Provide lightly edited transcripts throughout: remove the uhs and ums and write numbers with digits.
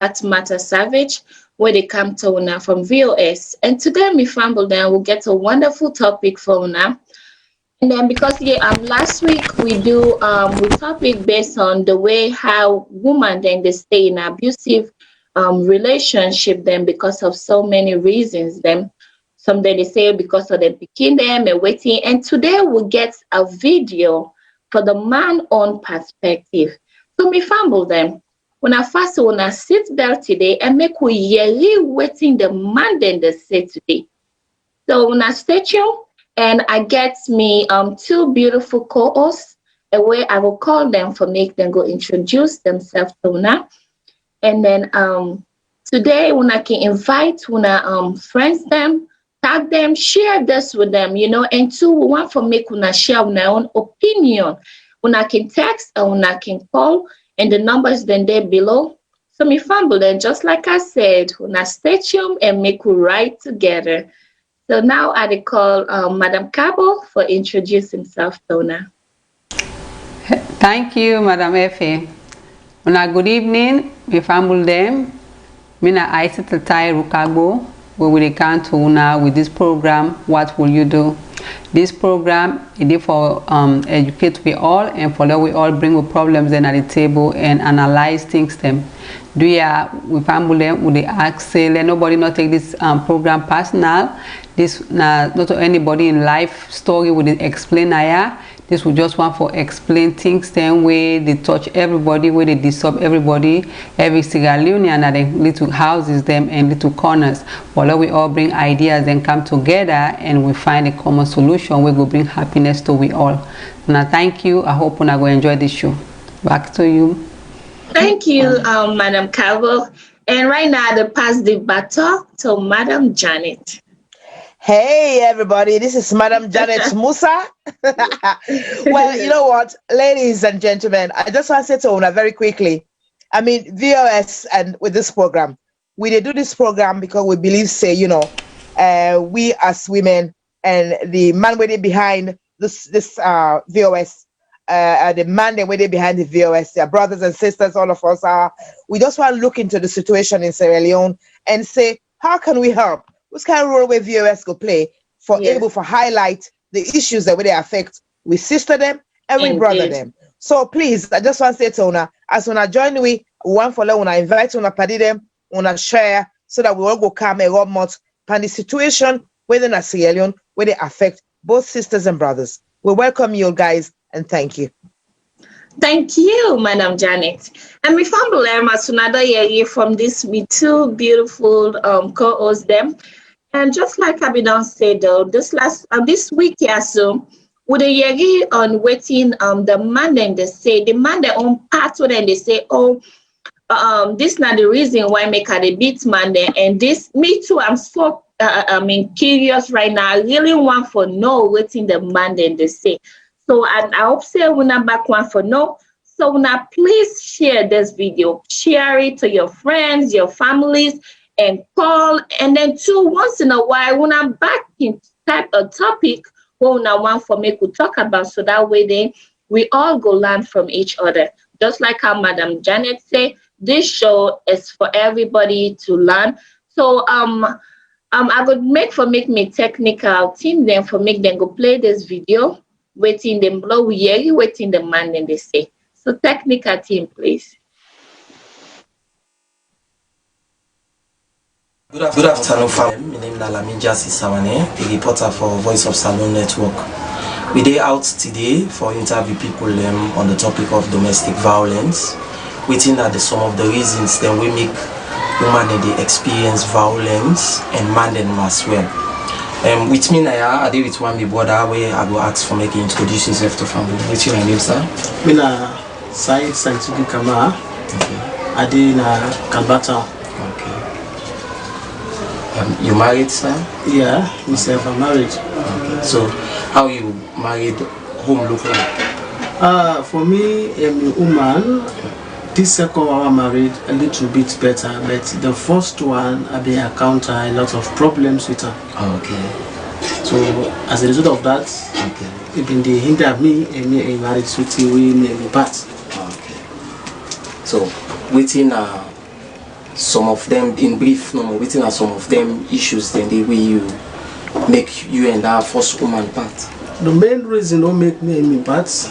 That Matter Savage, where they come to una from VOS. And today, me family, then we'll get a wonderful topic for una. And then because last week we topic based on the way how women then they stay in abusive relationship then because of so many reasons. Then some they say because of them picking them and waiting. And today we get a video for the man on perspective. So me family them. When I first when I sit there today and make we yearly waiting the man then they say today. So when I stay tuned. And I get me two beautiful co-hosts, a way I will call them for make them go introduce themselves to una. And then today when I can invite una friends them, tag them, share this with them, and two we want for make una share una own opinion. Una can text or una can call and the numbers then there below. So me family then just like I said, una stay tuned and make we ride together. So now I call Madam Cabo for introducing himself to una. Thank you, Madam Effie. Good evening, my family them. Mina Aisha Tatai Rukago, we will come to una with this program. What will you do? This program is for educate we all and for that we all bring the problems then at the table and analyze things them. Do ya we family them with the ask say let nobody not take this program personal. This not anybody in life story would explain aya. This we just want for explain things then way they touch everybody, where they disturb everybody, every Sierra Leone and the little houses them and little corners. While we all bring ideas and come together and we find a common solution, we go bring happiness to we all. Now thank you. I hope una go enjoy this show. Back to you. Thank you, Madam Cabo. And right now I pass the baton to Madam Janet. Hey everybody, this is Madam Janet Musa. Well, you know what, ladies and gentlemen, I just want to say to una very quickly. I mean, VOS and with this program, we do this program because we believe, we as women and the man waiting behind this VOS, the man that waiting behind the VOS, their brothers and sisters, all of us are. We just want to look into the situation in Sierra Leone and say, how can we help? What kind of role where VOS go play for able to highlight the issues that they affect we sister them and we brother them. So please, I just want to say to una, as una join we one for una invite una party them, una share so that we all go come and rub much on the situation within a Sierra Leone where they affect both sisters and brothers. We welcome you guys and thank you. Thank you, Madam Janet. And we found another year from this with two beautiful co-hosts them. And just like I been said though, this week so with a year on waiting the man then they say the man their own part when they say, this not the reason why make her the beat man there. And this me too, I'm so curious right now. I really want for know waiting the man then they say. So I hope say we not back one for no. So now please share this video. Share it to your friends, your families, and call. And then two, once in a while, when I'm back in type a topic, when I want for me to talk about, so that way then we all go learn from each other. Just like how Madam Janet said, this show is for everybody to learn. So I would make me technical team then for make them go play this video. Waiting them blow, waiting the man then they say. So technical team, please. Good afternoon, family. My name is Laminja Sisawane, a reporter for Voice of Salone Network. We are out today for interview people on the topic of domestic violence. Waiting at some of the reasons that we make women they experience violence and man them as well. With me now, I did with one brother where I will ask for making introduce yourself to family. What's your name, sir? Mina Said Santibi Kama. I did na Kalbata. Okay. You married, sir? Yeah, myself I'm married. Okay. So, how you married? Home look like? For me, I'm a woman. This second one I married a little bit better, but the first one I been encounter a lot of problems with her. Okay. So as a result of that, it been the hinder me and me in marriage with we me part. Okay. So within some of them in brief, no more waiting are some of them issues then the way you make you and our first woman part. The main reason don't make me any parts,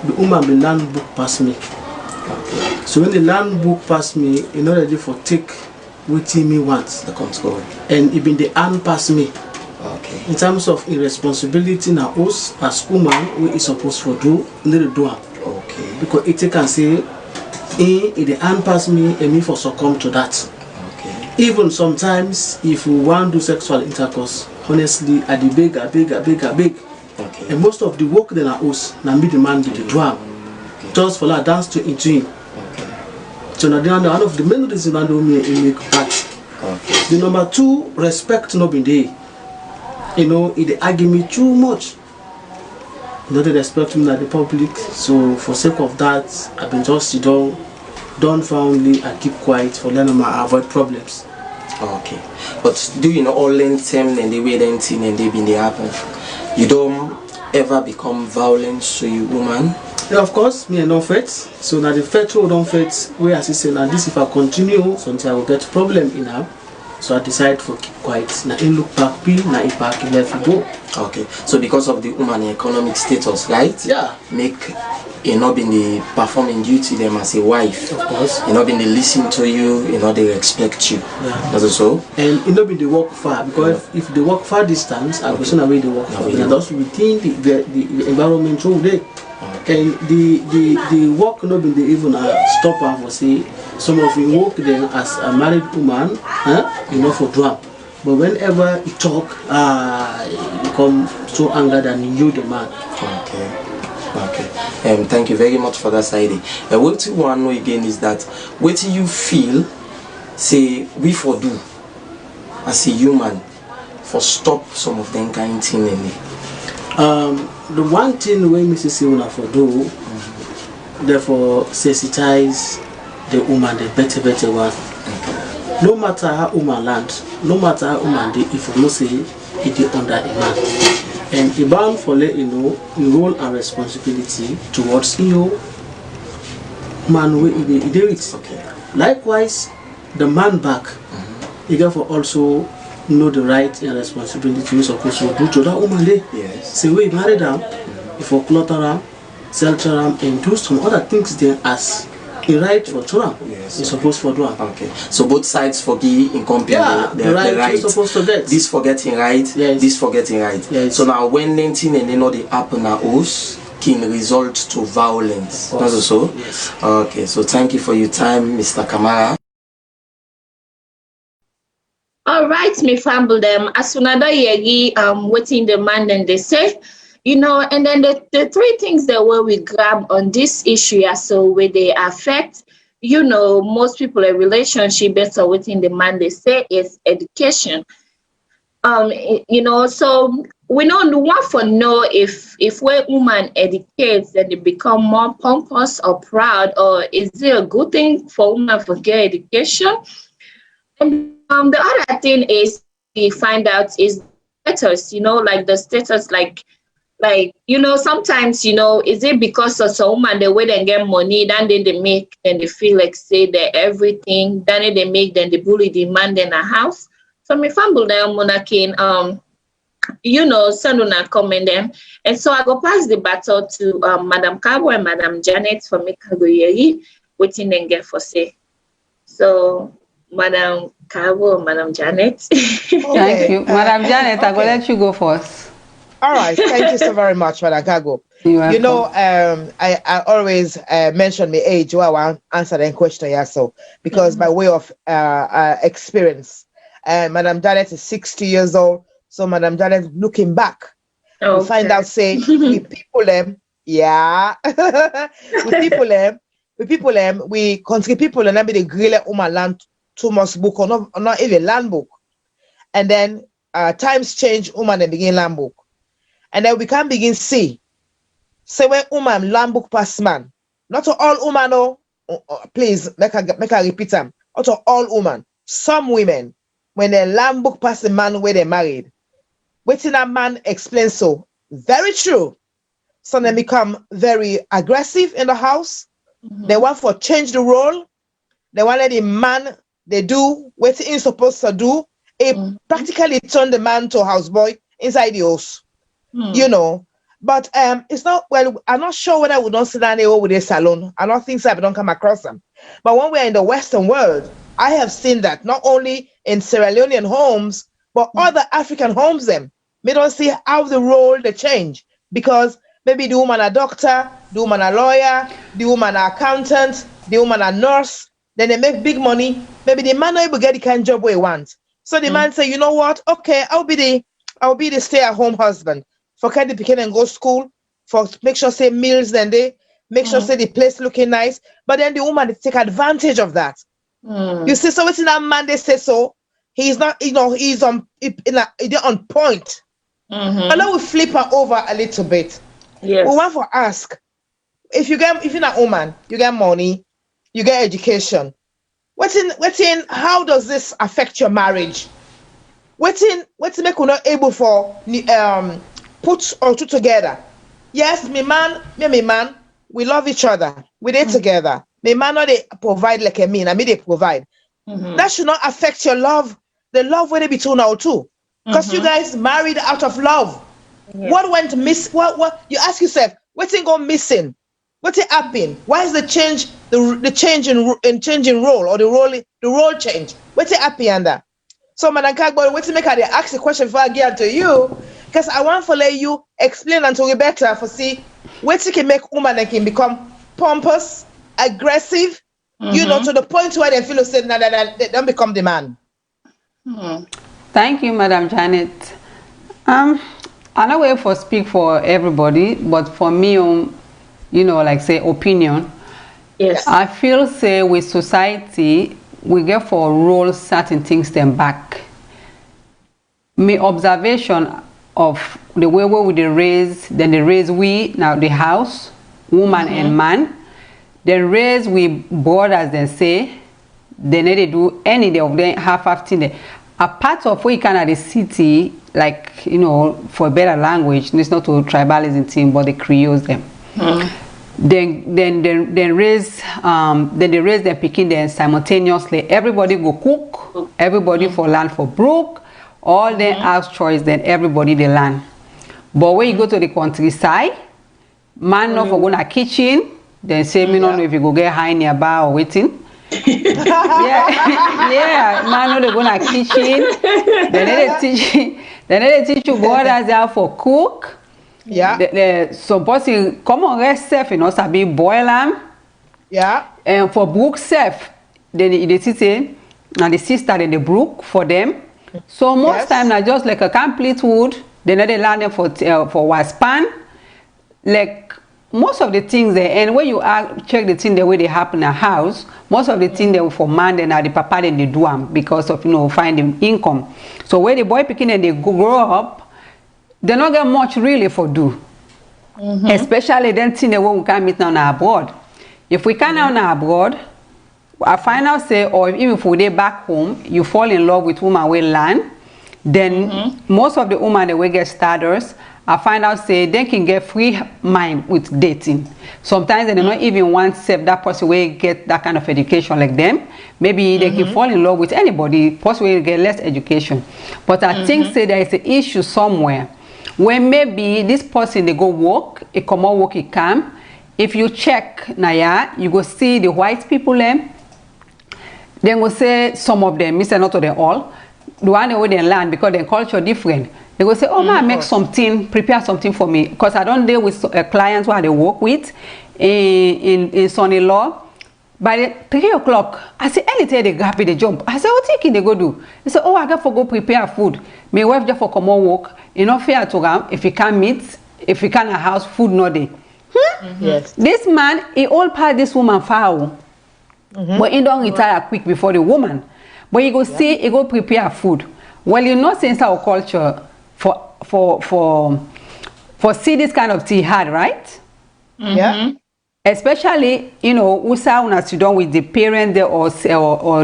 the woman be land book pass me. Okay. So when the land book pass me, in order for take what me wants, The comes going. and even the hand pass me. Okay. In terms of irresponsibility now us as woman, we is supposed to do little do am. Okay. Because it can say, if the hand pass me, and me for succumb to that. Okay. Even sometimes, if we want to do sexual intercourse, honestly, I the beg, I beg. Okay. And most of the work then are us, now me the man do the drum. Just for that dance to into him. Okay. So now one of the main reasons I do me make part. Okay. The number two, respect no be there. You know, it argue me too much. You know, they respect me at the public. So for sake of that, I've been just dumbfoundedly and keep quiet for letting me avoid problems. Okay. But do you know all length time and the way them thing and they been they happen? You don't ever become violent to you woman? Yeah, of course, me and no faith. So now the faith road don't faith where I say now this if I continue, so until I will get problem in her. So I decide to keep quiet. Now in look back be, now in back left go. Okay. So because of the woman economic status, right? Yeah. Make you not been the performing duty them as a wife. Of course. You not been they listen to you know they respect you. Yeah. That's so. And it not be the walk far because if they walk far distance, I go sooner away they walk far. And that's within the environment through there. Okay. And the work not be the even stop her for say some of you work then as a married woman, you know for drum. But whenever you talk, you become so angry than you the man. Okay. Okay. Thank you very much for that side. What you want to know again is that what do you feel say we for do as a human for stop some of them kind of thing in it? The one thing we Mrs. Iuna for do, therefore sensitize the woman the better one. No matter how woman land, no matter how woman dey, if you know say it is under a man. And a man for let you know your role and responsibility towards you man we do it. Okay. Likewise, the man back, you therefore also know the right and responsibility you're supposed to do to that woman there. Yes. Say we marry them, if you clutter them, sell to them, and do some other things there as a right for them. Yes. You're supposed to do them. Okay. So both sides forgive in company The right you're supposed to get. This forgetting right, Yes. this forgetting right. Yes. So now when anything and they know they happen at us can result to violence. Of course. That's so? Yes. Okay, so thank you for your time, Mr. Kamara. All right, me famble them. As soon as I waiting the man and they say, you know, and then the three things that where we grab on this issue yeah, so where they affect, you know, most people a relationship better within the man they say is education. You know, so we don't want for know if where woman educates then they become more pompous or proud, or is it a good thing for women for get education? And the other thing is we find out is status, you know, like the status, like you know, sometimes you know, is it because of some woman the way they get money, then they make, then they feel like say they everything, then they make, then they bully the man in a house. So me fumble them monarchy, you know, send on a comment them, and so I go pass the battle to Madam Cabo and Madam Janet for me Kagoyeri, waiting and get for say. So Madam Cabo, Madam Janet. Thank you. Madam Janet, I'm going to let you go first. All right. Thank you so very much, Madam Kago. You're welcome. You know, I always mention my age while I answer the question, yeah, so because by way of experience, Madam Janet is 60 years old. So Madam Janet, looking back, we find out, say, we people them, yeah, we people them, we country people and be the grill woman land too much book or not even land book. And then times change, woman and begin land book. And then we can begin see. Say when woman land book pass man. Not to all woman, no. Please make her repeat them. Not to all women. Some women, when they land book pass the man where they married, waiting that man explains so. Very true. So they become very aggressive in the house. They want for change the role. They want let the man they do what he's supposed to do. It practically turn the man to a houseboy inside the house. You know. But it's not, well, I'm not sure whether we don't sit down there with a salon. I don't think so, I don't come across them. But when we're in the Western world, I have seen that not only in Sierra Leonean homes, but other African homes them. We don't see how the role they change, because maybe the woman a doctor, the woman a lawyer, the woman a accountant, the woman a nurse, then they make big money. Maybe the man not able to get the kind of job we want. So the man say, you know what? Okay, I'll be the stay-at-home husband. For carry the pikin and go school, for make sure say meals then they make sure say the place looking nice. But then the woman they take advantage of that. You see, so it's in that man they say so. He's not, you know, he's on point. But now we flip her over a little bit. Yes. We want to ask, if you're not a woman, you get money, you get education. What's in how does this affect your marriage? What's in make you not able for put all two together? Yes, me man, we love each other. We did together. Me man not they provide like a me, and me they provide. That should not affect your love. The love where they between now too. Because you guys married out of love. Yes. What went miss? What you ask yourself? What's in gone missing? What's it happening? Why is the change the change in changing role, or the role change? What's it happening under? So Madam Kagbo, what's make her they ask the question before I get to you? Because I want to let you explain until we better for see what can make woman that can become pompous, aggressive, you know, to the point where they feel say that they don't become the man. Thank you, Madam Janet. I don't wait for speak for everybody, but for me, you know, like say opinion. Yes. I feel say with society, we get for roll certain things them back. My observation of the way we they raise, then they raise we now the house, woman and man. They raise we brothers, they say, they need to do any day of them half thing. A part of we can at the city, like, you know, for a better language, it's not to tribalism thing, but they create them. Then they raise them picking them simultaneously. Everybody go cook, everybody for land for brook, all their house choice, then everybody they land. But when you go to the countryside, man not for go to kitchen, then say me don't know if you go get high nearby or waiting. yeah, man, no, they go to kitchen. Then they teach you brothers there for cook. Yeah. So, person come on rest self, you know, sabi boil them. Yeah. And for brook self, they say, and the sister then they brook for them. So most time na just like a complete wood. Then they learn them for one span. Like most of the things there, and when you check the thing the way they happen in a house, most of the things they for man then are the papa then they do them because of, you know, finding income. So when the boy picking and they grow up, they don't get much really for do. Especially then thing the way we can meet now abroad. If we can now abroad, I find out say, or even if we dey back home, you fall in love with woman we land, then most of the women that we get starters, I find out say they can get free mind with dating. Sometimes they don't even want to save that person will get that kind of education like them. Maybe they can fall in love with anybody, possibly get less education. But I think say there is an issue somewhere where maybe this person they go work, it come out work, it come. If you check Naya, you go see the white people them. Then go say some of them, Mr. Not to them all, the one where they learn because their culture different. They go say, oh man, make something, prepare something for me. Because I don't deal with clients who they work with in son-in-law. By the 3 o'clock, I say, anything they happy they jump. I say, what thinking they go do? They say, oh, I got to go prepare food. My wife just for come on work. You know, fair to them. If you can't meet, if you can't house, food no day. Yes. This man, he all part this woman foul. But he don't retire quick before the woman. But you go see, he go prepare food. Well, you know, since our culture for see this kind of tea hard, right? Yeah. Especially, you know, usa una sit down with the parent there or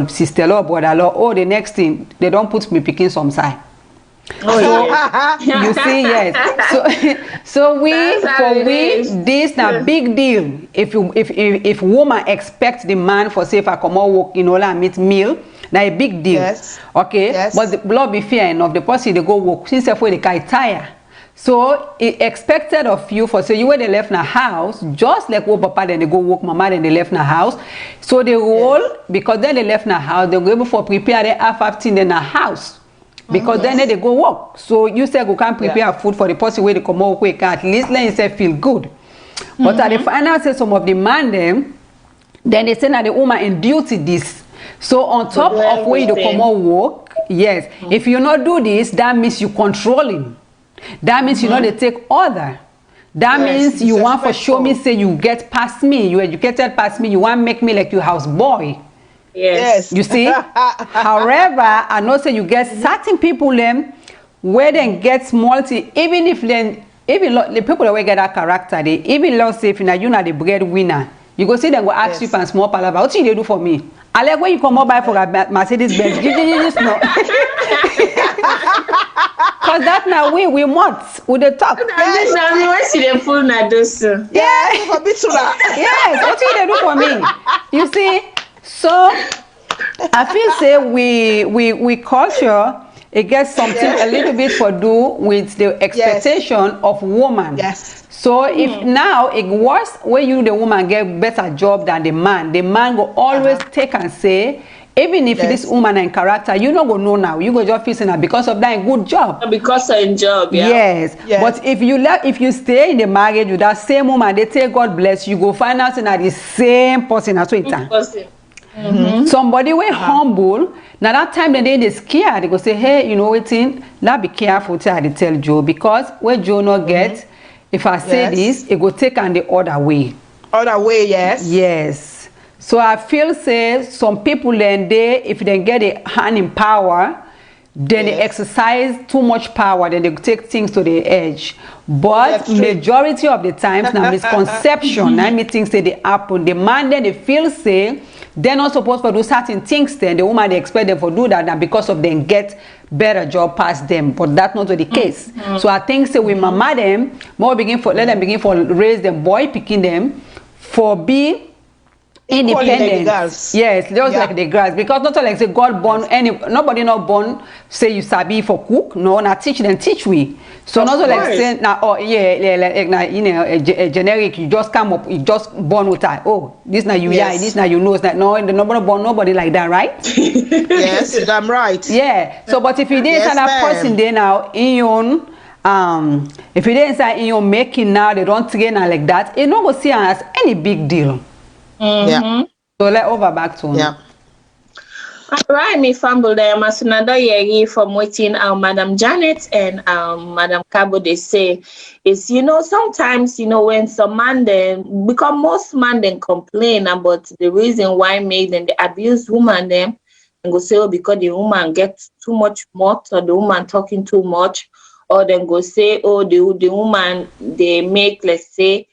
sister or brother law. Oh, the next thing they don't put me picking some side. Oh, yes. You see, yes. So this na big deal. If woman expect the man for say if I come out work, like meet meal, na a big deal. Yes. Okay. Yes. But the blood be fair enough. The person they go work since if they can tire. So it expected of you for say you when they left na house, just like what papa then they go work, mama then they left na house. So the role because then they left na house, they go able for prepare the half 15 in na house. Because then they go work. So you say you can't prepare food for the person where they come out quick. At least let yourself feel good. But at the final say some of the man them, then they say that the woman in duty this. So on top of where you come out work, yes. If you not do this, that means you controlling. That means you know they take order. That means you want for show me say you get past me, you educated past me, you want make me like your house boy. Yes. You see? However, I know say you get certain people them where they get multi, even if then the people that will get that character, they even let's say if you know the breadwinner, you go see them go ask you for a small palaver. What they do for me? I like when you come up by for a Mercedes Benz. Just no. Cause that now we want with the talk. Yes, I mean, when see them full na do so. Yes, what they do for me? You see? So I feel say we culture it gets something a little bit for do with the expectation of woman. Yes. So if now it worse where you the woman get better job than the man go always take and say, even if this woman and character, you not go know now. You go just feel that because of that good job. Because of job, yeah. Yes. But if you stay in the marriage with that same woman, they say God bless you, go find out that the same person at one time. Somebody way humble. Now that time they scared. They go say, hey, you know what thing? Now be careful till I tell Joe because where Joe not get, if I say this, it go take on the other way. Other way, yes. Yes. So I feel say some people then if they get a hand in power, then they exercise too much power, then they take things to the edge. But majority of the times now misconception, I mean things say they happen. The man then they feel say they're not supposed to do certain things then the woman they expect them to do that and because of them get better job past them. But that's not the case. So I think say we mama them, let them begin for raise them boy picking them for be independent. Yes, just like the girls. Because not like say God born nobody not born say you sabi for cook. No, not teach them teach we. So not like say now a generic you just come up you just born with that. Oh, this now you this now you know it's not no nobody born nobody like that, right? Yes, I'm right. Yeah. So but if you didn't that person there now in your if you didn't inside in your making now they don't train like that, it not go see as any big deal. Yeah. So let over back to yeah. All right, me fumble them as another year from waiting Madam Janet and Madam Cabo they say is sometimes when some man then because most man then complain about the reason why make them the abuse woman them and go say because the woman gets too much mouth or the woman talking too much or then go say the woman they make let's say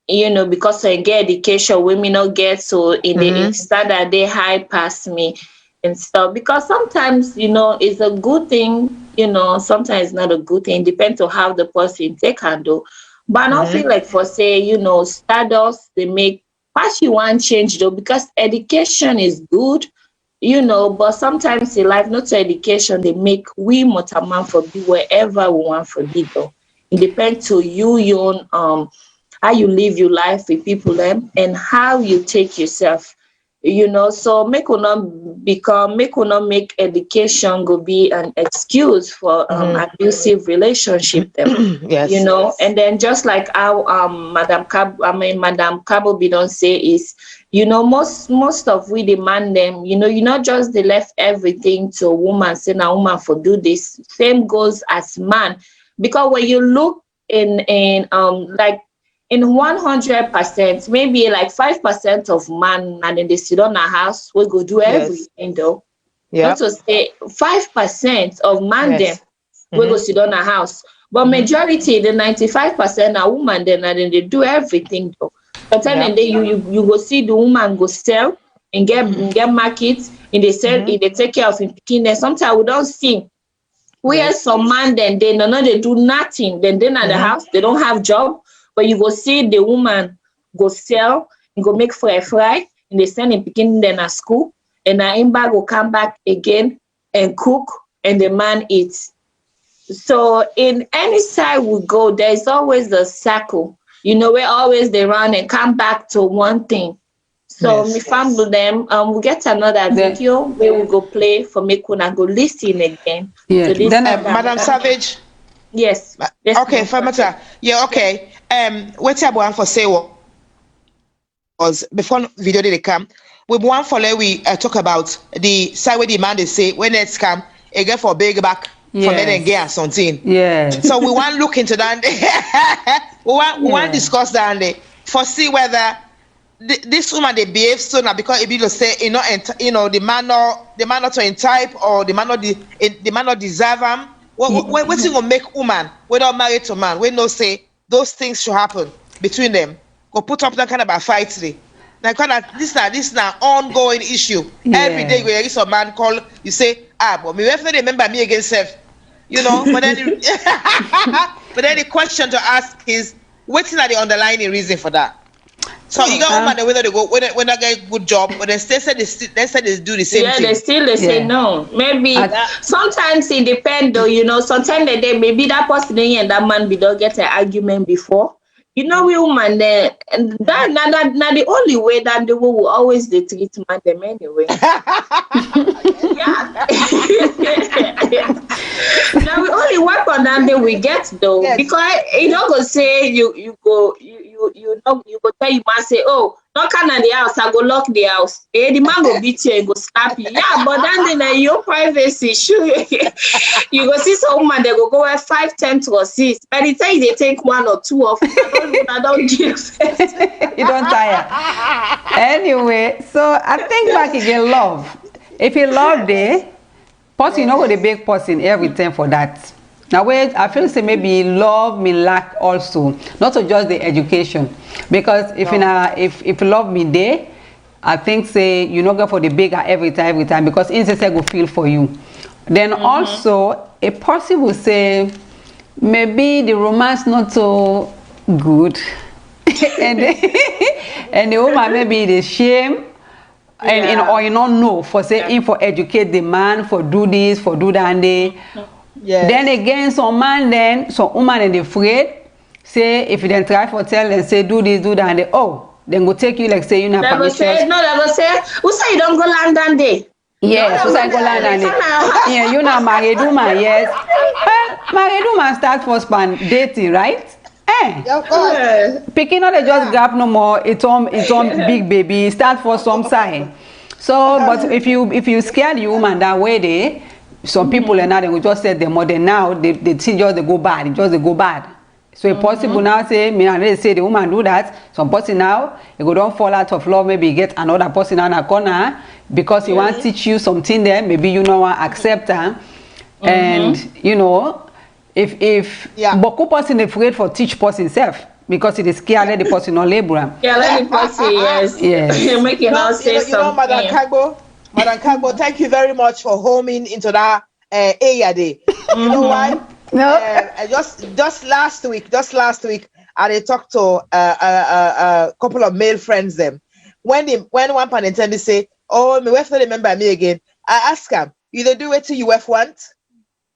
because I get education, women not get so in the standard they high past me and stuff. Because sometimes, it's a good thing, sometimes it's not a good thing. Depends on how the person take handle. But I don't feel like for say, stardust, they make what you want change though, because education is good, but sometimes in life, not education, they make we motaman for be wherever we want for be though. It depends to you, how you live your life with people them and how you take yourself, so make education go be an excuse for abusive relationship them. Yes. And then just like how Madam Cabo be don't say is most of we demand them, you not just they left everything to a woman, say now woman for do this. Same goes as man, because when you look in like in 100%, maybe like 5% of man and then they sit on a house, we go do everything though. Yeah. Not to say 5% of man them we go sit on a house. But majority, the 95% are woman then and then they do everything though. But then you go see the woman go sell and get markets and they sell they take care of him picking. Sometimes we don't see Where some man then they no they do nothing. Then they at the house, they don't have job, but you go see the woman go sell and go make fry, and they send him picking then at school, and now Imba will come back again and cook, and the man eats. So in any side we go, there's always a circle. Where always they run and come back to one thing. So me family them, we get another video where we go play for me kuna go listen again. Yeah. To this Madam Savage. Yes. Okay, Famata. Yeah, okay. What's up for say was before video did come. We want for we talk about the side where the man they say when it's come again for big back for men and gay and something. Yeah. So we want look into that. we want discuss that for see whether this woman they behave so now because it be to say the man not to in type or the man not deserve them. What's it gonna make woman whether married to man we no say those things should happen between them. Go put up that kind of a fight today. Now kind of this now ongoing issue. Every day when you some man call you say but me definitely remember me against self. But then but then the question to ask is what's the underlying reason for that? So you got women whether they go when they get good job, but they still say they do the same thing. They say no. Maybe sometimes it depends though. Sometimes maybe that person and that man we don't get an argument before. We woman there, and that not the only way that the will always they treat man them anyway. Now we only work on that day we get though, because you don't go say you go tell you man say knock on the house, I go lock the house. The man go beat you and go slap you. Yeah, but then your privacy, sure. You go see some woman they go 5, 10 to assist. By the time they take 1 or 2 of I don't give you don't tire. Anyway, so I think back again love. If you love the person, you know what the big person every time for that. Now wait, I feel say maybe love me lack also, not to just the education. Because if love me there, I think say you not go for the bigger every time because insist I go feel for you. Then also a person will say maybe the romance not so good and the woman maybe the shame or you don't know for say for educate the man for do this for do that and they then again some woman and they afraid say if you then try for tell and say do this do that and they then go take you like say you not permission. They go say who say you don't go London day. Yes, who say go London day. Yeah, you not married woman, yes. Married woman start first pan dating, right? Of course. Picking not just grab no more, it's on big baby, start for some sign. So but if you scare the woman that way they some people and now they will just say them more than now they see just they go bad. So it's possible now say me and they say the woman do that. Some person now you go don't fall out of love, maybe get another person on a corner because he want to teach you something there, maybe you know accept her. And if Boku person afraid for teach person self because it is scared let the person not labor. Yeah, let the person yes. Making us say something. Madam Kagbo, thank you very much for homing into that area day. You know why? No. Just last week, I talked to a couple of male friends them. When one pan intended say, "Oh, my wife don't remember me again," I ask him, "You don't do it to your wife want?"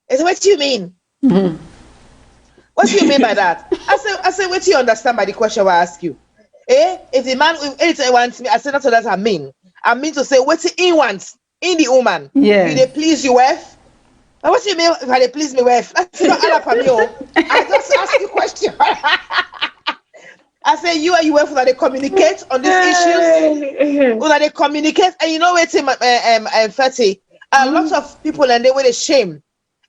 I said, "What do you mean?" What do you mean by that? I say, what do you understand by the question I ask you? If the man wants me, I say, not so that I mean. I mean to say, what he wants in the woman. Yeah. Do they please your wife? But what do you mean if they please my wife? That's not all up on me. I just ask you a question. I say, you and your wife, when they communicate on these issues, when they communicate, and you know what, Fatty, a lot of people, and they were ashamed.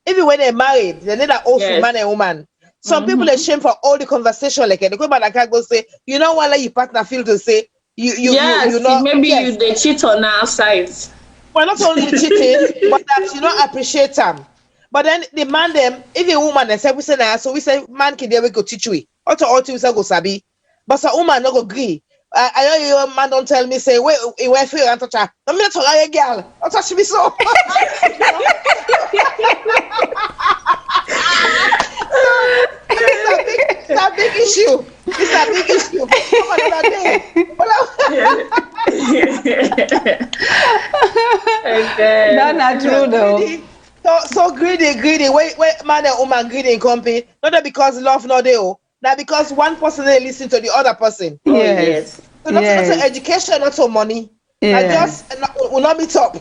Even when they're married, they need an also man and woman. Some people are ashamed for all the conversation like that. They go back and can't go say, you know what, let your partner feel to say, you know, maybe you they cheat on our sides. Well, not only cheating, but that you don't appreciate them. But then the man them, if a woman they say we say nah, so we say man can they go teach we. All we say go sabi. But some woman no go agree. I know your man don't tell me say wait feel and touch her. I'm not a girl. Don't touch me so. issue. It's a big issue. Come on, another day. Okay. That's not true though. Greedy. So greedy. Wait, man and woman greedy in company. Not that because love no they oh. Now because one person they listen to the other person. Oh, Yes. So not Yes. so education, not so money. I Yes. just will not meet up.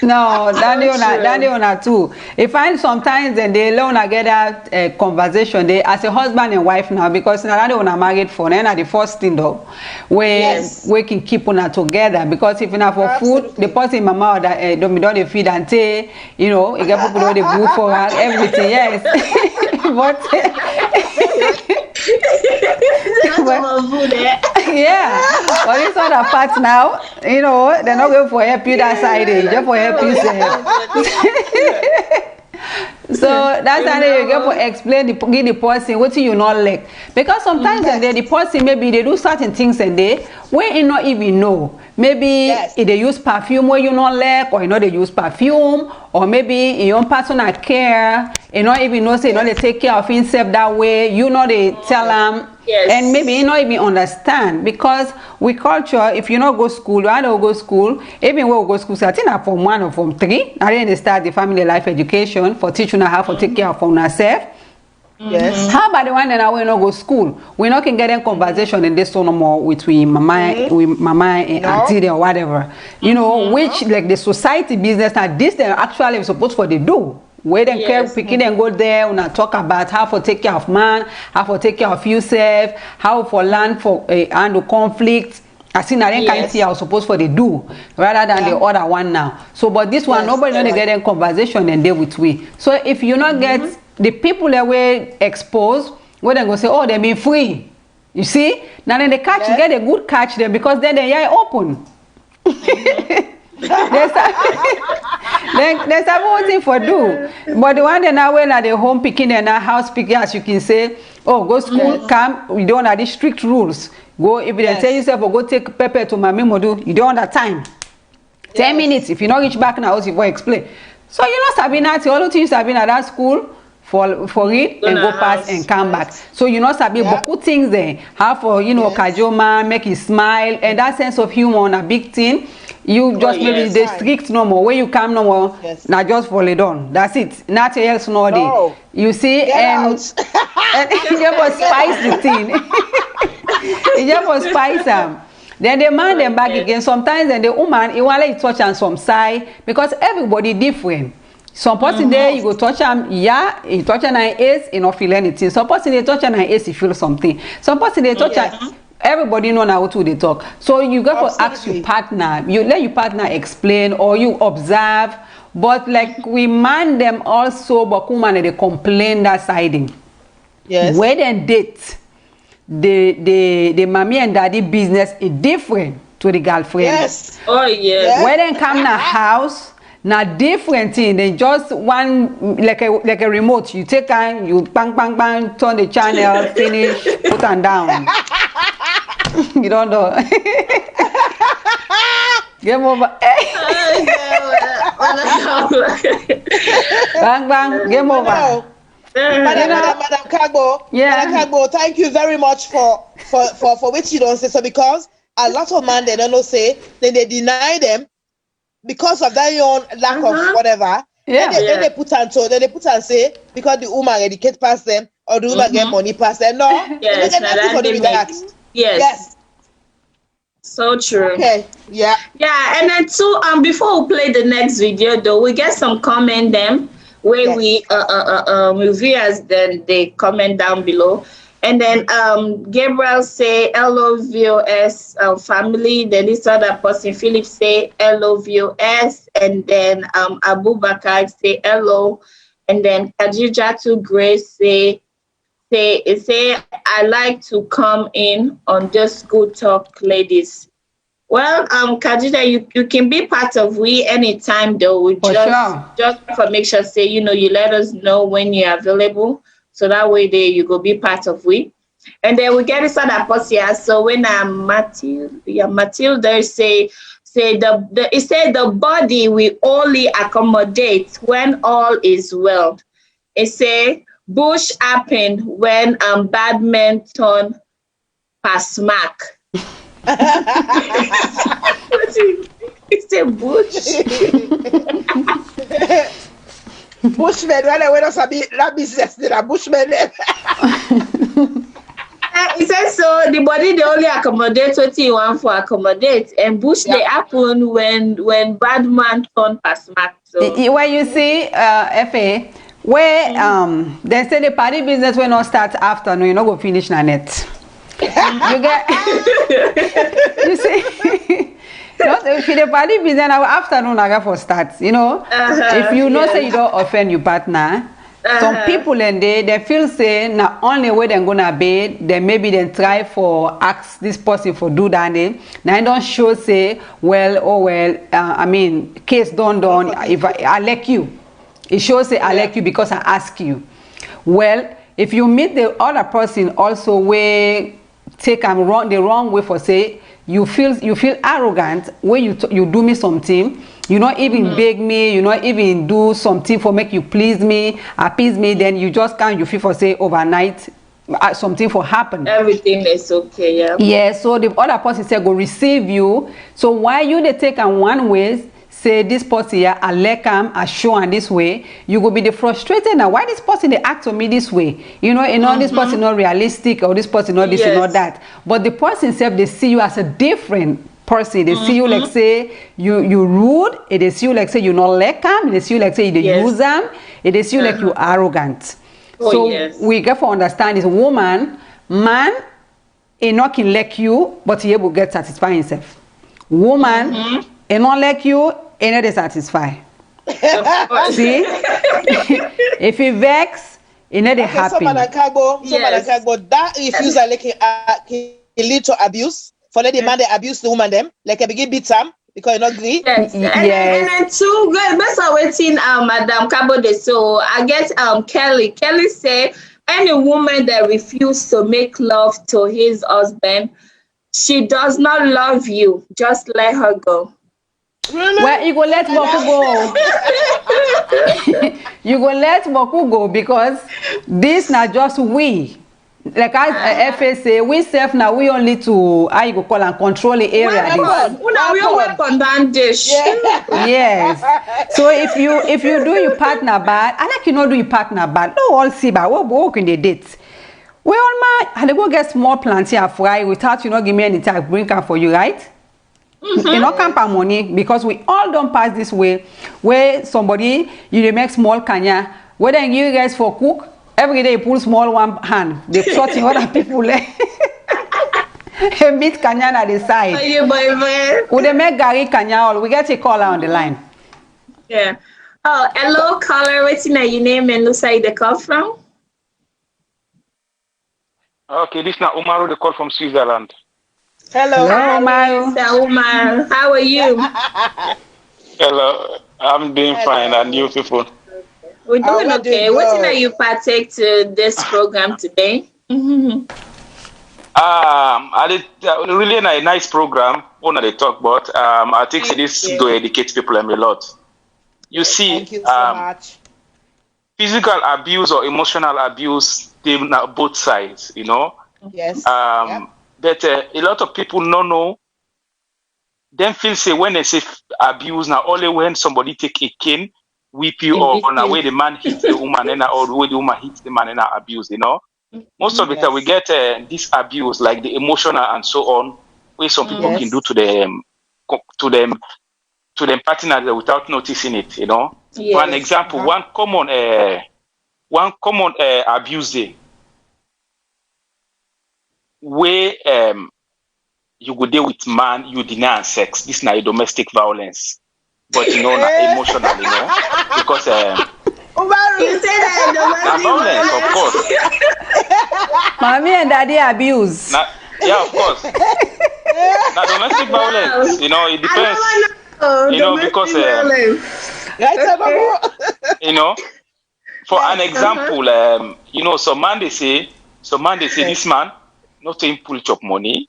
No, true. that one too. I find sometimes then they alone get that conversation. They as a husband and wife now because now they wanna married for then the first thing though, where Yes. we can keep on together because if not for food, Absolutely. the person mama that don't feed and take, you know, you get people don't do for her, everything. Yes, but That's about food, eh? yeah, but this other part now, you know, they're not going for help you that side, just for help you say. So that's how you get to explain give the person what you not like because sometimes and then the person maybe they do certain things and they where you not even know maybe if they use perfume where you not like or you know they use perfume or maybe your own personal care you not even know say you know they take care of himself that way you know they tell them and maybe you not even understand because we culture if you not go school I don't go school even when we go school so I think na from 1 or from 3 and then they start the family life education for teaching how to take care of ourselves. Yes. How about the one that we not go school? We not can get in conversation in this no more with mama and auntie or whatever. You know, which like the society business now this they actually supposed for they do. Where they care picking and go there and talk about how to take care of man, how to take care of yourself, how for land for handle conflict. I see that kind of thing I was supposed for they do rather than the other one now. So but this one nobody not get in conversation and deal with we. So if you not get the people that were exposed, where they go say, oh, they been free. You see? Now then they catch get a good catch there because then they are open. there's a whole thing for do. But the one that now when at the home picking and a house picking as you can say, oh go school, come, we don't have these strict rules. Go if they tell yourself or go take pepper to my modu, you don't have time. 10 minutes. If you not reach back now, you will explain. So you know Sabina, all the things have been at that school for it and go pass and come back. So you know Sabi beaucoup things there. How for you know Kajoma, make you smile and that sense of humor a big thing. You just maybe the strict no more. Where you come no more, now just fall it on. That's it. Nothing else no day. You see, and you just spice the thing. You just spice them. Then they man them back again. Sometimes then the woman, you want to touch on some side because everybody different. Some person there you go touch them, you touch an ace, you not feel anything. Some person they touch an ace, you feel something. Some person they touch everybody know now to they talk. So you got to ask your partner. You let your partner explain or you observe. But like we man them also, but woman they complain that siding. Yes. Where they date. The mommy and daddy business is different to the girlfriend. Yes. Oh yeah. When they come to house, now different thing. They just one like a remote. You take and you bang bang bang, turn the channel, finish, put and down. You don't know. Game over. Bang bang, game over. Madam Kagbo, Madam Kagbo, thank you very much for which you don't say so because a lot of men they don't know say then they deny them because of their own lack of whatever. Then they put and so then they put and say because the woman educate past them or the woman get money past them. No, yes, they nothing for doing that. Yes. So true. Okay. Yeah. Yeah, and then too before we play the next video though, we get some comment them where we viewers then they comment down below. And then Gabriel say hello VOS family. Then this other person Philip say hello VOS, and then Abu Bakar say hello, and then Kajijatu Grace say I like to come in on just good talk, ladies. Well, Kajida, you can be part of we anytime though. We just for make sure say you let us know when you're available. So that way there you go be part of we. And then we get this other post here. So when Matilda say the body will only accommodate when all is well. It say, Bush happened when bad men turn past smack. It's a bush. Bushmen, when I went on that business, there are bushmen. He says so the body they only accommodate what you want for accommodate, and bush they happen when bad man turn past smack. So Where you see, FA, where they say the party business will not start afternoon, you know, go finish na net. You get, you see, not if the party business now afternoon I got for start, you know. If you know say you don't offend your partner. Some people and they feel say not only way they're gonna be, then maybe they try for ask this person for do that. Now I don't show say I mean case done if I like you, it shows say I like you because I ask you. Well, if you meet the other person also where take the wrong way for say you feel arrogant when you do me something. You not even beg me, you not even do something for make you please me, appease me, then you just can't, you feel for say overnight something for happen. everything is okay, yeah. Yeah, so the other person say go receive you. So why you they take on one way, say this person here, I like him, I show him this way, you go be the frustrated now. Why this person they act on me this way? You know, this person not realistic or this person not this and not that. But the person self they see you as a different person. They see you like say you rude, they see you like say you not like them, they see you like say you use them, they see you like you arrogant. So we get for understand is woman, man, he not can like you, but he able get satisfy himself. Woman, he not like you, he not satisfy. See, if he vex, he not happy. Someone can go. That refusal like can lead to abuse. For let the man they abuse the woman them, like a begin beat them because you not agree. Yes. And too good. Best I waiting Madam Cabo de so I guess Kelly. Kelly say any woman that refuses to make love to his husband, she does not love you. Just let her go. Really? Well, you go let Boku go. You go let Boku go because this not just we. Like as FA say, we self now we only to how you go call and control the area. We work on that dish. Yes. So if you do your partner bad, I like you not do your partner bad. No all see bad. What work in the date? We all man and they go get small plants here fry without you not give me any time bring her for you, right? You not camp money because we all don't pass this way where somebody you make small kanya whether you guys for cook. Every day you pull small one hand. They shorting other people. Meet Kanya at the side. Are you boyfriend? Would they make Gary Kanya? We get a caller on the line. Yeah. Oh, hello, caller. What's your name and who side they call from? Okay, this is now Umaru, the call from Switzerland. Hello. Hello, Umaru. Umar. How are you? Hello, I'm doing fine, and you people? We're doing okay. What did you partake to this program today? I did really a nice program. One they talk about. I think this go educate people a lot. You see, thank you so much. Physical abuse or emotional abuse, they both sides, you know. Yes. But a lot of people don't know. Then feel say when they say abuse now only when somebody take a cane. Whip you or on the way the man hits the woman or the way the woman hits the man and abuse, you know. Most of the time we get this abuse like the emotional and so on, where some people can do to them partners without noticing it, you know. For an example, one common abuse day where you go there with man, you deny sex. This is not domestic violence. But you know, not emotional, you know, because You say that violence, of course. Mommy and daddy abuse. Yeah, of course. Now domestic violence, you know, it depends. You know, because you know, for an example, you know, some man they say this man not to pull chop money.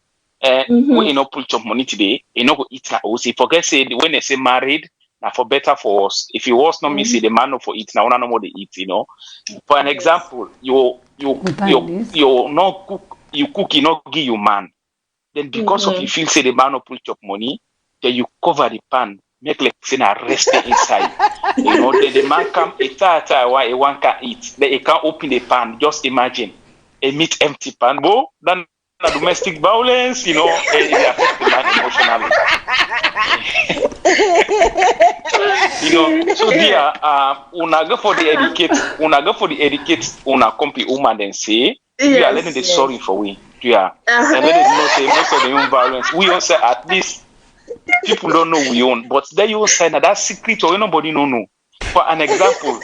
When you know pull chop money today, you know go eat that. Also, forget say when they say married, now for better for us. If it was not me, say the man no for eat, now no more they eat, you know. For an example, you not cook, you cook, you not give your man. Then because of you feel say the man no pull chop money, then you cover the pan, make like say na rest inside. You know, the man come a why a one can eat. Then he can't open the pan. Just imagine a meat empty pan. Bo, then domestic violence, you know, it affects the man emotionally. You know, so here, una go for the educate, una company woman then say, we are letting the sorry for we. Yeah, and let them know say most of the human violence. We also at least people don't know we own, but there you say that secret or nobody don't know. For an example,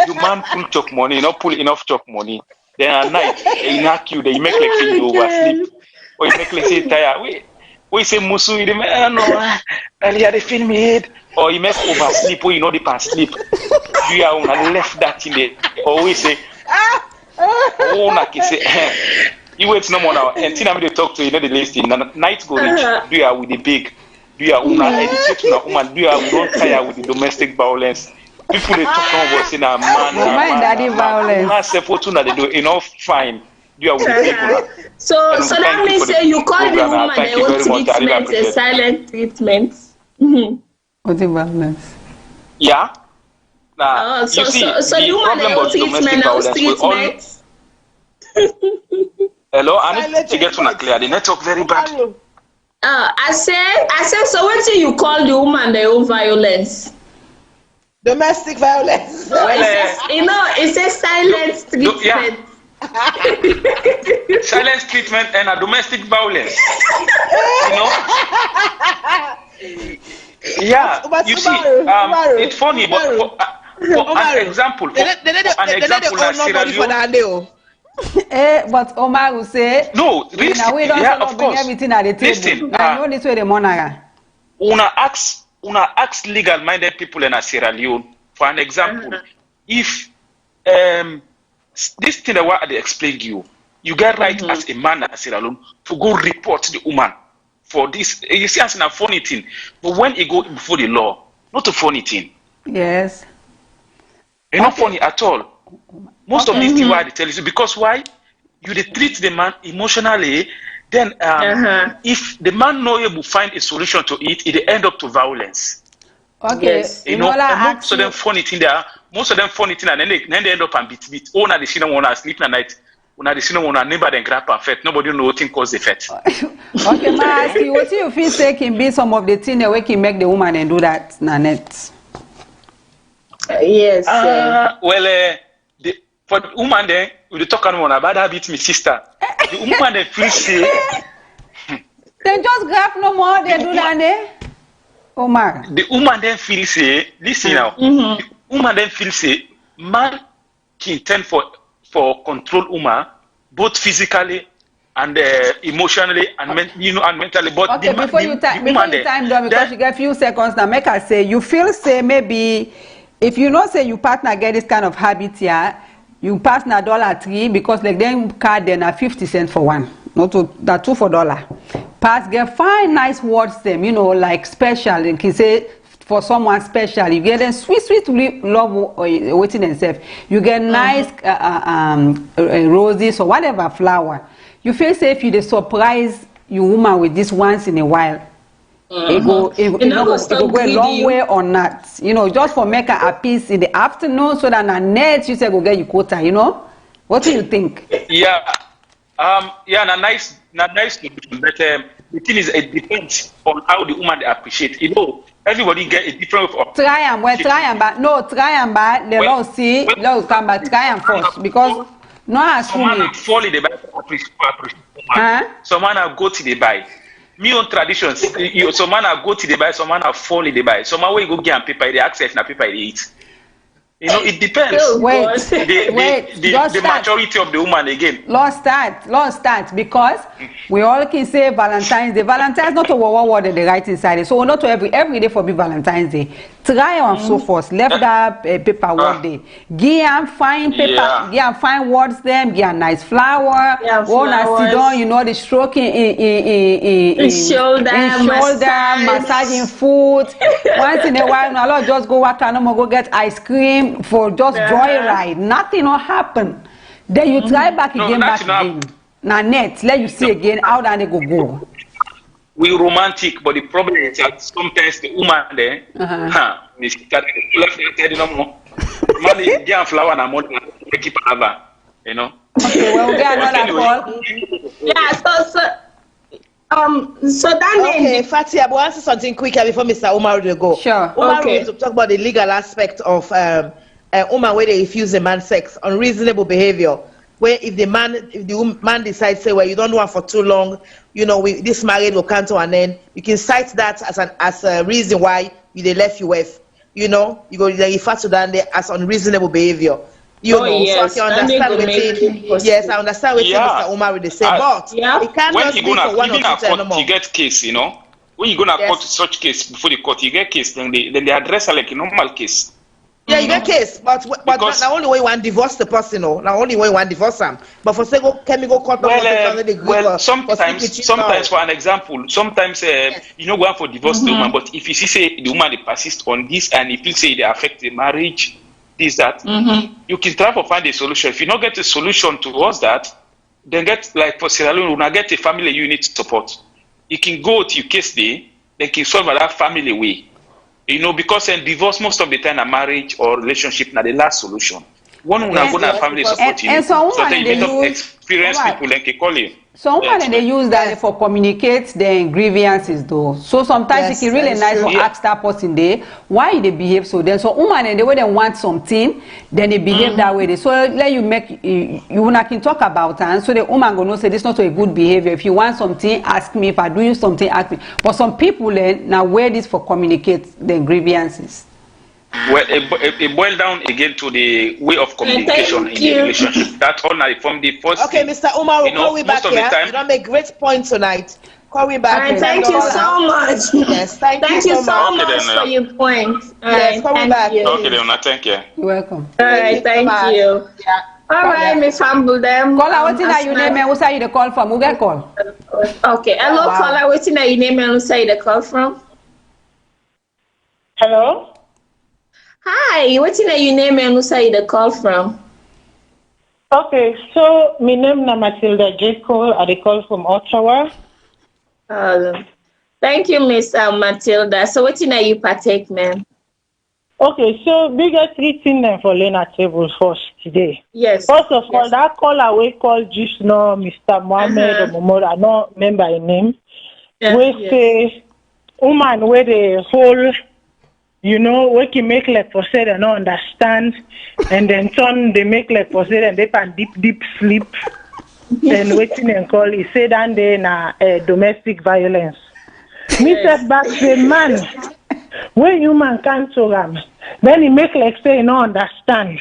you man pull chop money, not pull enough chop money. Then at night, they knock you, they make like say you oversleep, or you make like say tired. We say musu, you know, earlier they feel me head, or you make oversleep, or you know they can sleep. You are on left that in there. Always say, oh, like you say. You wait no more now. And till they talk to you, know the listing. Night go reach. Do you with the big? Do you una educate una woman? Do you don't tire with the domestic violence? People they talk about saying a man, daddy violence. Una say for tuna they do enough fine. Do you with the big una? So that means say you call the woman their own treatment a silent treatment. What's the violence? Yeah. Now you see the problem about domestic violence. Hello, I need to get to clear. The network very bad. I said. So what do you call the woman their own violence? Domestic violence. Well, it's a silent treatment. Yeah. Silent treatment and a domestic violence. You know. Yeah. You see, it's funny, but for an example, but Omar will say, no, we don't of bring course. everything at the table. Listen, I know this way the monarch. Una ask legal-minded people in Sierra Leone, for an example, if this thing that what I explain to you, you get right as a man in Sierra Leone to go report the woman for this. You see, as a funny thing, but when it go before the law, not a funny thing. Yes. It's not funny at all. Most of these things why they tell you because why you treat the man emotionally, then if the man not able to find a solution to it end up to violence. Okay, yes. You know, and most of them funny thing there. Most of them funny thing, and then they end up and beat. Oh, now they see no one sleep at night. Now they see no one neighbor then grab and fet. Nobody know what thing cause the fet. Okay, ma ask you, what do you feel say can be some of the things that we can make the woman and do that, Nanette? Yes. Well, for the woman then, we talk about that beat me sister. The woman then feel say they just grab no more, they do that there. Omar. The woman then feel say, listen now. The woman then feel say, man can intend for control woman, both physically and emotionally and mentally. But okay, before you time down, because you get few seconds now, make us say you feel say maybe if you know say you partner get this kind of habit here, you partner $3 because like them card then are 50 cents for one, not to that $2 for $1. Pass get fine nice words them, like special. You can say for someone special, you get them sweet love waiting themselves. You get nice roses or whatever flower. You feel say if you surprise your woman with this once in a while. It go a long way or not, just for make a peace in the afternoon so that next you say go get your quota, What do you think? Yeah, nice, but the thing is it depends on how the woman appreciate. Everybody get a different. Try and the law see, law come back, try and force because no assuming. Fall in the buy. Some man go to the buy. Me on traditions, some man go to the buy, some man fall in the buy. Some man go get paper, they access na paper they eat. It depends. Wait, the majority of the woman again. Lost start because we all can say Valentine's Day. Valentine's not a word the right inside it. So not to every day for be Valentine's Day. try and so forth. Left that paper one day. Give and find paper. Give and find words them. Give a nice flower. One sit down, you know, the stroking in shoulder, massaging foot. Once in a while, now Lord just go walk and go get ice cream for just joyride. Nothing will happen. Then you try back again, Now net, let you see again how that they go. We romantic, but the problem is that sometimes the woman there, money get flower and money keep another, you know. Okay, well we get another call. Yeah, so that okay, Fatih, I will answer something quicker before Mr. Umar will go. Sure. Umar will talk about the legal aspect of woman where they refuse a man sex, unreasonable behavior. Where if the man decides say, well, you don't want for too long, you know, this marriage will come to an end, you can cite that as a reason why they left you with, you know, you go refer to that as unreasonable behavior. You know, yes. So I can understand what yes, I understand what Mr. Umar will say, but it can't just be for one or two times no more. You get case, you know, when you gonna court such case before the court, you get case, then they address it like a normal case. Yeah, you get case, but not only way one divorce the person, no, not only way one divorce them, but for say can we go court? Sometimes for an example, sometimes you know go for divorce the woman, but if you see say the woman they persist on this and if you say they affect the marriage, this that, you can try to find a solution. If you not get a solution towards that, then get like for Sierra Leone, now get a family unit support. You can go to your case day, they can solve that family way. You know, because in divorce, most of the time, a marriage or relationship, not the last solution. One who have family support you. And so they use experienced people like they call it. So they use that for communicate their grievances though. So sometimes it's really nice to ask that person there why they behave so. Then so woman and the way they want something, then they behave that way. So let you make you can talk about and so the woman gonna say this is not a good behavior. If you want something, ask me. If I do you something, ask me. But some people then now wear this for communicate their grievances. Well, it boils down again to the way of communication in the relationship. That's all from the first. Okay, Mr. Umar, we'll call you back here. You don't make great points tonight. Call me back. Right, thank you so much. Yes, thank you so much for your points. Yes, call me back. Okay, then, thank you. You're welcome. All right, thank you. Yeah. All right, Miss Humble them. Caller, what's your name and who's you the call from? Who get call? Okay, hello, caller. What's your name and who's you the call from? Hello. Hi, what's your name and who's you the call from? Okay, so my name is Matilda J. Cole. I call from Ottawa. Thank you, Miss Matilda. So what's you partake, ma'am? Okay, so we got 3 things for Lena table first today. Yes. First of all, that caller we call just now Mr. Mohammed or Momoda, I don't remember his name. We say woman where the whole you know, we can make like for say they don't understand, and then turn they make like for say and they can deep sleep, and waiting and call. He said and then domestic violence. Me said back the man, when human can't to them, then he make like say no understand.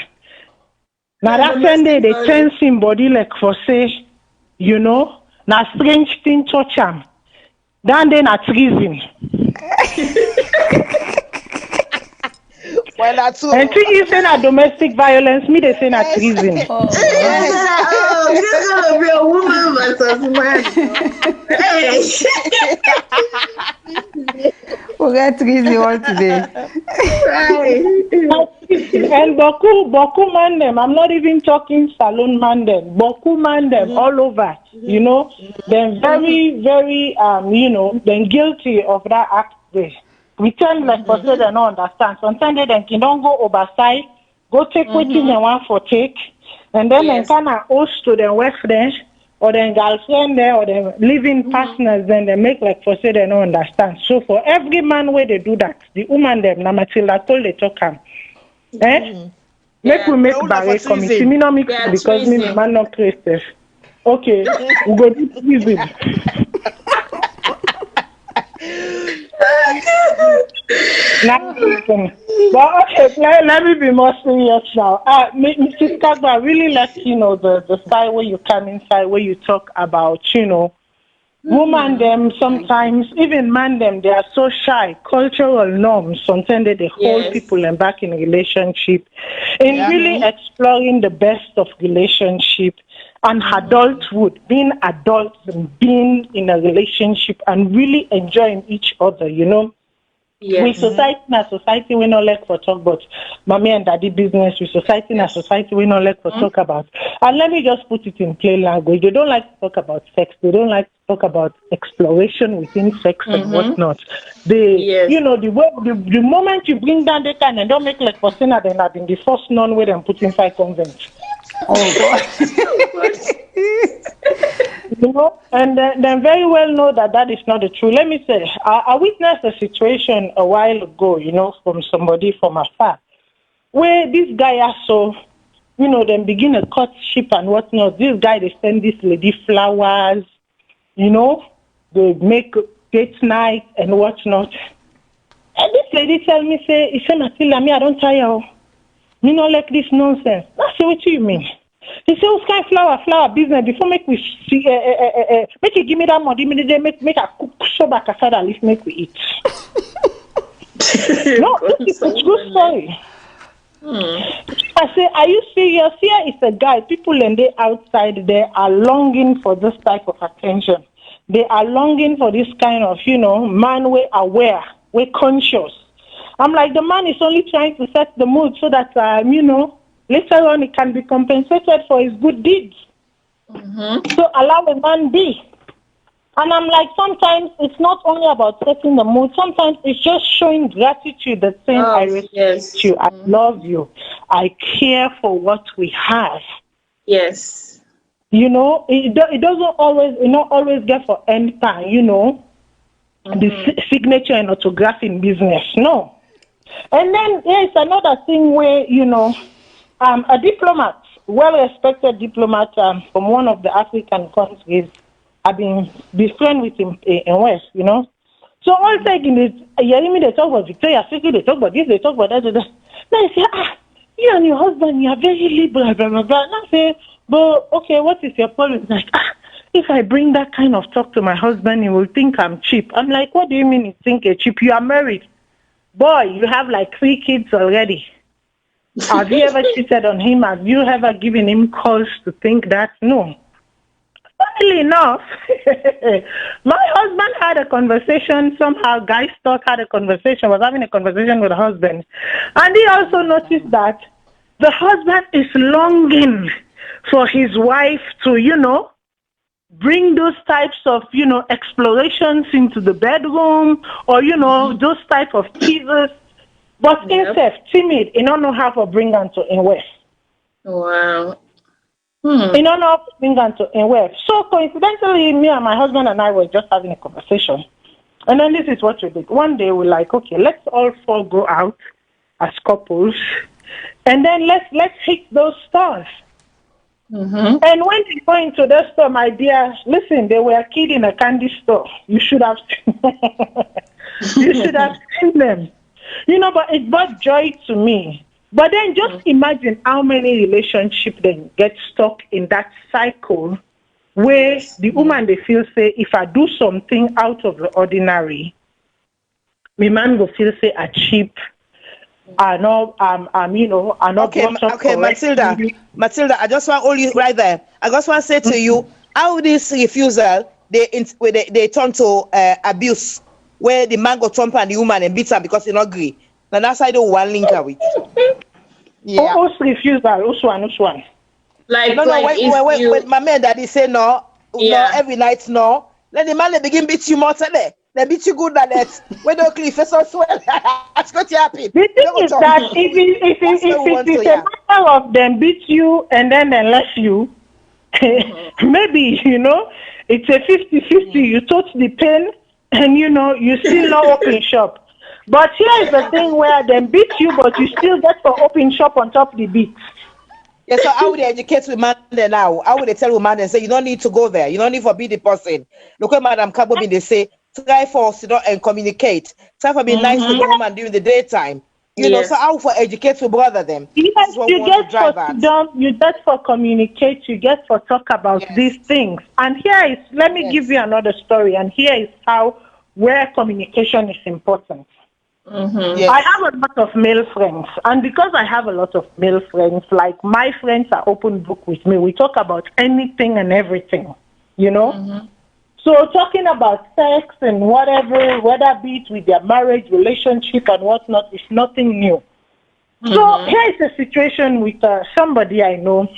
Now that Sunday they change him body like for say, you know, now strange thing touch him. Then na treason. Well, that's true. And think you say na domestic violence, me they say na treason. This is gonna be a woman versus man. We get treason all today. Right. And Boku man them. I'm not even talking salon man them. Boku man them all over. You know, they're very, very you know, they're guilty of that act there. We tell like for say they don't understand. Sometimes they don't go oversight, go take what they want for take, and then they kind of host to their wife friends or their girlfriend there or their living partners. Then they make like for say they don't understand. So for every man where they do that, the woman them na Matilda told they talk am. Make we make barrier committee. Me not mix because me man not Christian. Okay, we go do prison. But okay, let me be more serious now. Mrs. Kagba, really let you know the side where you come inside, where you talk about, you know, Woman them sometimes, even man them, they are so shy. Cultural norms sometimes they hold people and back in a relationship. In really exploring the best of relationship and adulthood, being adults and being in a relationship and really enjoying each other, you know. We society we not like for talk about mommy and daddy business. We society we not like for talk about. And let me just put it in plain language. They don't like to talk about sex. They don't like to talk about exploration within sex and whatnot. They, you know, the moment you bring down the kind and don't make like for sinner, then I've been the first non way them put inside convent. Oh God. You know, and then very well know that is not the truth. Let me say, I witnessed a situation a while ago, you know, from somebody from afar, where this guy also, you know, then begin a courtship and whatnot. This guy, they send this lady flowers, you know, they make date night and whatnot. And this lady tell me, say Matilda, me, I don't tire. Me not like this nonsense. I say, what do you mean? He said, "Who's kind flower business before make we see, make you give me that money, make a cook so back aside at least make we eat." No, this is a true story. I say, are you serious? Here is a guy. People and they outside there are longing for this type of attention. They are longing for this kind of, you know, man way aware, way conscious. I'm like, the man is only trying to set the mood so that you know, later on, it can be compensated for his good deeds. So allow a man be. And I'm like, sometimes it's not only about setting the mood. Sometimes it's just showing gratitude, that saying, I respect you, I love you, I care for what we have. Yes. You know, it doesn't always, not always get for end time, you know, the signature and autograph in business. No. And then there's another thing where, you know, a diplomat, well-respected diplomat from one of the African countries, I've been friends with him in West, you know. So all taking it, hearing me, they talk about Victoria's Secret, they talk about this, they talk about that. Then I say, you and your husband, you are very liberal, blah, blah, blah. And I say, but okay, what is your problem? Like, if I bring that kind of talk to my husband, he will think I'm cheap. I'm like, what do you mean you think you're cheap? You are married. Boy, you have like 3 kids already. Have you ever cheated on him? Have you ever given him cause to think that? No. Funnily enough, my husband had a conversation, somehow Guy Stock had a conversation, was having a conversation with the husband. And he also noticed that the husband is longing for his wife to, you know, bring those types of, you know, explorations into the bedroom or, you know, those type of teasers. But instead, timid, he don't know how to bring them to invest. Wow. He don't know how to bring them to invest. So coincidentally, me and my husband and I were just having a conversation. And then this is what we did. One day we're like, okay, let's all 4 go out as couples. And then let's hit those stores. And when they go into the store, my dear, listen, they were a kid in a candy store. You should have seen them. You know, but it brought joy to me. But then just imagine how many relationships then get stuck in that cycle where the woman, they feel, say, if I do something out of the ordinary, my man will feel, say, a cheap, I'm you know, I'm not okay, Matilda, I just want all you right there. I just want to say to you, how this refusal, they turn to abuse, where the man go thump and the woman and beat her because he not agree. Now that's how I don't want link her with. Yeah. Who's refusal? Which one? Like, no, wait, my man daddy say no, every night no. Then the man they begin beat you more today. They beat you good than that. We don't cliff so well. That's what happen. The thing is that if it is a matter of them beat you and then they left you, maybe, you know, it's a 50-50. You touch the pain and, you know, you still not open shop. But here is the thing where they beat you, but you still get to open shop on top of the beat. Yeah, so how would they educate women now? How would they tell women and say, you don't need to go there. You don't need to be the person. Look at Madam Kabo, they say, try for sit down and communicate. Try for being nice to the woman during the daytime. You know, so how for educate your brother them. Yes, you get for communicate, you get for talk about these things. And here is, let me give you another story. And here is where communication is important. Mm-hmm. I have a lot of male friends, and because I have a lot of male friends, like my friends are open book with me. We talk about anything and everything, you know. Mm-hmm. So talking about sex and whatever, whether be it with their marriage, relationship, and whatnot, is nothing new. Mm-hmm. So here is a situation with somebody I know,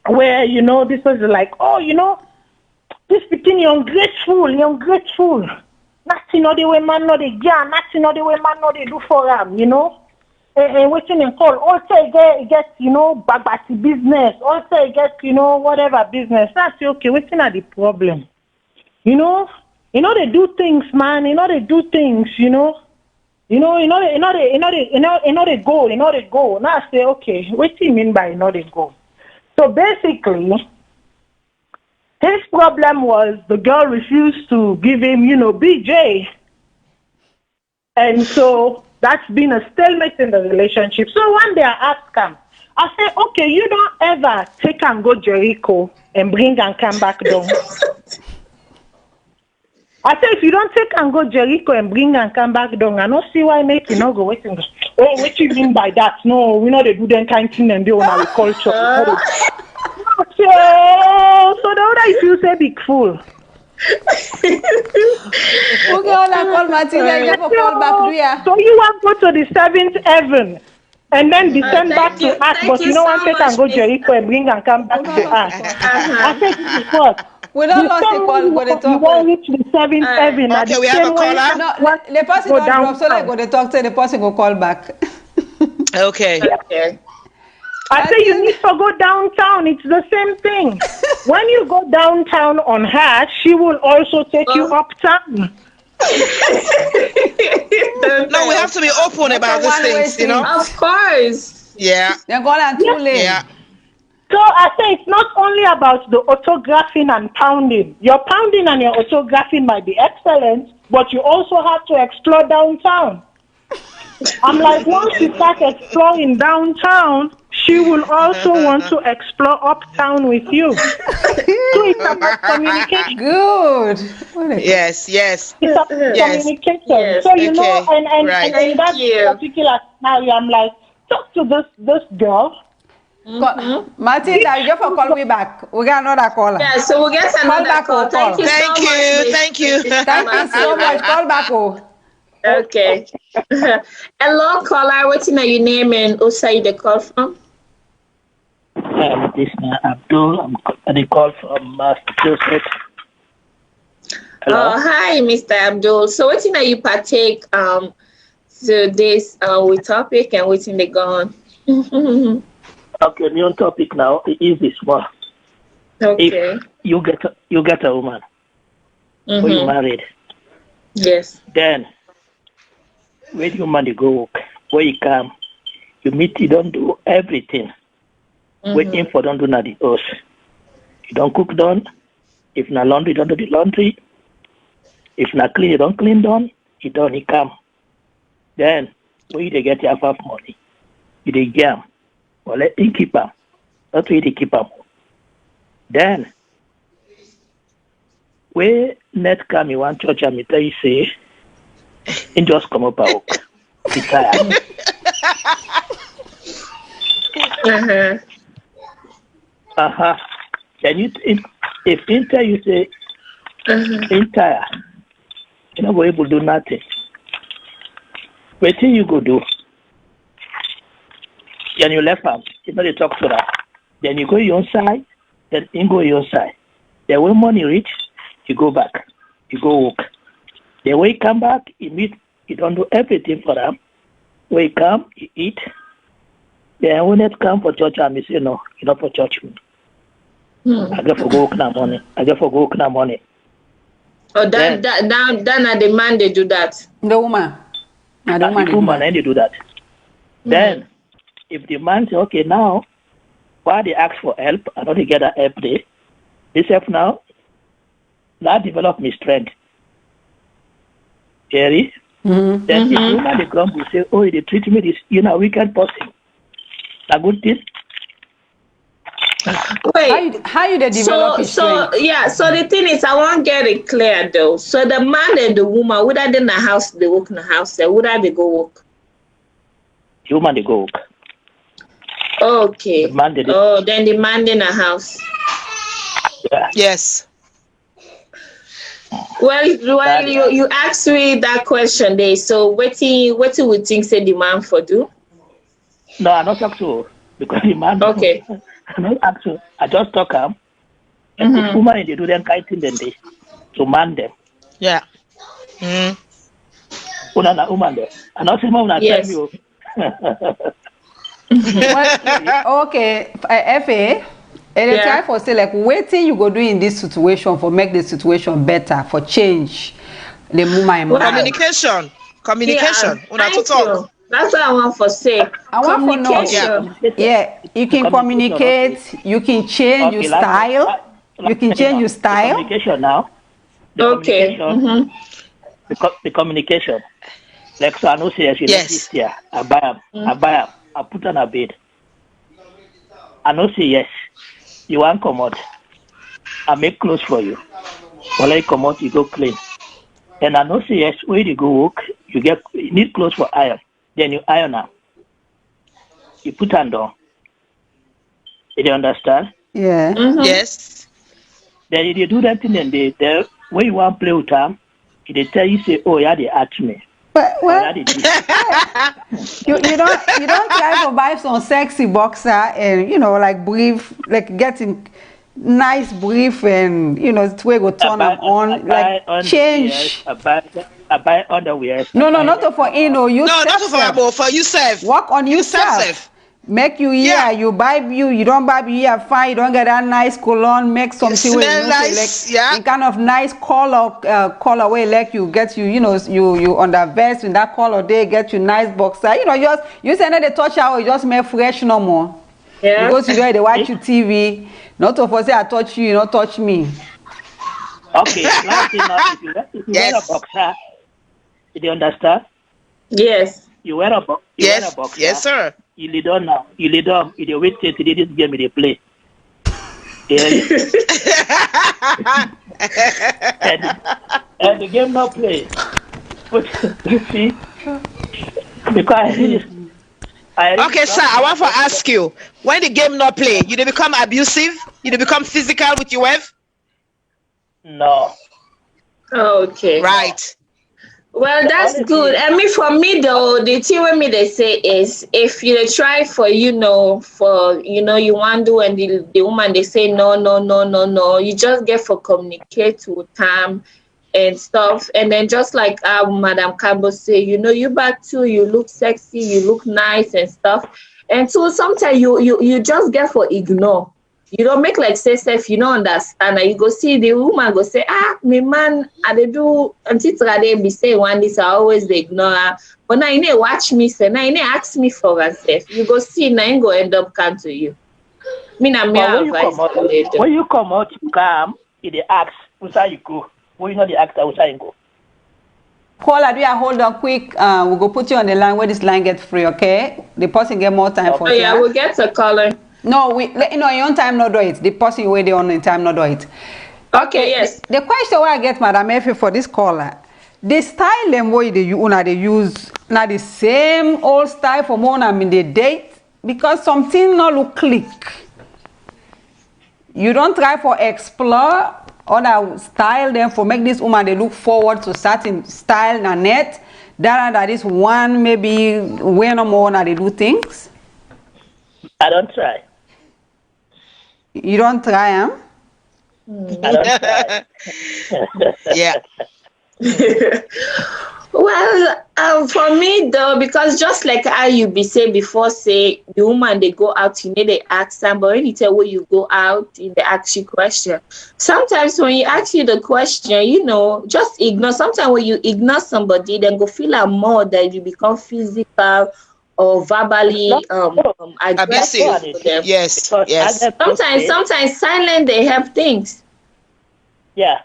where this was like, this between you're ungrateful. Nothing no the way man no the yeah, nothing no the way man no they do for them, waiting and call. Also get bagbati business. Also get whatever business. That's okay. Waiting at the problem. They do things, man. They do things. They go. Now I say, okay, what do you mean by they go? So basically, his problem was the girl refused to give him, BJ. And so that's been a stalemate in the relationship. So one day I asked him, I said, okay, you don't ever take and go Jericho and bring and come back down. I said, if you don't take and go Jericho and bring and come back down, I don't see why make you not go waiting. Oh, what do you mean by that? No, we know they do that kind of thing and they on our culture. So the other if you say big fool. Okay, I'll call Martina. You have call back there. So you want to go to the 7th heaven and then descend back to us, but you don't want to take and go Jericho and bring and come back to us. I said, this is what? We don't lost the call, but they talk. You won't reach the 7th heaven. Okay, we have a caller. No, the person don't drop, so like go they talk to the person go call back. Okay. I say you need to go downtown. It's the same thing. When you go downtown on her, she will also take you uptown. No, we have to be open about these things, Of course. Yeah. They're going on too late. Yeah. So I say it's not only about the autographing and pounding. Your pounding and your autographing might be excellent, but you also have to explore downtown. I'm like, once you start exploring downtown, she will also want to explore uptown with you. So it's about communication. Good. Yes. It's about communication. Yes. So and in that you. particular scenario, I'm like, talk to this girl. Mm-hmm. Martina, you have to call me back. We got another caller. Yeah, so we'll get another call. Thank you so much. Thank you. Thank you so much. Call back. Okay. Hello, caller. What's your name and who say the call from? This is Abdul. I call from Massachusetts. Hello. Oh, hi, Mr. Abdul. So what's you partake to this with topic and what's in the gone? Okay, new topic now is this one. Okay. If you get a woman, Mm-hmm. or you married, Yes. then when you money go work, where you come, you meet, you don't do everything. Mm-hmm. Waiting for don't do nothing else. You don't cook done. If not laundry, you don't do the laundry. If not clean, you don't clean done. You don't he come. Then when you get your half money, you dey jam. Well, let him keep him. That's where they keep him. Then where net come you want church and me tell you say, and just come up out. Be tired. Then if in tell you say in tired, you not go able to do nothing. What thing you go do? Then you left him. You know they talk to that. Then you go your side. Then you go your side. Then when money reach, you go back. You go work. Then when you come back, you meet. You don't do everything for them. When you come, you eat. Then when it come for church, I say no, you not for church. I get for go work now money. Oh, that are the man they do that. The woman. The woman and they do that. Then if the man say, okay, now why they ask for help, I don't get that help there. This help now develop my strength. Jerry, Mm-hmm. Then if the woman they grumble, say, oh, they treat me this, wicked person. A good thing. Wait. How you they develop his strength? So the thing is, I want to get it clear though. So the man and the woman, would they in the house, they work in the house, would they go work? The woman they go work. Okay. The man they then the man in the house. Yeah. Yes. Well, you asked me that question there. So what you would think say the man for do? No, I not talk to her because the man. Okay. I not ask her. I just talk them. And the woman they do them kind thing then they to man them. Yeah. Mm. Una na woman there. I not say mom na tell you. Well, okay, FA. And they try for say like waiting you go do in this situation for make the situation better for change the woman. Communication. Una to talk. That's what I want for say. I want for know. Yeah, you can communicate. You can change your style. You can change your style. The communication now. Okay. The communication. Like so, I know say she like this here. I buy am. I put on a bed. I know say yes. You want come out. I make clothes for you. When I come out, you go clean. And I know say yes. Where you go work, you need clothes for iron. Then you iron them. You put them down. Did you understand? Yeah. Yes. Then if you do that thing, then they when you want to play with them, they tell you say, oh yeah, they at me. But well, you don't try to buy some sexy boxer and like brief, like getting nice brief and it's where go turn them on, like change. I buy underwear. No, not for you. No, not for yourself. Work on yourself. Make you you buy you don't buy fine, you don't get that nice cologne, make something smell nice, like kind of nice color way like you get you on the vest in that color they get you nice boxer. You say they touch out, you just make fresh no more. Yeah. Because they watch you TV. Not to say I touch you, you don't touch me. Okay, last thing now, if you wear a boxer, did you understand? Yes. You wear a boxer. Yes, sir. You lay down now. You lay down. You wait till this game they play. Yeah. and the game not play. But you see, because okay, sir. I want to ask you: when the game not play, you become abusive? You become physical with your wife? No. Okay. Right. Well, that's good. I mean, for me though, the thing with me they say is if you try for you want to do and the woman they say no, you just get for communicate with them and stuff, and then just like Madam Cabo say, you back too, you look sexy, you look nice and stuff, and so sometimes you just get for ignore. You don't make like say self, you don't understand. And you go see the woman go say, my man, I they do until they be say one this, I always they ignore her. But now you watch me say, now you ask me for herself. You go see, now you go end up come to you. Me na me advice later. When you come out, you come, they ask, where you go? When you know the actor, where you go? Caller, do you hold on quick? We'll go put you on the line where this line gets free, okay? The person get more time for you. Yeah, we'll get a caller. No, your own time not do it. The person where they on in time not do it. Okay, yes. The question where I get Madam Effie for this caller, the style them way they use not the same old style for more than in the date because something not look click. You don't try for explore other style them for make this woman they look forward to certain style and net. That is one maybe way no more now they do things. I don't try. You don't try, huh? I don't try. Yeah. Well, for me though, because just like how you be say before, say the woman they go out, they ask them, but when you tell where you go out, they ask you question. Sometimes when you ask you the question, just ignore. Sometimes when you ignore somebody, then go feel more that you become physical or verbally aggressive to them. Yes. Sometimes silent they have things. Yeah.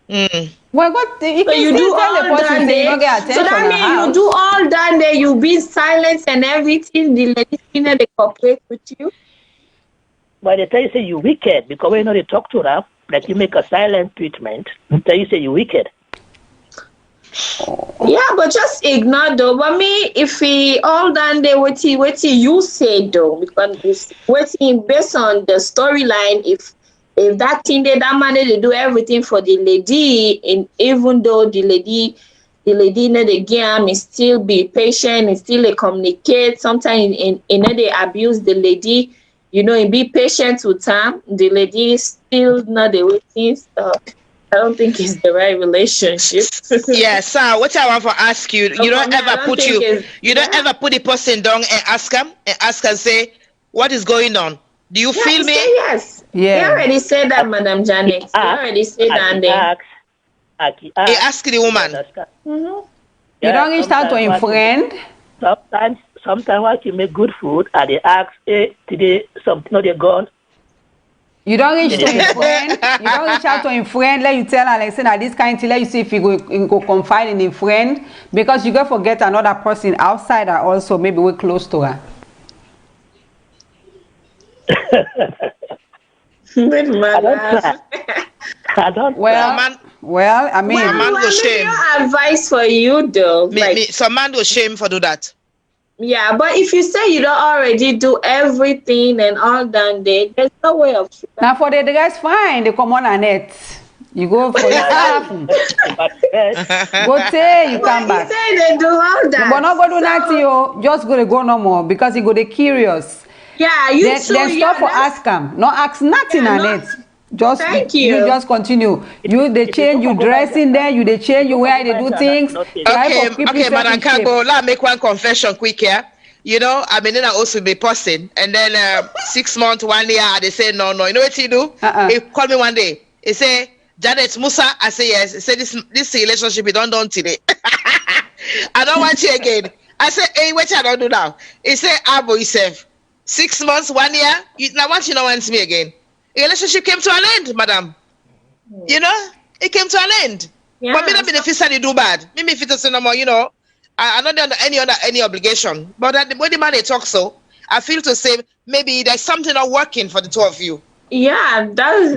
Well, what you So can you do still tell the all person that say you don't day. get So attention that at means you house. do all that day. You be silent and everything. The ladies they cooperate with you. But they tell you say you wicked because when you know they talk to her, like you make a silent treatment, they tell you say you wicked. Yeah, but just ignore though. But me, if he all done there, what you say though, because it's waiting based on the storyline. If that thing that man they do everything for the lady, and even though the lady know the game is still be patient and still they communicate. Sometimes in they abuse the lady, and be patient with time. The lady still not the waiting. So I don't think it's the right relationship. Yeah, sir. What I want to ask you, So for me, I don't think it's you don't ever put the person down and ask him and say, what is going on? Do you yeah, feel he me? say yes. He Yeah. already said that, Madam Janet. He already said that there. He asked the woman. Mm-hmm. You don't reach out to a friend. Sometimes when you make good food, and they ask, hey, today something no they gone. You don't reach to a friend. You don't reach out to a friend. Let you tell Alexa that this kind of let you see if you go confide in a friend, because you go forget another person outside that also maybe we're close to her. Good I don't man. try. I don't Well, I mean, man go shame. No advice for you though. Some man go shame for do that. Yeah, but if you say you don't already do everything and all done there, there's no way of. now for the dress, fine. They come on a net. You go for your stuff. Go say you come back. He say they do all that. But not go do nothing. You just go no more because you go the curious. Yeah, you then stop for that's- ask them. No ask nothing Yeah, on no- it. Just Thank you you. just continue. You they change you dress in there. You they change you where they do things. Try Okay, for keep okay, yourself Madam in shape. Kago, let me make one confession quick here. I mean, then I also be person, and then 6 months, 1 year, they say no. You know what he do? He called me one day. He say, Janet Musa. I say yes. He said this relationship is done today. I don't want you again. I say, hey, what I don't do now? He say, Abo himself. 6 months, 1 year. Now what you don't want me again? The relationship came to an end, madam. It came to an end. Yeah, But me not be the first do bad. Me if it's no more, I'm not under any obligation. But the way the man they talk so, I feel to say maybe there's something not working for the two of you. Yeah, that's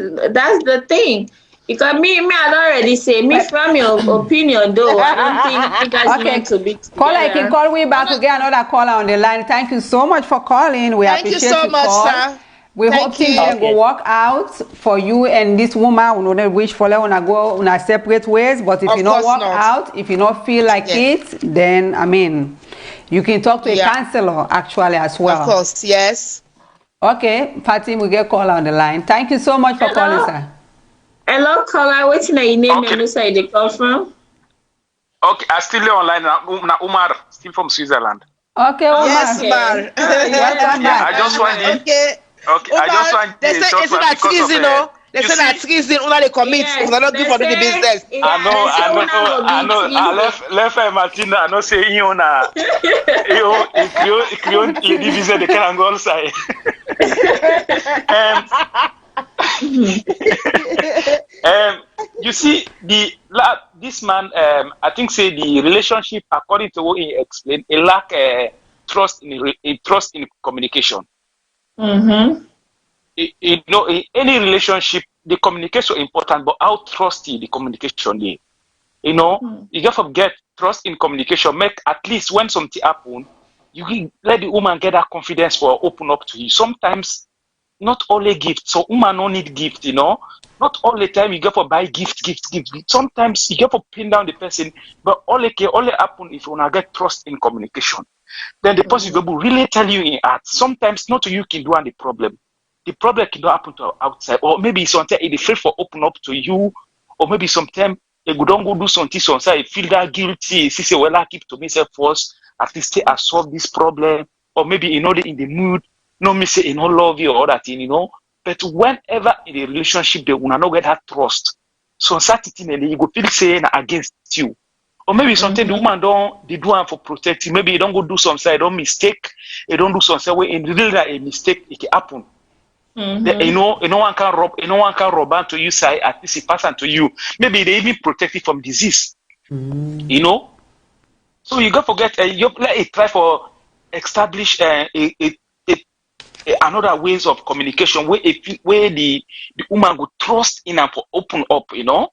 the thing. Because me, I already say me from your opinion though. I don't think you guys meant to be together. Caller, you can call me back. We get another caller on the line. Thank you so much for calling. We Thank you appreciate so your much, call. sir. We hope things can go work out for you and this woman. We don't wish for them to go in a separate ways. But if Of you not course work not. out, if you not feel like it, then I mean, you can talk to a counselor actually as well. Of course, yes. Okay, Patty, we get caller on the line. Thank you so much for calling, sir. Hello, caller. What's your name and who say they call from? Okay, I still online now. Umar, still from Switzerland. Okay, Umar. Yes, Mar. Welcome back. I just want you. Okay. Okay, I just want They say it's not easy, no. They say that easy. Una they commit. Una not good for doing the business. I know. I left Martina. I know say you na. You create lady visa the Karangol side. You see this man. I think say the relationship, according to what he explained, a lack trust in communication. Mm-hmm. In any relationship, the communication is important, but how trusty the communication is. You got to get trust in communication. Make at least when something happen, you can let the woman get that confidence for open up to you. Sometimes, not only gift. So woman don't need gift, Not all the time you get for buy gift. Sometimes you get for pin down the person, but only happen if you wanna get trust in communication. Then the person will really tell you in art. Sometimes not you can do the problem. The problem can happen to outside, or maybe sometimes it's afraid for open up to you, or maybe sometimes they don't go do something sometimes feel that guilty. See, say, well, I keep to myself first. At least I solve this problem, or maybe they in the mood. No, me say no love you or that thing, But whenever in a relationship they will not get that trust, so certain and you go feel saying against you. Or maybe something the woman they do for protecting. Maybe you don't go do something, don't mistake, you don't do something where in really a mistake it can happen. You know, no one can rob onto you side, at least it pass onto you. Maybe they even protect you from disease. You know? So you got to forget, you let it try for establish another ways of communication where the woman would trust in and for open up, you know?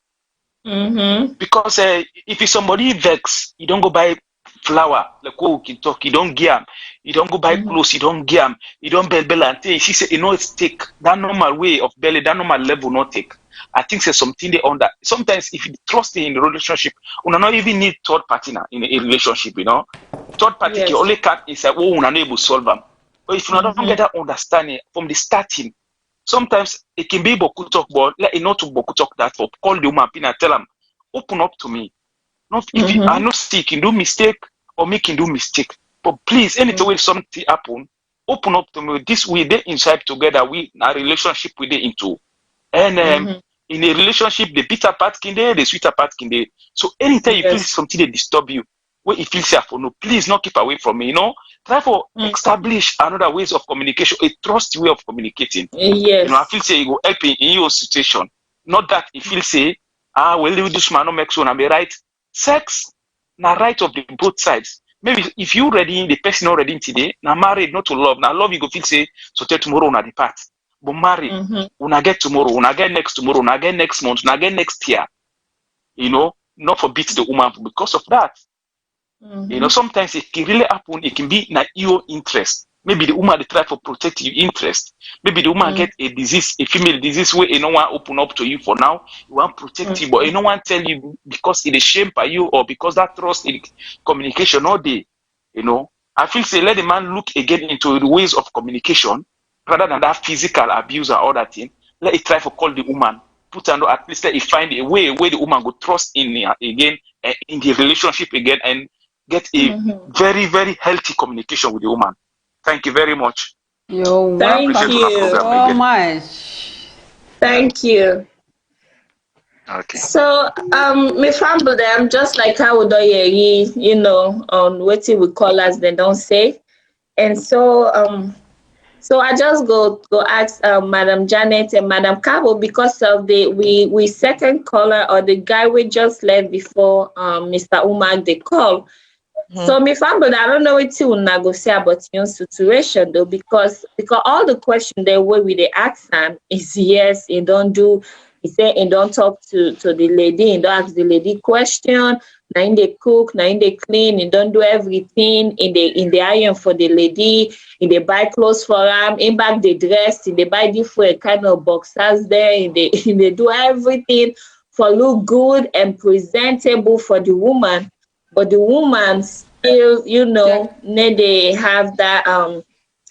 Because if it's somebody vex, you don't go buy flower, like oh, you talk, you don't get 'em. You don't go buy clothes, you don't get 'em. You don't bell and say, she said, you know, it's take that normal way of belly, that normal level, not take. I think there's something they on that. Sometimes if you trust in the relationship, you don't even need third party in a relationship, you know. Third party, you only can't say, oh, you're not able to solve them. But if you don't get that understanding from the starting, sometimes it can be Boku talk, but let it not to Boku talk that for call the woman and tell them, open up to me. Not if you are not sick, you do mistake or make you do mistake. But please, anytime when something happen, open up to me. This we they inside together, we our relationship we they into. And in a relationship, the bitter part can there, the sweeter part can there. So anytime you feel something that disturb you, where you feel safe for no, please not keep away from me, you know. Try for establish another ways of communication, a trust way of communicating. You know, I feel say you go help in your situation. Not that you feel say, well, this man no make so and be right. Sex, na right of the both sides. Maybe if you ready, the person not ready today, na married, not to love. Now love you go feel say, so tell tomorrow una depart. But married, una get tomorrow, una get next tomorrow, una get next month, una get next year. You know, not forbid the woman because of that. You know, sometimes it can really happen, it can be na your interest. Maybe the woman they try to protect your interest. Maybe the woman get a disease, a female disease where you no one open up to you for now. You want to protect you, but you no one tell you because it is shame by you or because that trust in communication all day. You know, I feel say let the man look again into the ways of communication rather than that physical abuse or all that thing. Let it try to call the woman. Put under at least let it find a way where the woman go trust in again in the relationship again and get a very, very healthy communication with the woman. Thank you very much. You're welcome so much. Thank you. Okay. So, me family them just like how would you know, on what we call us, they don't say, and so so I just go ask Madam Janet and Madam Cabo because of the we second caller or the guy we just left before Mr. Umar they call. So me family, I don't know what you will go say about your situation though, because all the question they way we they ask him is yes, he don't do, he say he don't talk to the lady, he don't ask the lady question, now in they cook, now in they clean, he don't do everything, in the iron for the lady, in they buy clothes for him, in back the dress, in they buy different kind of boxers there, in they do everything for look good and presentable for the woman. But the woman still, you know, they have that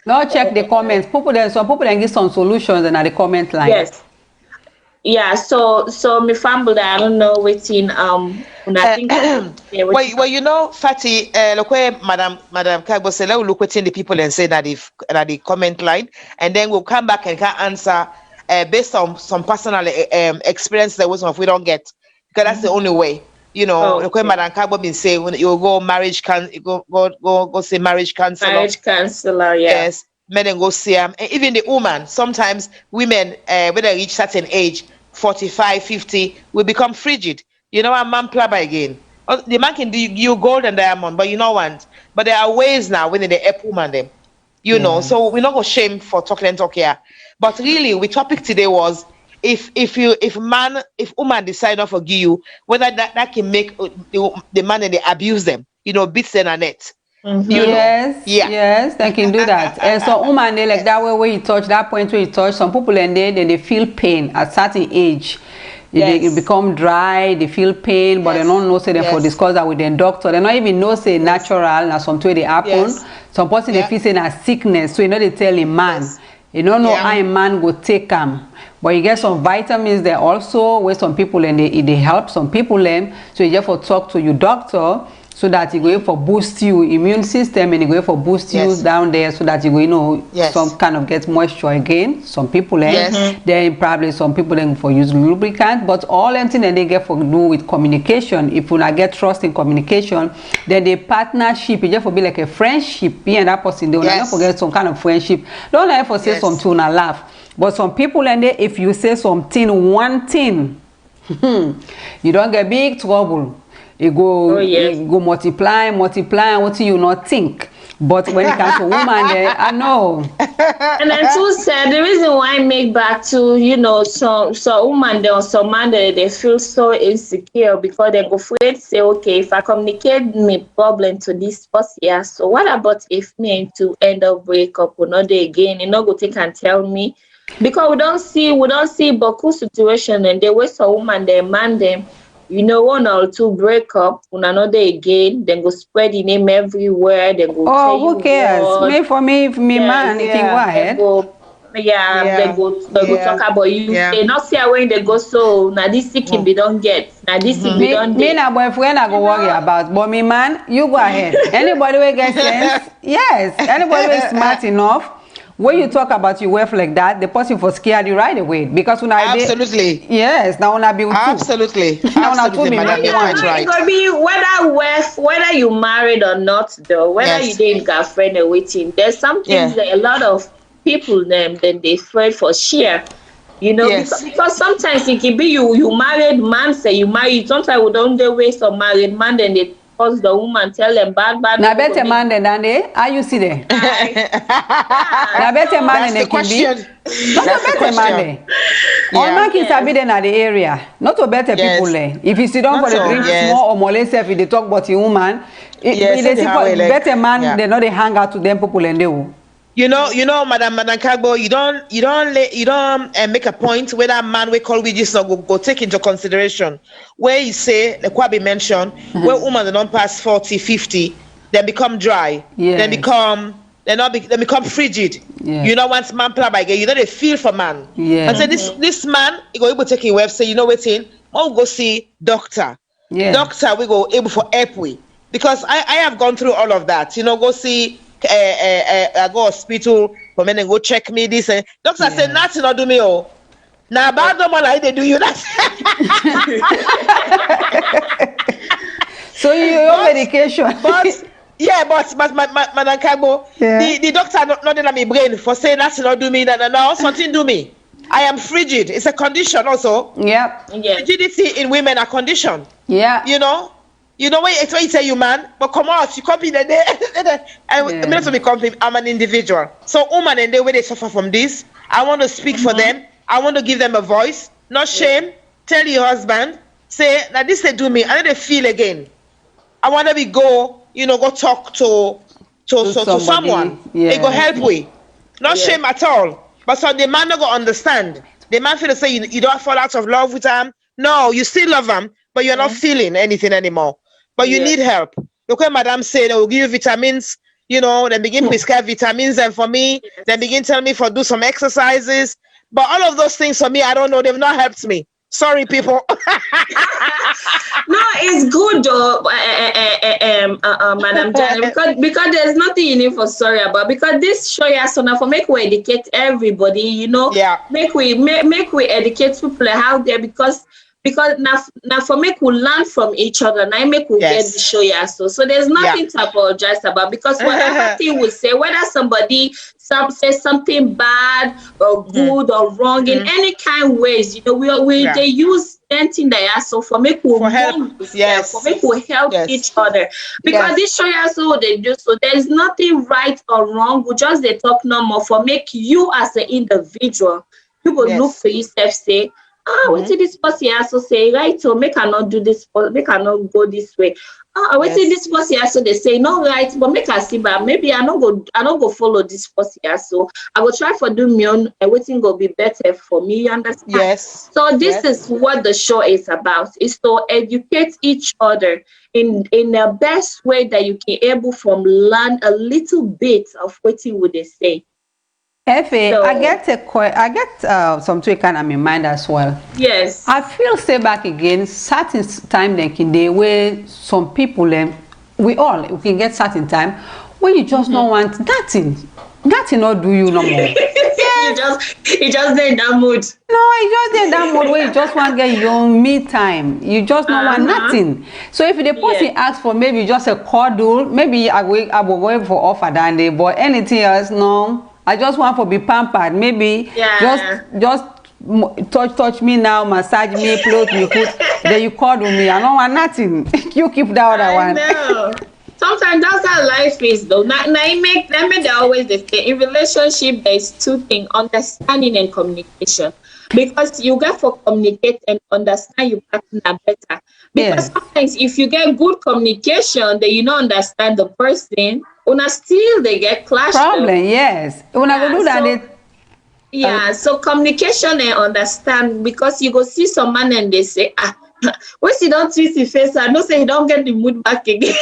Now check the comments. Some people then give some solutions and at the comment line. Yes. Yeah, so me family, I don't know waiting I think well, you know, Fatty, look where Madam Kagbo said, let look within the people and say that if at the comment line, and then we'll come back and can answer based on some personal experience that if we don't get, because that's the only way. You know, look where Madam Kagbo been saying when you go go say marriage counselor. Marriage counselor, yeah. Yes. Men and go see them. And even the woman, sometimes women, when they reach certain age, 45, 50, will become frigid. You know, a man plumber again. The man can do you gold and diamond, but you know what? But there are ways now when they help woman them. You know, so we're not going to shame for talking here. But really, the topic today was if woman decide not to forgive you, whether that can make the man and they abuse them, you know, beats them on it. Yes, they can do that. And so woman, they like that way where you touch that point where you touch. Some people and they feel pain at certain age. They become dry, they feel pain, but they don't know say they for discuss that with their doctor. They don't even know say natural and something they happen. Some person they feel say a sickness, so you know they tell a man. You don't know how a man go take them. But you get some vitamins there also where some people and they help some people them. So you just for talk to your doctor so that you go for boost you immune system and you go for boost you down there so that you go, you know, some kind of get moisture again. Some people then probably some people then for use lubricant, but all anything that they get for do with communication. If you not get trust in communication, then the partnership it just for be like a friendship. You and that person they will not forget some kind of friendship. Don't ever say something and laugh. But some people and they, if you say something, one thing, you don't get big trouble. It go, it go multiply, what you not think. But when it comes to woman, I know. And then too said the reason why I make back to, you know, so woman there or some man they feel so insecure because they go afraid to say, okay, if I communicate my problem to this person, yeah, so what about if me and to end up break up another again? You know, go take and tell me. Because we don't see Boku situation and they waste a woman, they man them. You know, one or two break up, another again, then go spread the name everywhere. Then go. Oh, who cares? Me for me, if me man, if you go ahead. They go talk about you. They not see when they go. So now this thing be don't get. Now this thing be don't. Me na boyfriend I go worry about, but me man, you go ahead. Anybody will get sense? Yes. Anybody will smart enough. When you talk about your wife like that, the person for scared you right away because when I absolutely yes, now when I be with absolutely madam, it could be whether you married or not though, whether you did girlfriend or waiting. There's something that a lot of people then they afraid for share. You know, because sometimes it can be you married man say you married. Sometimes we don't do waste of married man then they cause the woman tell them bad. Now better man than they are you see there? Now better man than they can be. Not a better man there. All man kids are in the area. Not to better people there. If you sit down for the drink small or more less if they talk about your woman, better man they know they hang out to them people and they will. You know, Madam Kagbo, you don't make a point where that man we call with this go take into consideration where you say the Kwabi mentioned where women don't pass 40, 50, they become dry, they become frigid. You know, once man play by game, you know they feel for man. And so this man he go able to take a web say, you know what in, oh go see doctor. Doctor we go able for help we because I have gone through all of that. You know, go see I go hospital for men and go check me this and doctor said nothing not do me now bad no like they do you that. So you on medication. but Madam Kagbo, the doctor not in my brain for saying nothing not do me no something do me. I am frigid. It's a condition also. Frigidity in women are condition. You know what you say you man, but come out, you copy the day. I'm an individual. So woman and the way they suffer from this, I want to speak for them. I want to give them a voice, not shame. Tell your husband, say now this they do me, I need to feel again. I want to go talk to someone. It go help we. Not shame at all. But so the man not go understand. The man feel to say you don't fall out of love with them. No, you still love them, but you're not feeling anything anymore. But you need help. Look what Madam said, they will give you vitamins, you know, then begin prescribe vitamins and for me, then begin telling me for do some exercises. But all of those things for me, I don't know, they've not helped me. Sorry, people. No, it's good though, Madam Janet, because there's nothing you need for sorry about. Because this show you so now for make we educate everybody, you know, make we educate people out there because now for make we learn from each other, now make we get the show so there's nothing to apologize about because whatever thing we say, whether somebody says something bad or good or wrong in any kind of ways, you know, they use anything they are so for make we help, for make we help each other because this show so what they do, so there's nothing right or wrong. We just they talk no more for make you as an individual, you will look for yourself, say, what did this person also say, right? So make I not do this, make I not go this way. What did this person also they say, no, right, but make I see, but maybe I don't go follow this person so I will try for do me own, everything will be better for me, you understand? Yes. So this is what the show is about, is to educate each other in the best way that you can able from learn a little bit of what would they say. Effie, so, I get some tweak in my mind as well. Yes. I feel say back again, certain time then can they where some people we can get certain time where you just don't want nothing not do you no more. You just in that mood. No, you just in that mood where you just want to get your me time. You just don't want nothing. So if the person asks for maybe just a cuddle, maybe I will go for offer that day, but anything else, no. I just want to be pampered. Maybe Yeah. just touch me now, massage me, clothe me, food. Then you cuddle me. I don't want nothing. You keep the other I one. know. Sometimes that's how life is, though. Now, they always the same. In relationship, there's two things: understanding and communication. Because you get to communicate and understand your partner better. Because sometimes if you get good communication, then you don't understand the person, una still they get clashed. Problem, yes. When I go do that, so communication and understand, because you go see some man and they say, once you don't twist your face, I don't say you don't get the mood back again.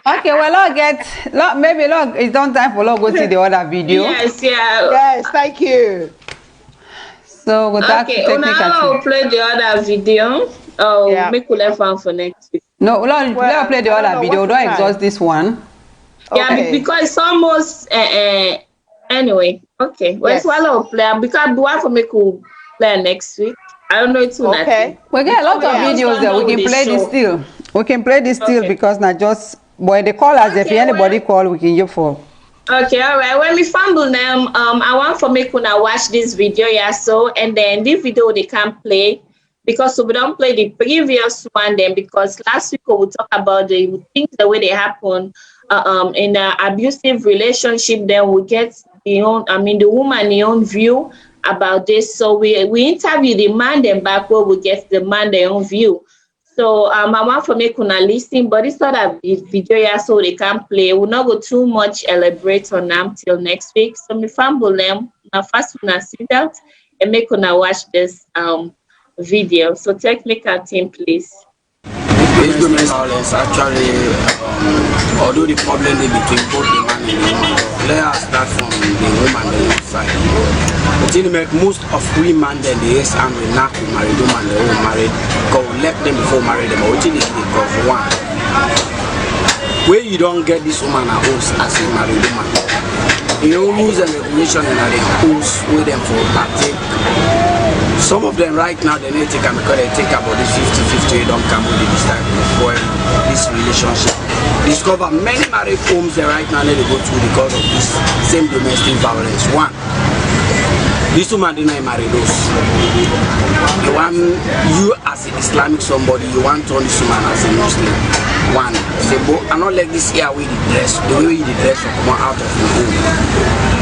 Okay, well, maybe it's not time for go see the other video. Yes, thank you. So with that, okay, now we'll play the other video. Make we left one for next week. No, let's play the other video. Don't exhaust this one. Yeah, because it's almost anyway. Okay, well, it's one play because the one for me could play next week. I don't know it's okay. We get a lot of videos there. We can play this still. We can play this still because not just boy they call us. If anybody call, we can give for. Okay, all right. When we fumble them, I want for me to watch this video, and then this video they can't play because we don't play the previous one then, because last week we talk about the things the way they happen in an abusive relationship. Then we get the woman own view about this. So we interview the man then back where we get the man their own view. So I want for me to listen, but it's not a video so they can play. We'll not go too much elaborate on them till next week. So me fumble them. Now first when sit out and make una watch this video. So technical team, please. This domestic violence actually, although the problem is between both the man and the woman, let us start from the woman on the side. The thing make most of women then they yes and we not married woman they will married because we left them before married them. But what they go for one, where you don't get this woman a host as a married woman, you rules and regulation and the host with them for partake. Some of them right now they need to take because they think about this 50-50, they don't come with this type of spoil this relationship. Discover many married homes that right now they go through because of this same domestic violence. One, this woman did not marry those. You want you as an Islamic somebody, you want to turn this woman as a Muslim. One, say, but I not like this here with the dress, the way the dress will come out of the home.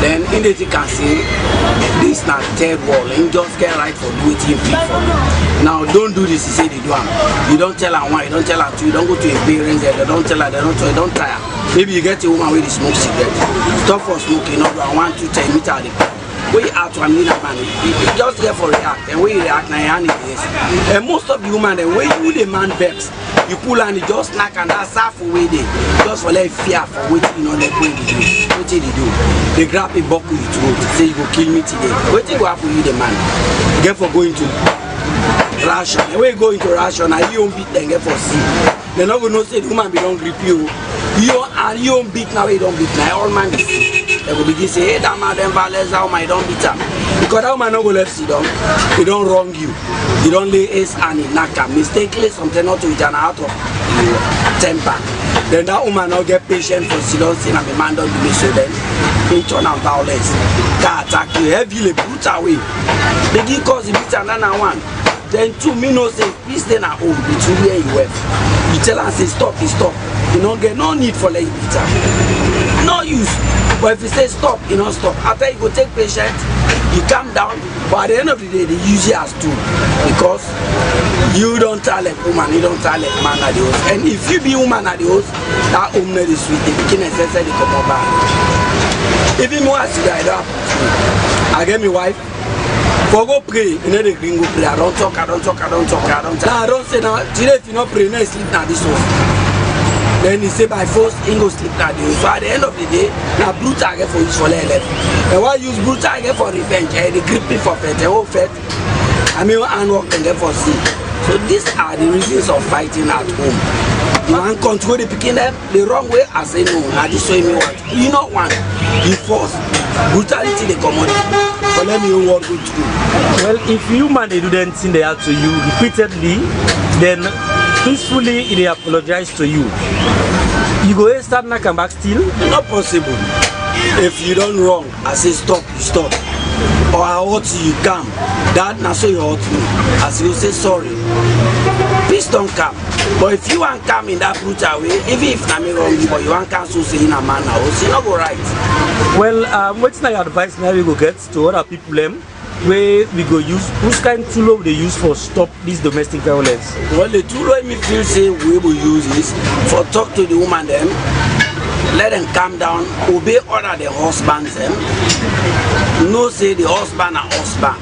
Then in the you can say this not third wall, and just get right for doing it for you. Now don't do this, you say they do them. You don't tell her why, you don't tell her two, you don't go to your parents there, they don't tell her, they don't try her. Maybe you get a woman with the smoke cigarette. Stop for smoking, not 1, 2, 10 meters at the we out to a man, you just get for react, and we react now, and most of the women, the way you the man vex, you pull and you just knock and that's half away there, just for like fear for waiting, you know, like what they do. What they do? They grab a buckle you throat, say you go kill me today. What you go happen with the man? Get for going to ration, and when you go into ration, and you don't beat them, get for see. They're not going to say the woman be don't grip you. You don't beat now, you don't beat now, all man is see. They will begin to say, hey, that man, them violence, how man don't beat him. Because that man not go left sit down, he don't wrong you. You don't lay ace and he knock him. Mistakenly, something not to it and out of temper. Then that woman not get patient for sit down, and the man don't do this, so then he turn on violence. Can attack you heavily, brutal way. They give cause he beat another one. Then two minutes say, please stay at home, between where you were. You tell her, say, stop, he stop. You don't get no need for like beat him. No use. But if you say stop, you don't stop. After you go take patience, you calm down. But at the end of the day, they use you as two. Because you don't tell a woman, you don't tell a man at the house. And if you be woman at the house, that woman is sweet. The beginning says they come up back. Even more as I don't I get my wife. For go pray, you know the green go pray. I don't talk. I don't say now, today if you not pray, you not sleep now this house. Then he say by force, he go sleep now. So at the end of the day, now brutal get for use for left. And why use brutal get for revenge? They grip me for fete, whole fete. I mean, and work and get for see. So these are the reasons of fighting at home. You want control the picking them the wrong way. I say no. Now this way me want. You not want. You force brutality they come on. But let me work good too. Well, if you man they do then thing they have to you repeatedly, then peacefully they apologize to you. You go start not come back still? Not possible. If you don't wrong, I say stop, you stop. Or I hurt you, you come. That now so you hurt me. As you say sorry. Please don't come. But if you want come in that brutal way, even if I'm wrong, but you want come so say in a man now, it's not go right. Well, what's your advice now we go get to other people where we go use which kind of tool they use for stop this domestic violence? Well, the tool me feel say we will use is for talk to the woman them, let them calm down, obey order the husbands them. No say the husband and husband,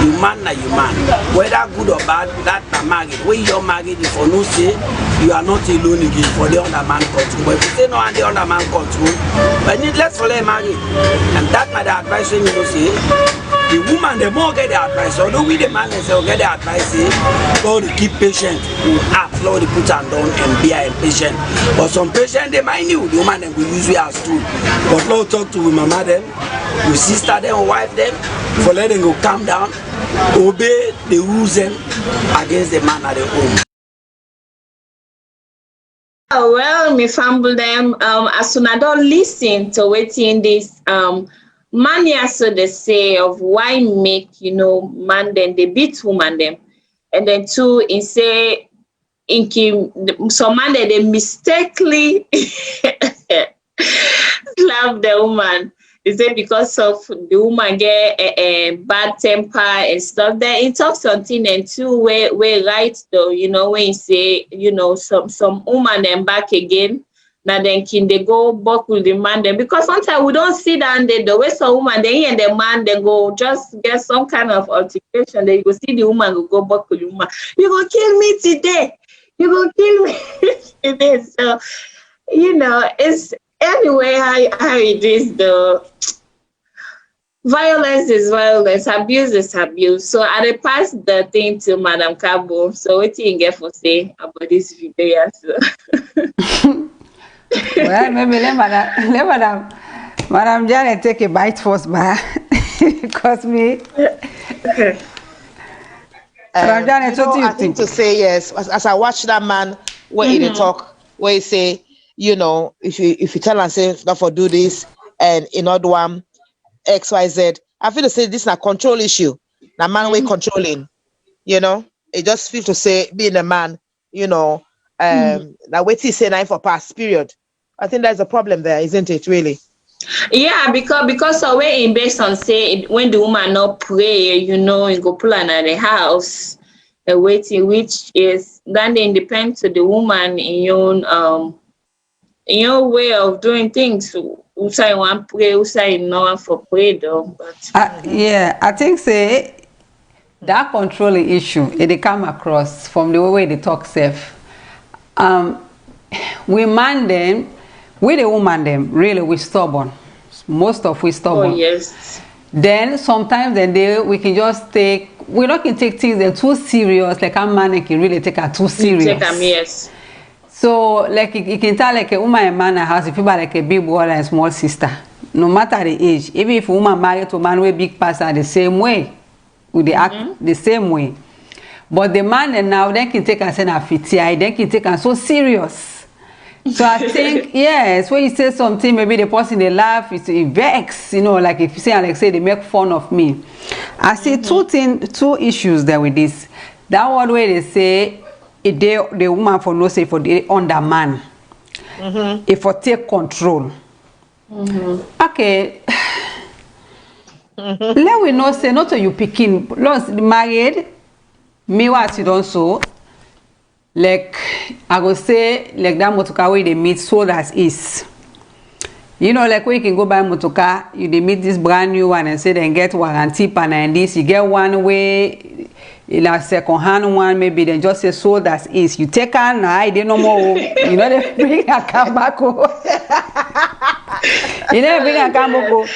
you man na you man. Whether good or bad, that na married. When you're married, if you no say you are not alone again for the other man control. But if you say no and the other man control, but needless for them married. And that my advice when you know say the woman the more get the advice, although we the man they say get the advice, say Lord keep patient, act, Lord put them down and be impatient. But some patient they mind you, the woman them will use you as tool. But Lord talk to mama them, your sister them or wife them, for let them go calm down, obey the rules them against the man at the home. Oh, well, me fumble them. As soon as I don't listen to waiting this mania, so they say of why make man then they beat woman them, and then two in say in some man that they mistakenly slap the woman. They say because of the woman get a bad temper and stuff. Then it talks something and two where right though, when you say, some woman then back again. Now then can they go back with the man then? Because sometimes we don't see that the way some woman then and the man then go just get some kind of altercation. Then you go see the woman go back with the woman. You go kill me today. You go kill me today. So it's anyway how it is though. Violence is violence, abuse is abuse. So I pass the thing to Madam Cabo. So what do you get for say about this video? So. Well, maybe let Madam Janet take a bite first, because me. Madam Janet, what do you think? To say yes, as I watch that man where he talk, where he say, if you tell and say not for do this and in other one XYZ, I feel to say this is a control issue. The man way controlling, it just feel to say being a man, now wait till say now for past period. I think there's a problem there, isn't it? Really? Yeah, because the way in based on say when the woman not pray, you go pull her out the house, waiting, which is then they depend to the woman in your way of doing things. Who say one pray, who say no one for pray though. But yeah, I think say that controlling issue it come across from the way they talk safe. We man them, we the woman them, really we stubborn. Most of we stubborn. Oh yes. Then sometimes we can just we not can take things too serious, like a man can really take it too serious. Take them, yes. So like you can tell like a woman and man house if you buy like a big brother and small sister. No matter the age, even if a woman married to a man with big person the same way, with the act the same way. But the man and now they can take and send a FTI, they can take and so serious. So I think yes, when you say something, maybe the person they laugh, it's vex, like if you say they make fun of me. I see two issues there with this. That one way they say the woman for no say for the under man. If for take control. Okay. Let we know say not to you picking lost married, me what you don't so. Like I go say like that motorcar where they meet sold as is. Like where you can go buy motorcar, they meet this brand new one and say they get warranty pan and this. You get one way in a second hand one, maybe they just say sold as is. You take an they no more. They bring a come back. They bring a come back.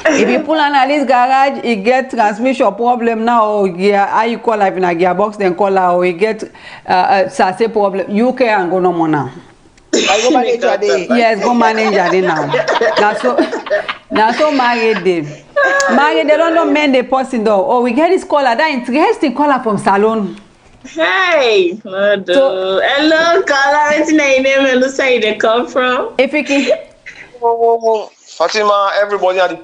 If you pull on this garage, you get transmission problem now, or how you call life in a gearbox, then call her, or you get sase problem. You can go no more now. I go manage your day. Yes, go manage your day now. Now so married them. Married, they don't know men they person though. Oh, we get this caller, that interesting caller from SALONE. Hey, so, hello, caller. What's your name and where they come from? If you can. Fatima, everybody at the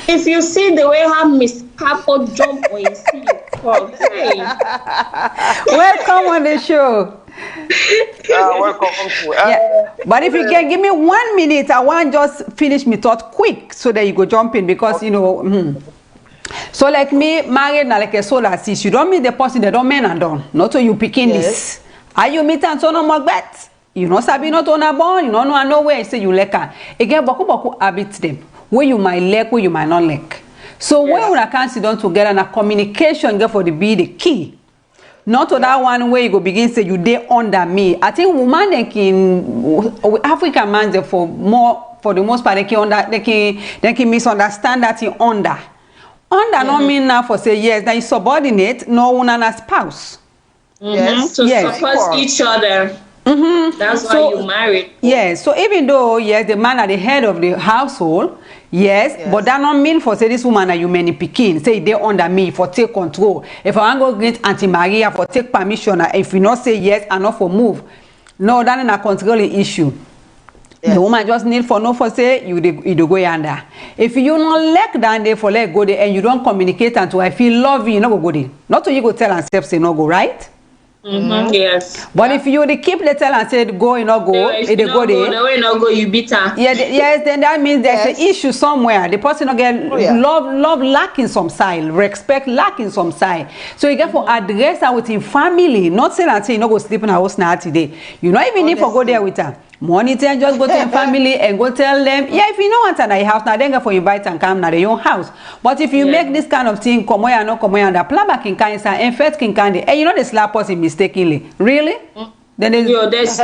if you see the way how Miss Capo jump when you see you come, hey. Welcome on the show. Welcome. But if you can give me 1 minute, I want to just finish my thought quick so that you go jump in because you know. So like me, married na like a solar sis. You don't meet the person that don't men and done. Not so you picking this. Are you meet and so no more bet? You know sabi not on a bone. You know no way. Say you like her. Again, boku habit them. Where you might like, where you might not like. So when we can sit down together and a communication get for the be the key. Not to that one where you go begin say you dey under me. I think woman they can African man they for the most part they can misunderstand that in under. Under no mean now for say yes, that you subordinate no one and a spouse. Yes. To support each other. That's why you married. Yes. So even though yes, the man at the head of the household, yes. But that not mean for say this woman that you many picking. Say they under me for take control. If I want go get Auntie Maria for take permission, if you not say yes and not for move, no, that is a controlling issue. The woman just need for no for say you go under. If you not like that day for let go there and you don't communicate until I feel love you not go there. Not to you go tell and self say no go right. Yes. But if you keep the tell and say go you not go, if they go there. The way not go you beat her. Yes, then that means there's an issue somewhere. The person not get love lacking some side, respect lacking some side. So you get for address her with him family, not say and say you not go sleep in her house now today. You not even need for go there with her. Money time just go to your family and go tell them, if you know what's at your house, now then go for invite and come to your own house. But if you make this kind of thing, come here, no come here, and the plumber can kind and first can kind, and you know they slap us mistakenly. Really? Then there's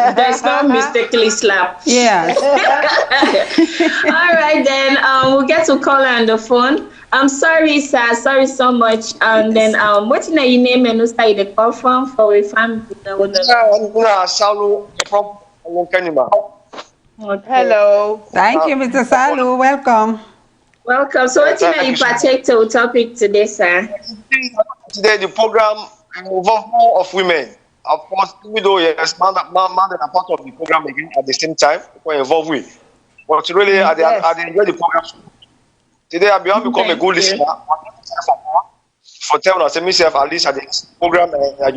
no mistakenly slap. Yeah. All right then. We'll get to call on the phone. I'm sorry, sir. Sorry so much. And then what's your name and who's the call from for a family? Salu from Hello. Thank you, Mr. Salu. Welcome. Welcome. So what you partake to topic today, sir? Today the program involves more of women. Of course, even though yes, man are part of the program again at the same time, we're involved with. But really, I enjoy the program. Today, I become a good listener. For telling us, myself at least at the program, I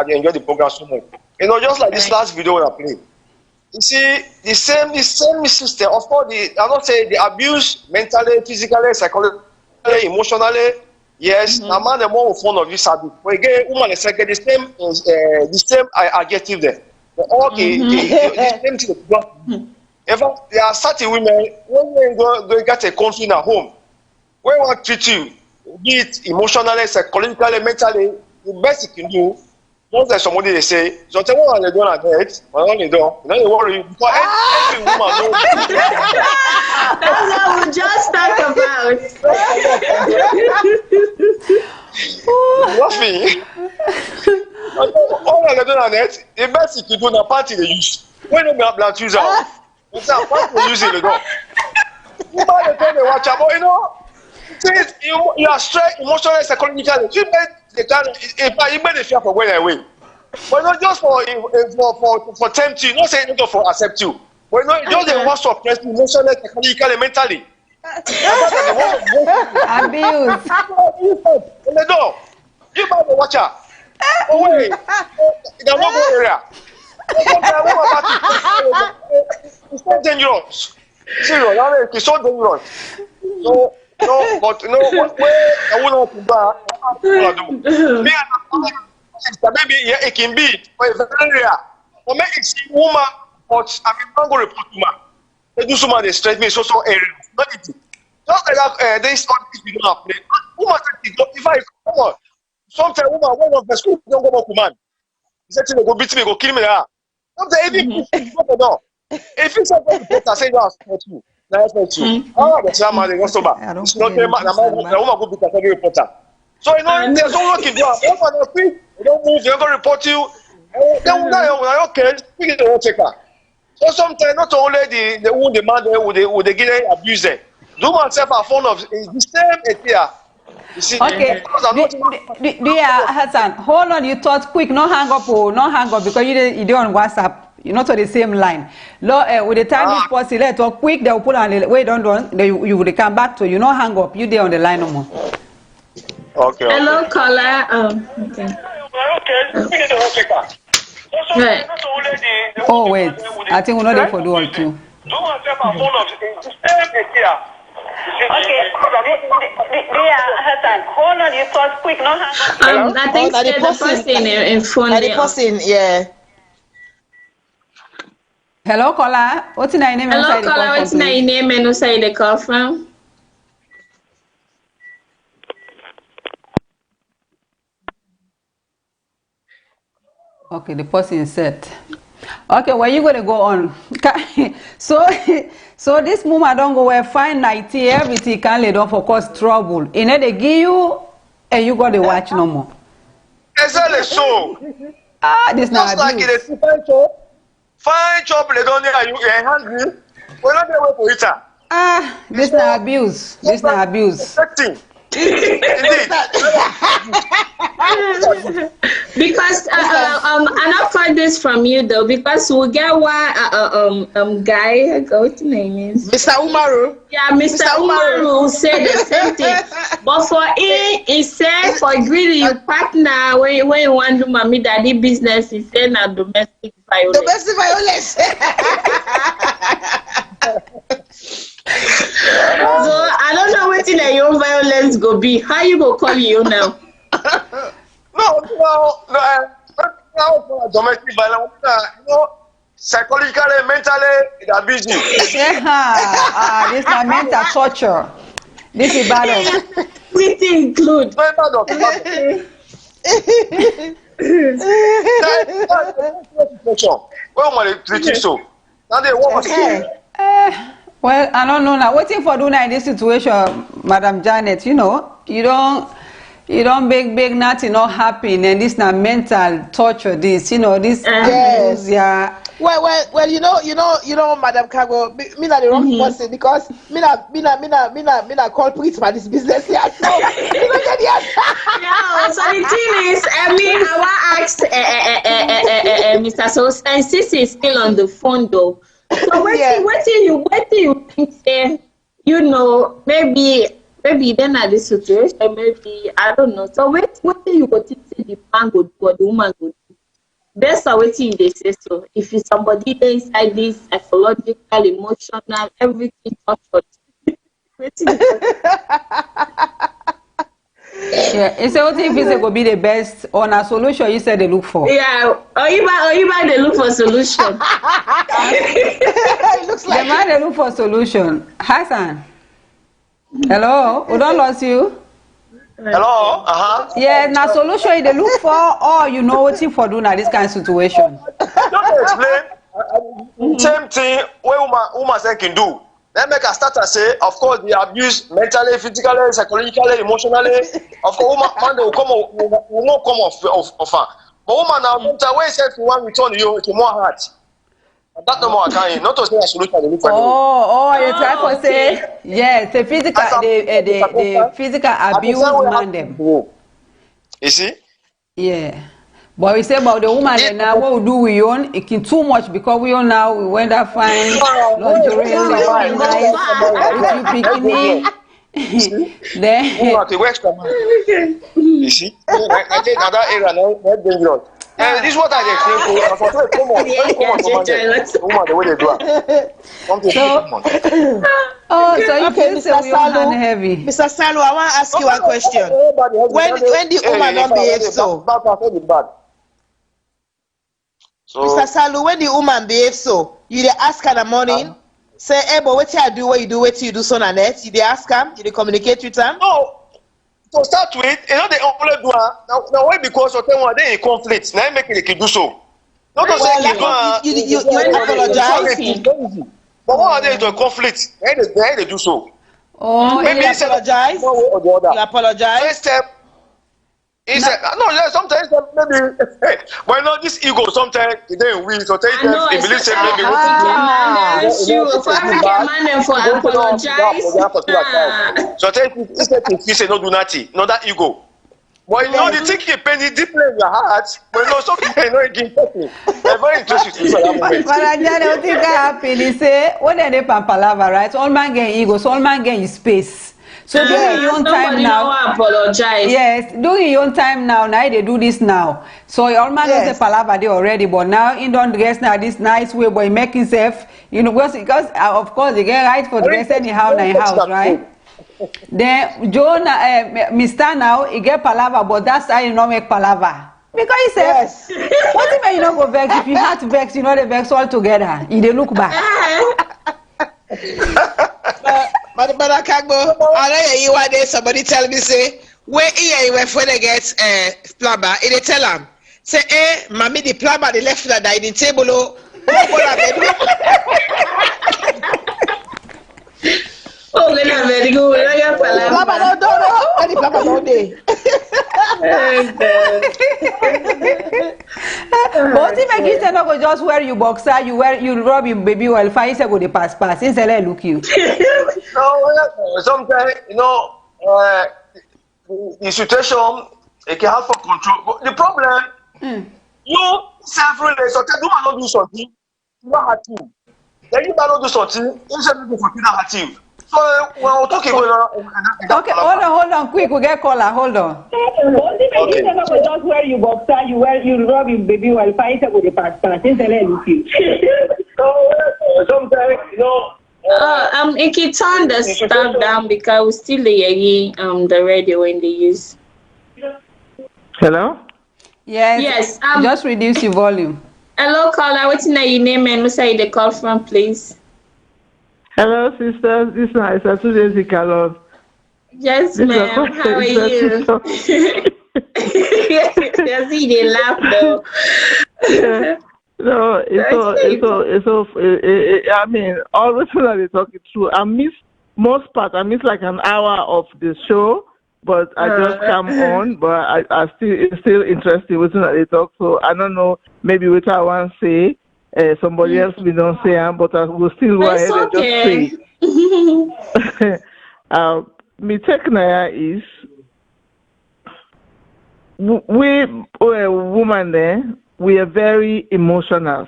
enjoy the program so much. You know, just like this last video I played. You see, the same system. Of course, I don't say the abuse mentally, physically, psychologically, emotionally. Yes, a man the more fond of this habit. But again, woman is like the same adjective there. Okay, the same thing. If there are certain women when they go get a conflict at home, when one treat you, be it emotionally, psychologically, mentally, the best you can do. Once there's somebody they say, so tell me what they're doing at night, but only don't worry because every woman knows. That's what we just talked about. Laughing. All they're doing at night, the best you can do in a party they use. When you have blood use out, it's a party they use it, they don't. You buy the time they watch out, but you know, since you are stressed emotionally, psychologically, you they can if they fear for going away. But not just for tempt you, not saying not for accept you. But not just they want to oppress you emotionally, psychologically, mentally. Abuse. In the door. You buy the watcher. Oh wait. In the local area. It's so dangerous. Serious, it's so dangerous. So no, but you know what way I would not do. Me and maybe it can be but it's very rare. But make it see woman, but I mean I'm going to report woman. They do someone they stress me so area. Not it. Just like that they start this we don't have play. Woman if I come on. Sometimes woman one of the school don't go back to man. He said they go beat me, go kill me there. Sometimes even no. If it's not going to say you are support you. Oh, the chairman they also back. It's not the woman go beat the reporter. So you know there's no work in there. They don't move, they're going to report you. Then okay, we get the checker. So sometimes not only the wound demand would they get abused. Do myself are fond of the same idea. You see, okay. Dear Hassan, hold on your thoughts quick. No hang up because you do on WhatsApp. You're not on the same line. With the time this person let talk quick, they will put on the wait, don't. You will come back to you. Not hang up. You there on the line no more. Okay. Hello, caller. Okay. Right. Oh wait, I think we're not there for do all too. Hold on, you first quick, no hang up. I think the person in phone. The person, yeah. Hello, caller. What's your name? Hello, caller. What's your name and who say the call from? Okay, the person is set. Okay, where you gonna go on? so this woman don't go where find 90 everything can lay down for cause trouble. You know they give you and you gotta watch no more. Exactly so. This now just like it is fine chop they don't need you hungry. We're not there for it. This now abuse. This now abuse. Because I not find this from you though, because we get one guy, what's his name is Mr. Umaru. Yeah, Mr. Umaru said the same thing. But for he said for greedy your partner when you want to do mommy daddy business, he said now domestic violence. Domestic violence. So I don't know what in your violence go be. How you go call you now? No, for domestic violence, psychologically, mentally, it abuse you. This is mental torture. This is bad. Everything include. Well, I don't know now. Waiting for doing in this situation, Madam Janet, you know, you don't beg nothing not happen, and this now mental torture. This, you know, this. Yes. Yeah. Well, you know, Madam Kago, me not the wrong person because me not call police for this business here. So, Yeah, so the thing is, I want to ask Mr. Sos, and Sissy is still on the phone though. So what do you think? You know, maybe then at this situation, maybe I don't know. So what do you go think the man go do or the woman go do? That's what they say. So if you somebody inside this psychological, emotional, everything tortured. Yeah, it's what if it's going to be the best on a solution you said they look for. Yeah, or you they look for solution. It looks like the man they look for solution. Hassan, hello, we don't lose you. Hello, Yeah, now solution they look for, or you know what for doing this kind of situation. Don't explain. Same thing where woman can do. Then make a start and say, of course, they abuse mentally, physically, psychologically, emotionally. Of course, man, they will not come off her. But woman now, when says one return you, it's more hard. That no more can not to say a solution. They look for you try to say, yes, the physical abuse man them. You see? Yeah. But we say about the woman and now what we do we own it can too much because we own now we went that fine lingerie nice with you picnic. Then you see? I think that area now very dangerous. This is what I explain to you. For come on, the way they do it. So you can say we all hand heavy. Mr. Salu, I want to ask you one question. When the woman don't behave so, Mr. Salu, when the woman behave so, you dey ask her in the morning, say, hey, but what you do, what you do, son and net, you dey ask him, you dey communicate with him? No. To start with, you know, they only do now why because of them they in conflict. Now make it do so. Not to say you apologize. But what are they into a conflict? They do so. Oh, maybe you apologize. You apologize. First step. He said, no, yeah, sometimes maybe, but not this ego, sometimes they don't win, so take them, they believe say maybe for apologize. So take it, instead to say no do nothing, not that ego. But you know, the thing keep painting deeply in your heart. But you know, something you know, it keep talking. They're very interested to that moment. But I don't think I happen. He say, when they pampalava, right? All man get ego, so all man get his space. So during your own time now, apologize. Yes, during your own time now they do this now. So all man knows the palava they already, but now he don't dress now this nice way, but he make himself, you know, because of course they get right for dress anyhow in house, right? Then John, Mr. now he get palava, but that's how you not make palava. Because he says, what do you mean you not go vex? If you had to vex, you know they vex all together. You they look back. But I can't go. I know you one day somebody tell me say, where here you when they get plumber, they tell them, say, mommy the plumber they left the dining table. Oh, they're not very good. I got plumber don't any plumber don't day. But if I give you no go just wear you boxer, you rub your baby oil, fine say go the pass. Since I look you. No, sometimes you know the situation it can have for control. But the problem, you self-relate, so do not do something, you don't have to. Then you don't do something, you say people for that have. So we're talking Okay, hold on, quick, we get caller, hold on. Okay. Just wear your boxer, you rub your baby oil, fine say go the pass. Since I look you. So sometimes you know. It can turn the stuff down because we still hearing the radio when they use. Hello? Yes. Just reduce your volume. Hello, caller. What's your name and what's the call from, please? Hello, sisters. This is Isa 2 days ago. Yes, ma'am. How are you? I see they laugh though. No, I mean, all the things that they talking through. I miss most part. I miss like an hour of the show, but I just come on. But I still interested with what they talk. So I don't know. Maybe what I want to say. Somebody else we don't say, but I will still go ahead and just say. My take now is we women there. We are very emotional.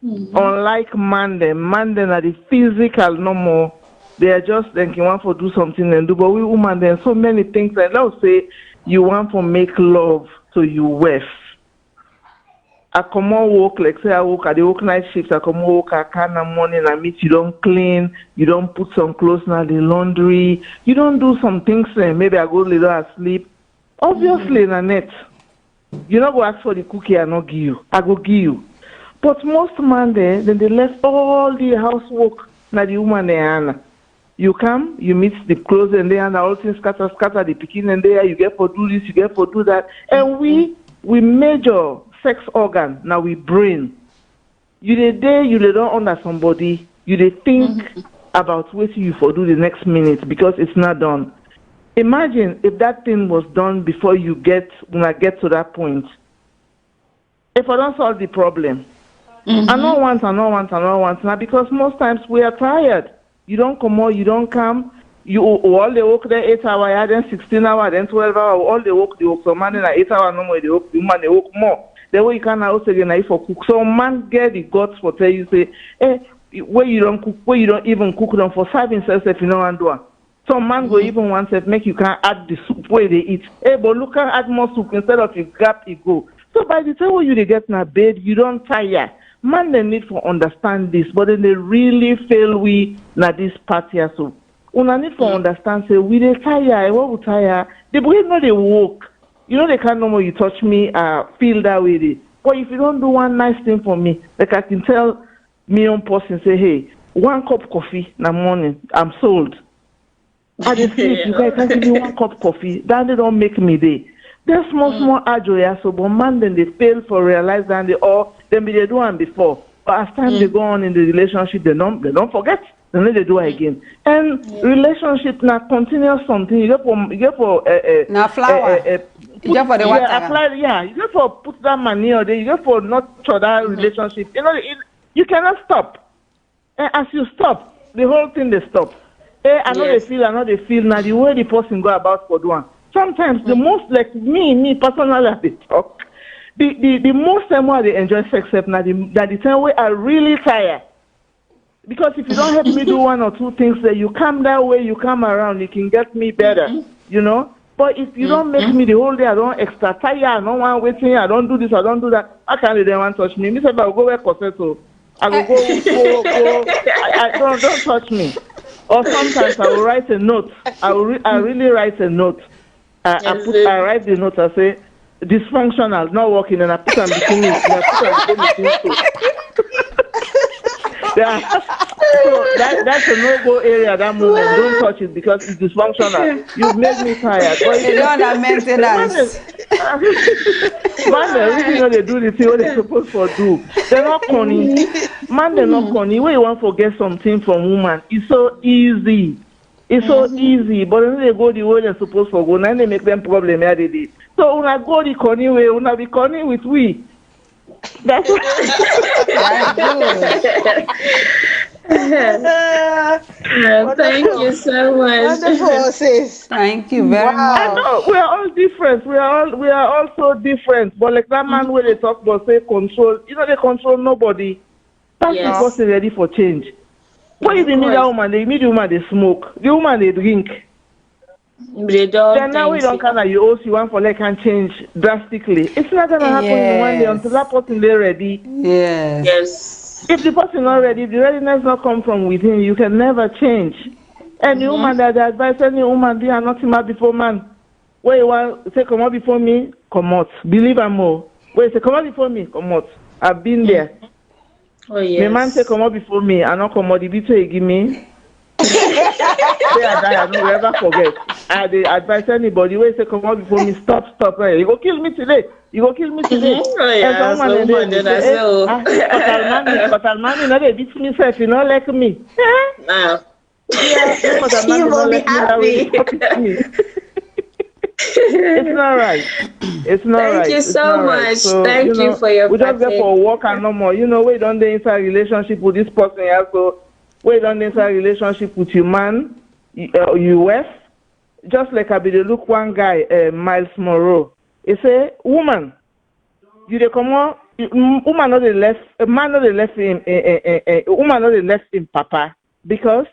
Unlike man them are the physical no more. They are just thinking want to do something and do. But we women there so many things. And let's say you want to make love to your wife. I come on work, like say I work at the work night shifts, I come on work, I can in the morning, I meet you don't clean, you don't put some clothes in the laundry, you don't do some things, maybe I go little asleep. Obviously, Nanette, you not go ask for the cookie, I not give you. I go give you. But most man there, then they left all the housework na the woman there. You come, you meet the clothes and there, and all things scatter the picking and there, you get for do this, you get for do that. And we measure sex organ, now we brain. You don't under somebody, you they think about what you for do the next minute because it's not done. Imagine if that thing was done before when I get to that point. If I don't solve the problem, I don't want. Now because most times we are tired. You don't come out, you don't come. You all the work there 8 hours, then 16 hours, then 12 hours. All the work, so man in 8 hours no more. The woman they work more. The way you can also get for cook. So man get the guts for tell you say, where you don't cook, where you don't even cook them for serving yourself if you know and do. Some man go even want to make you can add the soup where they eat. But look at add more soup instead of you gap it go. So by the time when you get in a bed, you don't tire. Man they need to understand this, but then they really fail we na this party so. Una need to understand say we they tire, what we tire. The boy know they walk. You know they can't no more you touch me, feel that way. But if you don't do one nice thing for me, like I can tell me on person say, hey, 1 cup coffee in the morning, I'm sold. I just sleep, you guys can give me 1 cup coffee. That they don't make me day. They're small agile, so but man then they fail for realize that they do one before. But as time they go on in the relationship, they don't forget. Then they do it again. And relationship now continuous something. You get for now flower. You get for the water. Apply, you get for put that money or you get for not try that relationship. You know, you cannot stop. As you stop, the whole thing they stop. I know they feel now the way the person go about for one. Sometimes the most, like me personally, at the talk, the most time where they enjoy sex help now the time where I really tired. Because if you don't help me do one or two things, that you come that way, you come around, you can get me better, you know. But if you don't make me the whole day, I don't extra tired, I don't want waiting, I don't do this, I don't do that, how can they want to touch me? Me say, I'll go wear corset, so I will go. I don't touch me. Or sometimes I will write a note. I really write a note. I write the note. I say dysfunctional, not working, and I put on bikini. Yeah. So that's a no-go area. That moment, don't touch it because it's dysfunctional. You've made me tired. But You don't have maintenance. Man, they really know they do the thing what they're supposed to do. They're not corny. Man, they're not corny. When you want to get something from woman, it's so easy. It's so easy. But then they go the way they're supposed to go. Now they make them problem every day. So when I go the corny way, when I be corny with we. That's what. Thank you so much. Wonderful, sis. Thank you very much. I know we are all different. We are all so different. But like that man where they talk about say control, you know they control nobody. That's the person ready for change. When you meet that woman, they meet the woman they smoke. The woman they drink. They don't. Then now we don't kind of you also want for like can change drastically. It's not gonna happen in one day until that person they ready. Yes. If the person not ready, if the readiness not come from within, you can never change. Any woman that they advise any woman be nothing but before man. Where you want say come out before me, come out. Believe I'm more. Where you say come out before me, come out. I've been there. Oh yes. The man say come out before me, I not come out the bit you give me. Say I die, I don't ever forget. I advise anybody where you say come out before me, stop, right? You go kill me today. You go kill me today. Oh yeah, so woman do that so. But man, no, they beat me self, you know, like me. Wow. Yeah, but man, You will be happy. It's not right. It's not right. Thank you so much. So, Thank you for your we just go for a walk and no more. You know, we don't inside relationship with this person here, so we don't inside relationship with your man, US. Just like I be the look one guy, Miles Monroe. He say, woman, you dey come on, woman not the left, man not the left him, woman not the left him papa because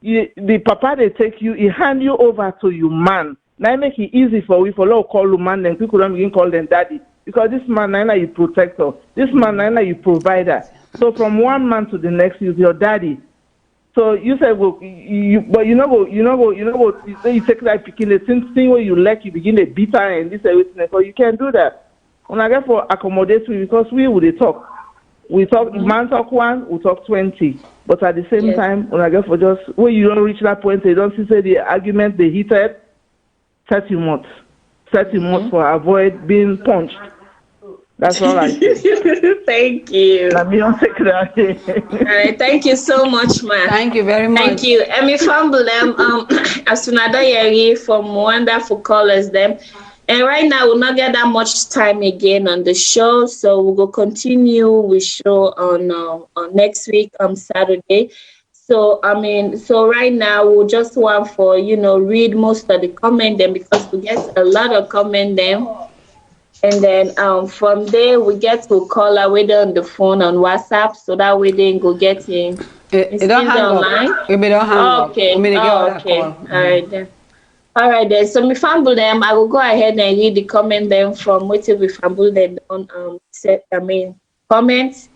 the papa they take you, he hand you over to your man. Now make it easy for we for law call you man, then people don't begin call them daddy because this man now you protector, this man now you provider. So from one man to the next, is your daddy. So you say, well, you take that picking the same thing where you like, you begin to beat her and this everything. So you can't do that. When I get for accommodate we because we would talk. We talk, man talk 1, we talk 20. But at the same time, when I get for just when you don't reach that point, they don't see say the argument they heated 30 months. 30 months for avoid being punched. That's all I say. Thank you. Let me on take that. All right, thank you so much, man. Thank you very much. Thank you. And me fumble them. As soon as I from wonderful callers them. And right now we'll not get that much time again on the show, so we'll continue with show on next week Saturday. So right now we'll just want for read most of the comment them because we get a lot of comment them. And then from there, we get to call her whether on the phone on WhatsApp, so that way they go get in. It don't hang online. Up. We don't hang up. Okay. Okay. All right then. All right then. So me fumble them. I will go ahead and read the comment then from what we fumble them on comments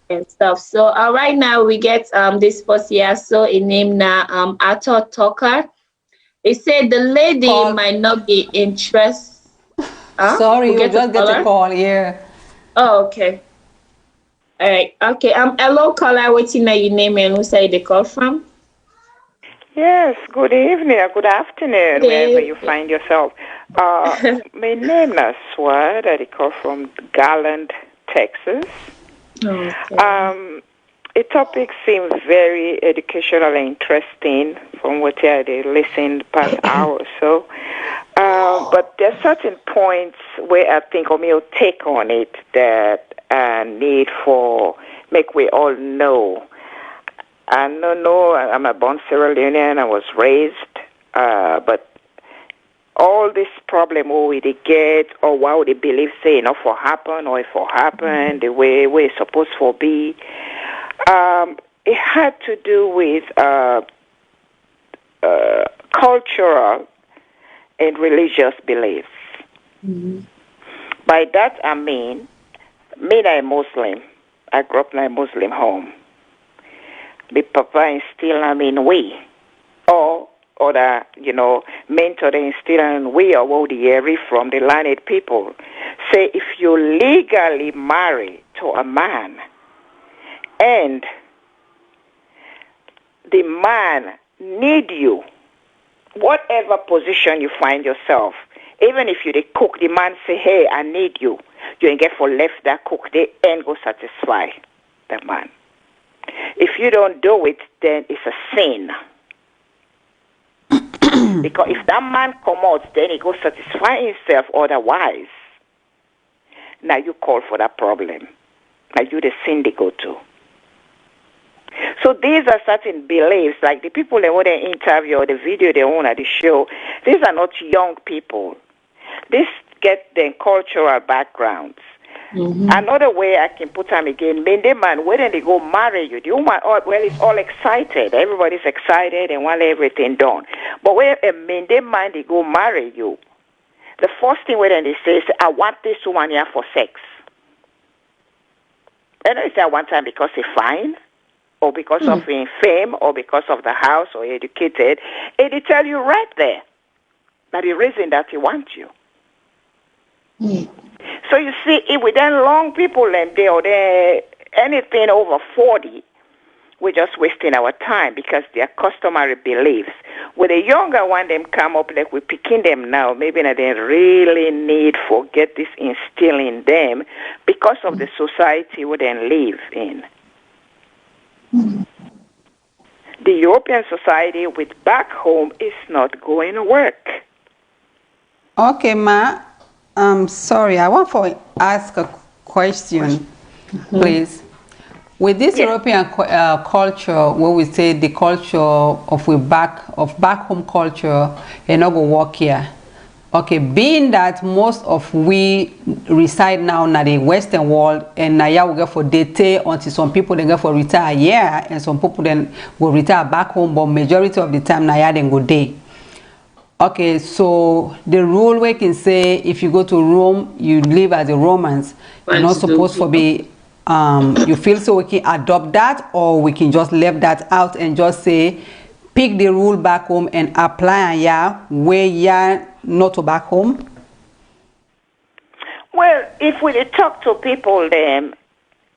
and stuff. So right now we get this post here. So a name now Arthur Tucker. It said the lady might not be interested. Sorry, you just get a call, yeah. Oh, okay. All right. Okay. Hello, caller. What's your name and who say the call from? Yes. Good evening or good afternoon, wherever you find yourself. My name is Swad. I call from Garland, Texas. Okay. The topic seems very educational and interesting from what I listened the past hour or so. But there are certain points where I think I'll take on it that need for make we all know. I don't know, I'm a born Sierra Leonean, I was raised, but all this problem we they get or what they believe say enough for happen or if for happen the way we're supposed to be. It had to do with cultural and religious beliefs. By that I mean, me I'm Muslim. I grew up in a Muslim home. The papa instilled in we, or the mentor instilled in we or what they hear from the learned people. Say if you legally marry to a man and the man need you, whatever position you find yourself, even if you the cook, the man say, hey, I need you. You ain't get for left that cook, they ain't go satisfy the man. If you don't do it, then it's a sin. Because if that man come out, then he go satisfy himself otherwise. Now you call for that problem. Now you the sin they go to. So these are certain beliefs, like the people they want to interview or the video they own at the show, these are not young people. These get their cultural backgrounds. Another way I can put them again, Mende man, when they go marry you, the woman, it's all excited. Everybody's excited and want everything done. But when a Mende man, they go marry you, the first thing when they say is, I want this woman here for sex. And they say, I want her because he's fine, or because of his fame, or because of the house, or educated. And they tell you right there that the reason that he wants you. So you see, if we then long people and they anything over 40, we're just wasting our time because they are customary beliefs. With the younger one, them come up like we're picking them now. Maybe they really need to get this instilled in them because of the society we then live in. The European society with back home is not going to work. Okay, Ma. Sorry, I want to ask a question, please. With this European culture, where we say the culture of back home culture, and not go work here. Okay, being that most of we reside now in the Western world, and now we go for date until some people then go for retire here, and some people then will retire back home, but majority of the time now then go day. Okay, so the rule we can say if you go to Rome, you live as a Romans. You're not supposed to be, you feel so we can adopt that, or we can just leave that out and just say, pick the rule back home and apply where you're not to back home? Well, if we talk to people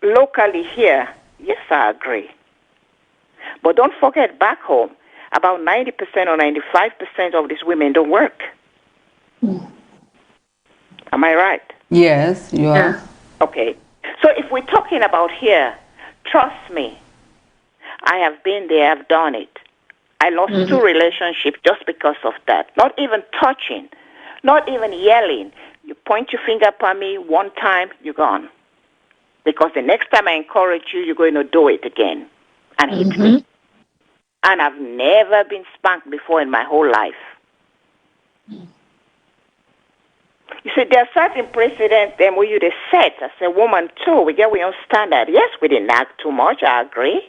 locally here, yes, I agree. But don't forget back home, about 90% or 95% of these women don't work. Am I right? Yes, you are. Yeah. Okay. So if we're talking about here, trust me, I have been there, I've done it. I lost 2 relationships just because of that. Not even touching, not even yelling. You point your finger at me one time, you're gone. Because the next time I encourage you, you're going to do it again and hit me. And I've never been spanked before in my whole life. You see, there are certain precedents where you set as a woman too. We get our own standard. Yes, we didn't act too much, I agree.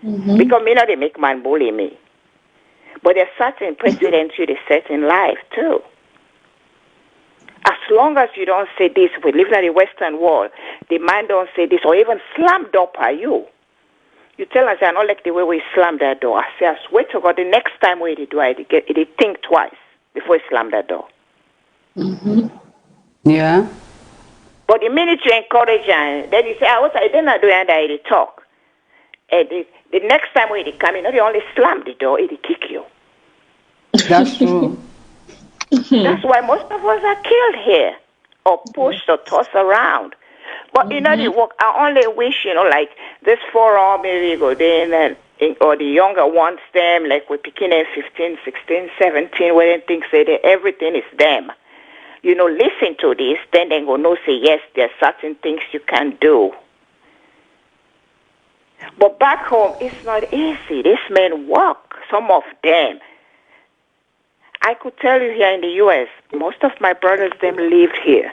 Because they make man bully me. But there are certain precedents you set in life too. As long as you don't say this, we live in the Western world, the man don't say this, or even slammed up at you. You tell us, I don't like the way we slam that door. I say, I swear to God, the next time we do it, think twice before you slam that door. Yeah. But the minute you encourage and then you say, I didn't do it, I talk. And the next time when they come in, they only slam the door, it kick you. That's true. That's why most of us are killed here, or pushed or tossed around. But the work, I only wish, like this forum, maybe you go there, or the younger ones, them, like we're picking at 15, 16, 17, where they think say that everything is them. Listen to this, then they go no, say yes, there are certain things you can do. But back home, it's not easy. These men work, some of them. I could tell you here in the U.S., most of my brothers, them lived here.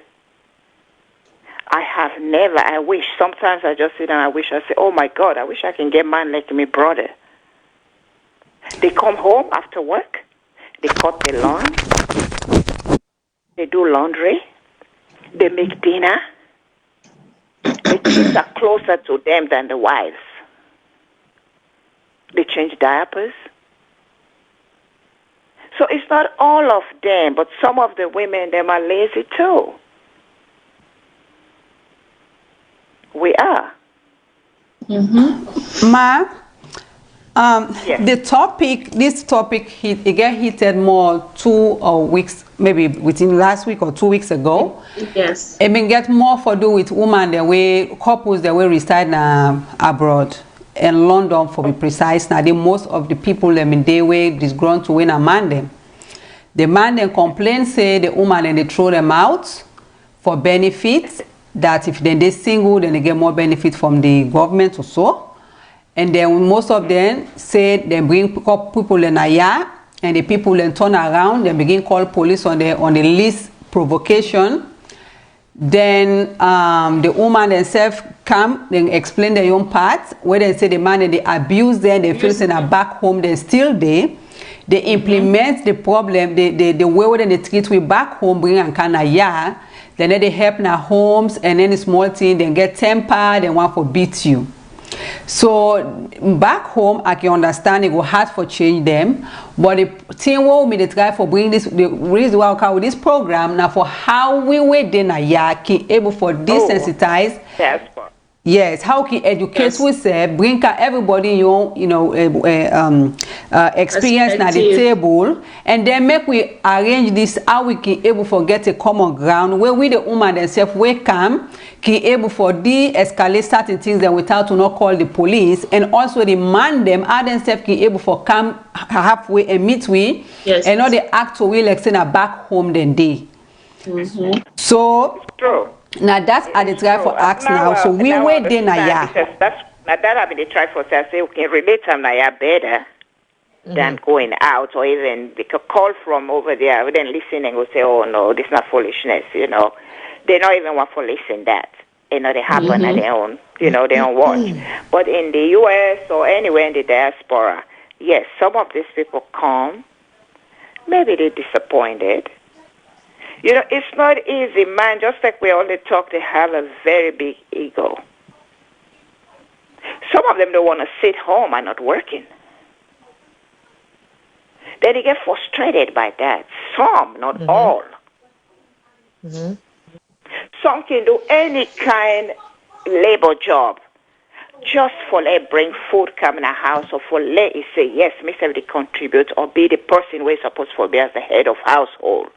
I have never, I wish, sometimes I just sit and I say, oh my God, I wish I can get man like my brother. They come home after work, they cut the lawn, they do laundry, they make dinner. The kids are closer to them than the wives. They change diapers. So it's not all of them, but some of the women, them are lazy too. We are. Ma, this topic, it got heated more 2 weeks, maybe within last week or 2 weeks ago. Yes. It been get more for do with women the way couples the way reside abroad. In London, for be precise, now most of the people them in their way disgrown to win a man them. The man then complain say the woman and they throw them out for benefits. That if they single, then they get more benefit from the government or so. And then most of them say they bring people in a year, and the people then turn around, they begin call police on the least provocation. Then the woman themselves come, then explain their own part, where they say the man and they abuse them, they feel in a back home, they're still there. They implement the problem, the way they treat we back home, bring and kind of yeah. Then they help in our homes, and any small thing, they get tempered, they want to beat you. So back home, I can understand it go hard for change them, but the thing what we try for bring this, the reason why I come with this program now for how we wait in a year can able for desensitize. Yes, how can educate we say bring everybody experience at the table, and then make we arrange this how we can able for get a common ground where we the woman themselves we come can able for de-escalate certain things that without to not call the police, and also the man them are themselves can able for come halfway and meet we, and not the act to will like send a back home then they. So. True. Now that's at the try for ask now. So we wait there now, yeah. That's that I've been the try for say we can relate them now better than going out, or even they could call from over there, then listen and go say, oh no, this is not foolishness, They not even want to listen that. They happen at their own, they don't watch. But in the US or anywhere in the diaspora, yes, some of these people come, maybe they're disappointed. It's not easy, man. Just like we only talk, they have a very big ego. Some of them don't want to sit home and not working. Then they get frustrated by that. Some, not all. Some can do any kind labor job just for let bring food come in a house, or for let it say, yes, Miss Everybody contribute, or be the person we're supposed to be as the head of household.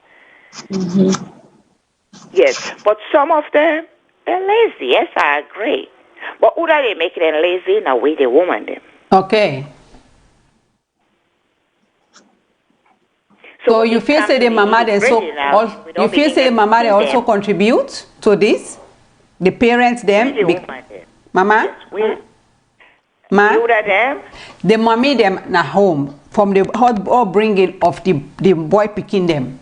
Yes, but some of them, they're lazy. Yes, I agree. But who are they making them lazy? Now we the woman them. Okay. So you feel say the mama then you feel say the mama they also contribute to this? The parents them? Mama? Yes, them? The mommy them na home from the or bringing of the boy picking them.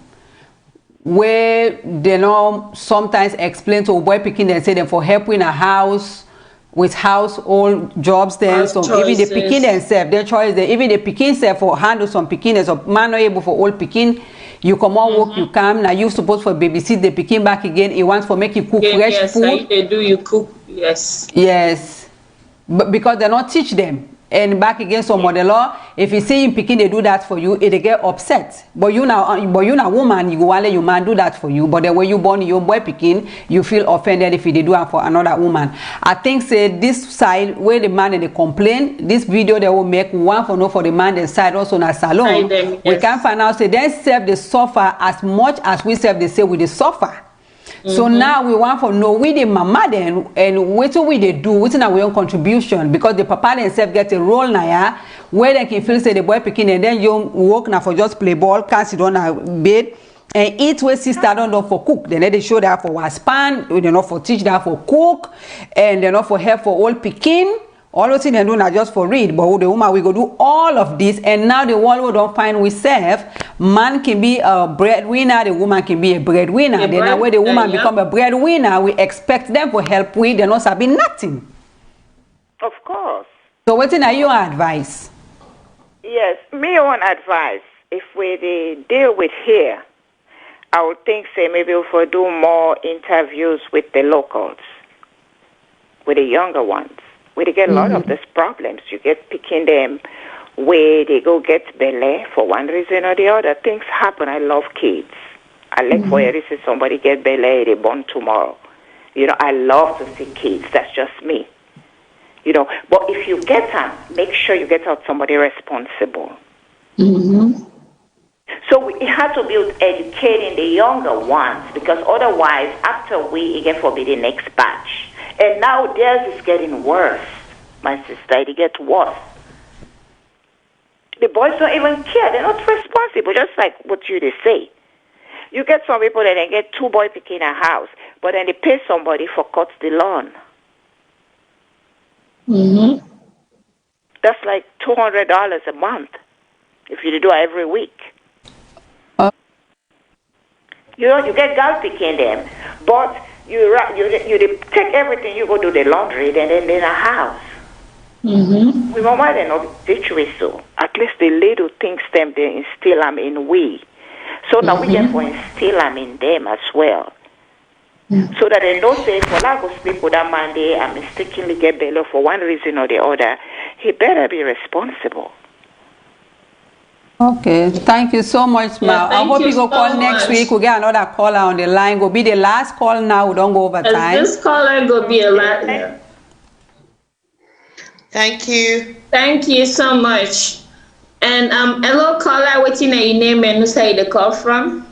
Where they know sometimes explain to a boy picking and say them for help in a house with household jobs then, so even the picking themselves, their choice, even the picking self for handle some picking as a man not able for all picking, you come on work, you come, now you supposed for babysit the picking back again, he wants for make you cook fresh food. They do you cook, yes. Yes. But because they not teach them. And back against some of the law, if you see him picking, they do that for you, it get upset. But you now woman, you go let your man do that for you. But then when you born your boy picking, you feel offended if they do it for another woman. I think say this side where the man and they complain, this video they will make one for no for the man and side also na salon. Yes. We can find out say they serve the suffer as much as we serve the say with the suffer. So now we want to know we the mama then, and what we they do, what's our own contribution, because the papa themselves get a role now where they can feel say the boy picking, and then you work now for just play ball, can't sit on a bed and eat where sister don't know for cook. Then they show that for span, they not for teach that for cook, and they not for help for all picking. all those things they do not just for read, but the woman we go do all of this, and now the world we don't find we serve, man can be a breadwinner, the woman can be a breadwinner. Then now when the woman become a breadwinner, we expect them for help with, they not sabi nothing. Of course. So what's in your advice? Yes, me own advice, if we deal with here, I would think say maybe if we do more interviews with the locals, with the younger ones, where they get a lot of these problems. You get picking them where they go get belly for one reason or the other. Things happen. I love kids. I like for you to see somebody get belly, they born tomorrow. You know, I love to see kids. That's just me. You know, but if you get them, make sure you get out somebody responsible. So we have to be educating the younger ones, because otherwise, after we get for the next batch. And now theirs is getting worse, my sister. It gets worse. The boys don't even care. They're not responsible, just like what you just say. You get some people that they get 2 boys picking a house, but then they pay somebody for cut the lawn. That's like $200 a month if you do it every week. You know, you get girls picking them, but you take everything, you go do the laundry, then in a house. We mama they not teach we so. At least the little things them they instill them in we. So now we can instill them in them as well. So that they don't say for I go sleep with that man there and mistakenly get below for one reason or the other. He better be responsible. Okay, thank you so much, Ma. I hope you go call next week. We'll get another caller on the line. Go be the last call now. We don't go over time. This caller go be a lot. Thank you. Thank you so much. And hello caller, what's your name and who say the call from?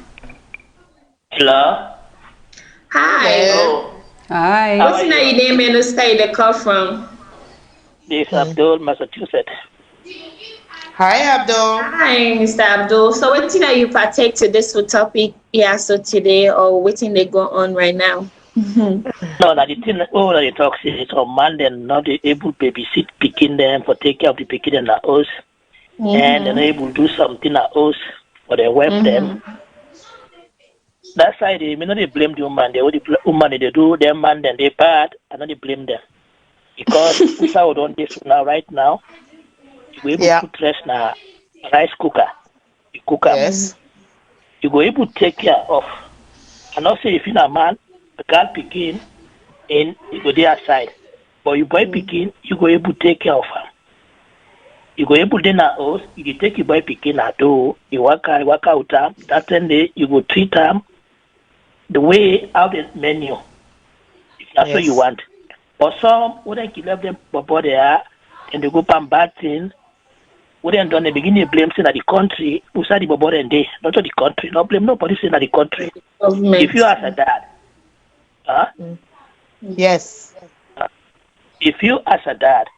Hello. Hi. Hello. Hi. What's your name and who say the call from? This is Abdul, Massachusetts. Hi, Abdul. Hi, Mr. Abdul. So what did you partake to this topic here so today, or what thing they go on right now? No, that the thing all that you talk is on man then not able to babysit picking them for take care of the picking in the house. And they're not able to do something at house for they wife them. That's why they may not blame the woman. The woman they do their man then they bad and not they blame them. Because we saw on this now right now. You go able to put rest na rice cooker. You cook up. Yes. You go able to take care of. And also if you're a man, a girl picking in, you go there aside. But you boy picking, you go able to take care of him. You go able to na house, you can take your boy picking at do, you work out time, that day you go treat them the way out the menu. If that's what you want. But some wouldn't kill them but they are and they go pan bad things. Wouldn't done the beginning blame saying that the country who said the bobo and they not the country, not blame nobody saying that the country. If you ask a dad, yes. If you ask a dad,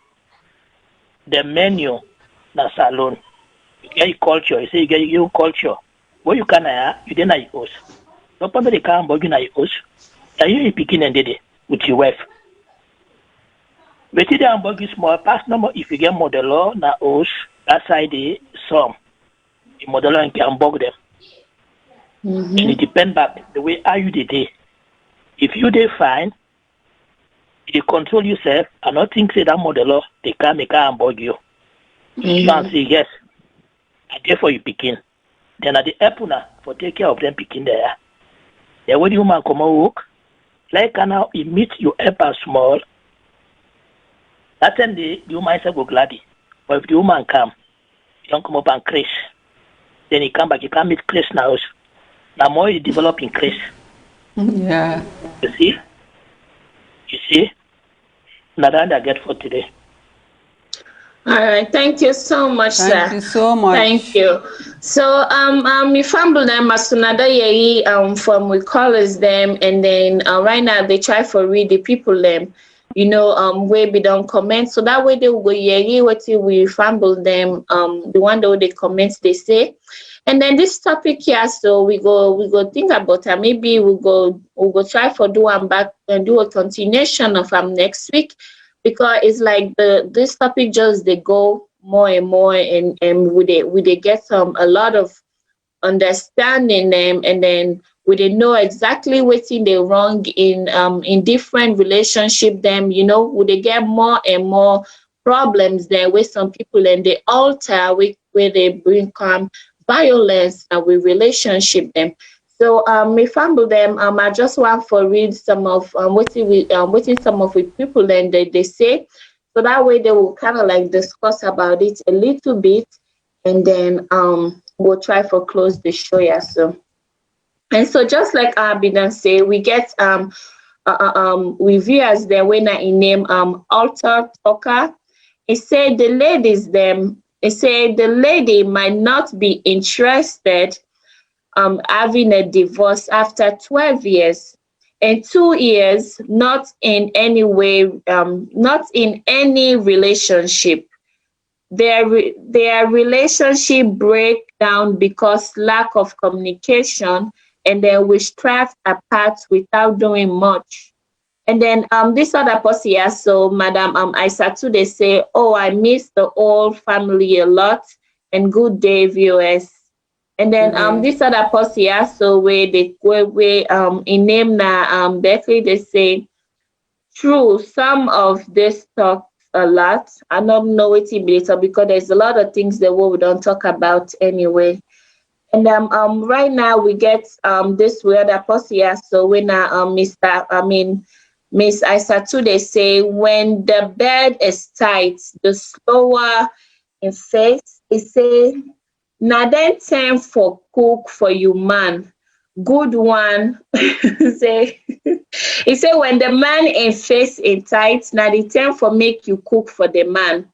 the menu na salon, you get culture, you say you get your culture. What you can you didn't your house. No problem they can't bug you na your house. Are you picking and did it with your wife? But if they bug you small pass number if you get model law na house. That's why they some the model and can bug them. And it depends back the way are you the day. If you they fine, you control yourself and not think say that model law they can make and bug you. You can say yes. And therefore you picking. Then at the epuna for take care of them picking there. Then when the woman come out work, like now you meet your helper small. That time the woman say go gladdy. But if the woman come, you don't come up and crash. Then he come back, you can't meet crash now. Now more you develop in crash. Yeah. You see? You see? Now that I get for today. All right, thank you so much, sir. Thank you so much. Thank you. So, we found them as another year from we callers them, and then right now they try for read the people them. You know, where we don't comment, so that way they will hear what we fumble them, the one that they comment they say, and then this topic here. So we go think about it. Maybe we'll go try for do one back and do a continuation of next week. because it's like this topic just they go more and more, and we they get a lot of understanding them, and then we they know exactly what in they wrong in different relationship them, we they get more and more problems there with some people, and they alter where they bring violence with relationship them. So me family them I just want to read some of what some of the people then they say, so that way they will kind of like discuss about it a little bit, and then we'll try for close the show. Yeah, so and so just like Abidan say, we get reviewers there when I name Alter Talker. He said the ladies them. He said the lady might not be interested having a divorce after 12 years. In 2 years, not in any way, not in any relationship. Their relationship break down because lack of communication, and then we drift apart without doing much. And then this other person here, so Madam Aisatu, they say, oh, I miss the whole family a lot, and good day, viewers. And then this other person here, so where in name na Becky, they say, true, some of this talks a lot. I don't know what it is because there's a lot of things that we don't talk about anyway. And right now we get this weird person here, so when Miss Aisatu, they say, when the bed is tight, the slower in face, it say, now then time for cook for you man. Good one. Say he say when the man in face in tight, now the time for make you cook for the man.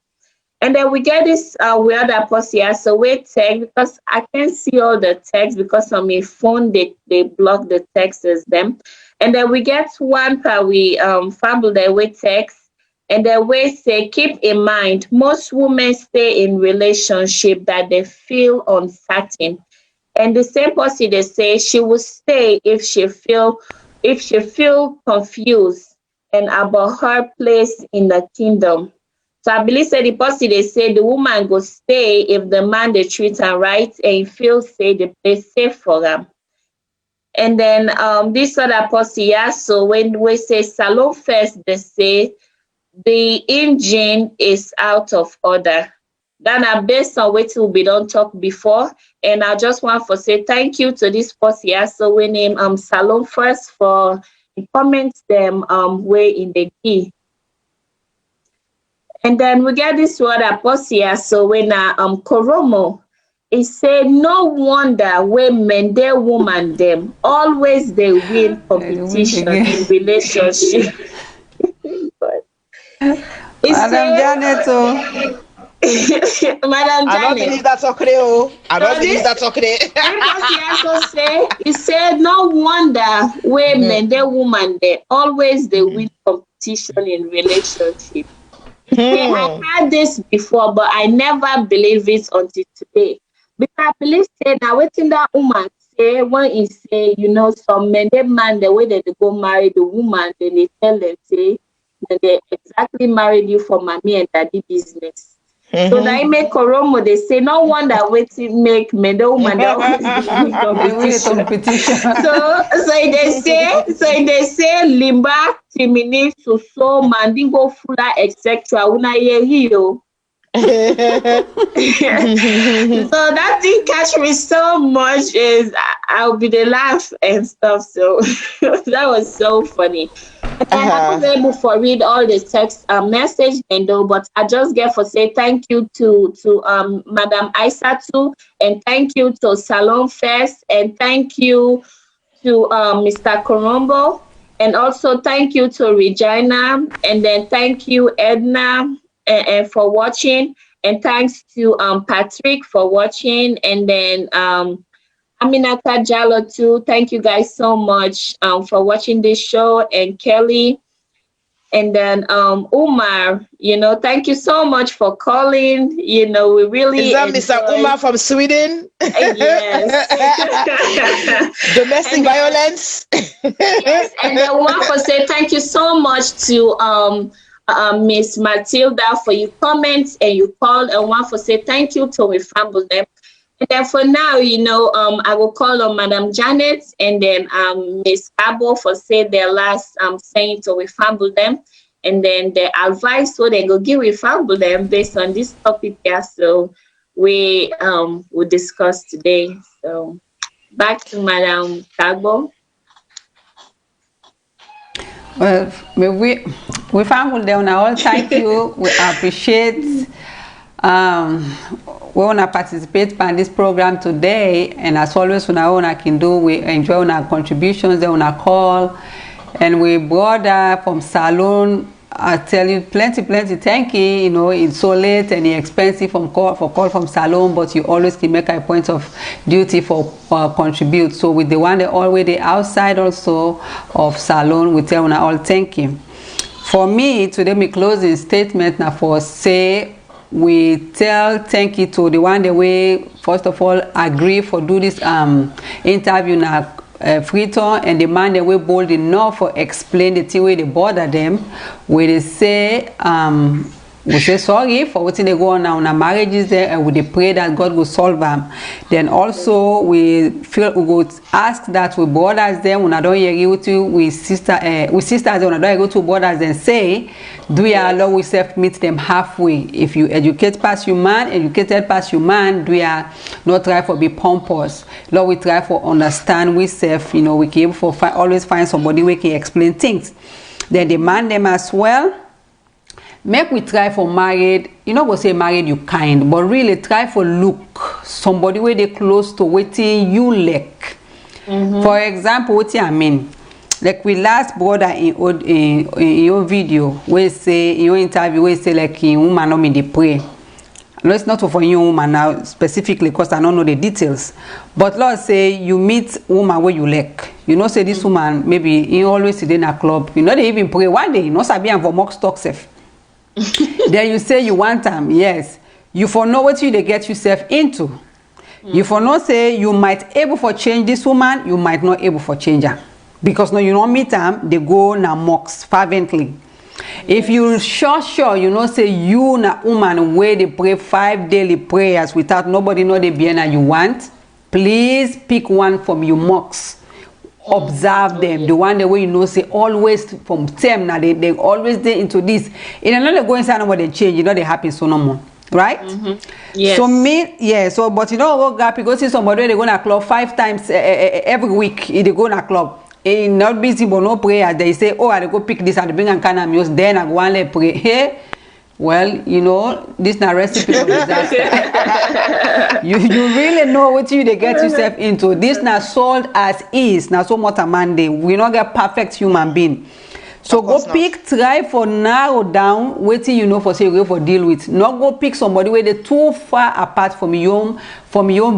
And then we get this weird post here. So wait text, because I can't see all the text because on my phone they block the text as them. And then we get one per we fumble the way text. And the way say, keep in mind, most women stay in relationship that they feel uncertain. And the same person they say she will stay if she feel confused and about her place in the kingdom. So I believe say the person they say the woman go stay if the man they treat her right and feel say the place safe for them. And then this other person here, so when we say salon first, they say the engine is out of order. Then are based on what we don't talk before. And I just want to say thank you to this person here. So we name Salon first for the comments them way in the key. And then we get this word person here. So when Koromo, it said no wonder women they woman them always they win competition in relationship. Madam Janet, Madam Janet. I don't believe that's okay. I don't believe that's okay. He said no wonder women they woman they always they win competition in relationship. I had this before, but I never believe it until today. Because I believe say now waiting that woman say when he say, some men they man the way that they go marry the woman, then they tell them say that they exactly married you for mommy and daddy business. So that I make Koromo, they say no wonder waiting make men the woman they always win competition. So they say limba timini so mandingo fula etc. Una ye so that thing catch me so much is I'll be the laugh and stuff. So that was so funny. I was able to read all the text message and though, but I just get for say thank you to Madam Aisatu, and thank you to Salon Fest, and thank you to Mr. Korombo, and also thank you to Regina, and then thank you Edna for watching, and thanks to Patrick for watching, and then Aminata Jallo too. Thank you guys so much for watching this show, and Kelly, and then Umar. Thank you so much for calling. We really is that Mr. Umar from Sweden? Yes. Domestic violence. Yes, and then one for say thank you so much to Miss Matilda for your comments and you called, and want to say thank you to we family them. And then for now, I will call on Madam Janet and then Miss Cabo for say their last saying to we family them, and then the advice so they go give we family them based on this topic here. So we will discuss today. So back to Madam Cabo. Well, we found them all. Thank you. We appreciate. We want to participate in this program today, and as always, I can do. We enjoy our contributions. They want to call, and we brother from Salone. I tell you, plenty. Thank you. It's so late and expensive for call from Salone, but you always can make a point of duty for contribute. So with the one that already outside also of Salone, we tell all thank you. For me, today my closing statement now for say we tell thank you to the one that we first of all agree for do this interview now. Freeton and the man that we bold enough for explain the thing where they bother them, where they say sorry for what they go on now in our marriages there, and we pray that God will solve them. Then also we feel we would ask that we brothers them when I don't hear you to we sisters when I don't go to brothers and say do you allow yourself meet them halfway. If you educate past your man, educated past your man, do you not try for be pompous. Lord, we try for understand we self, we can able for always find somebody we can explain things. Then demand them as well. Make we try for married, go say married you kind, but really try for look somebody where they close to waiting you like. For example, what I mean, like we last brother in your video, we say in your interview, we say like in woman not me they pray. No, it's not for you woman now specifically because I don't know the details. But Lord say you meet woman where you like. Say this woman maybe you always sit in a club. They even pray one day. Sabi and for mock stock safe. Then you say you want them, yes. You for know what you they get yourself into. You for know say you might able for change this woman, you might not able for change her. Because no, you don't meet them, they go na mocks fervently. If you sure, say you na woman where they pray 5 daily prayers without nobody know the Biena you want, please pick one from your mocks. Observe them, the one the way say always from them now they always they into this. In another go inside nobody change, they happen so no more. Right? Yes. So but go gap, you go see somebody they go to club 5 times every week. They go to club. Not busy but no prayer. They say, oh, I go pick this and bring and can of music. Then I go and let pray. Hey, well, this is not recipe for disaster. you really know what you they get yourself into. This not sold as is. Now so much a Monday. We not get perfect human being. So go pick, try for narrow down waiting for say you go for deal with. Not go pick somebody where they too far apart from your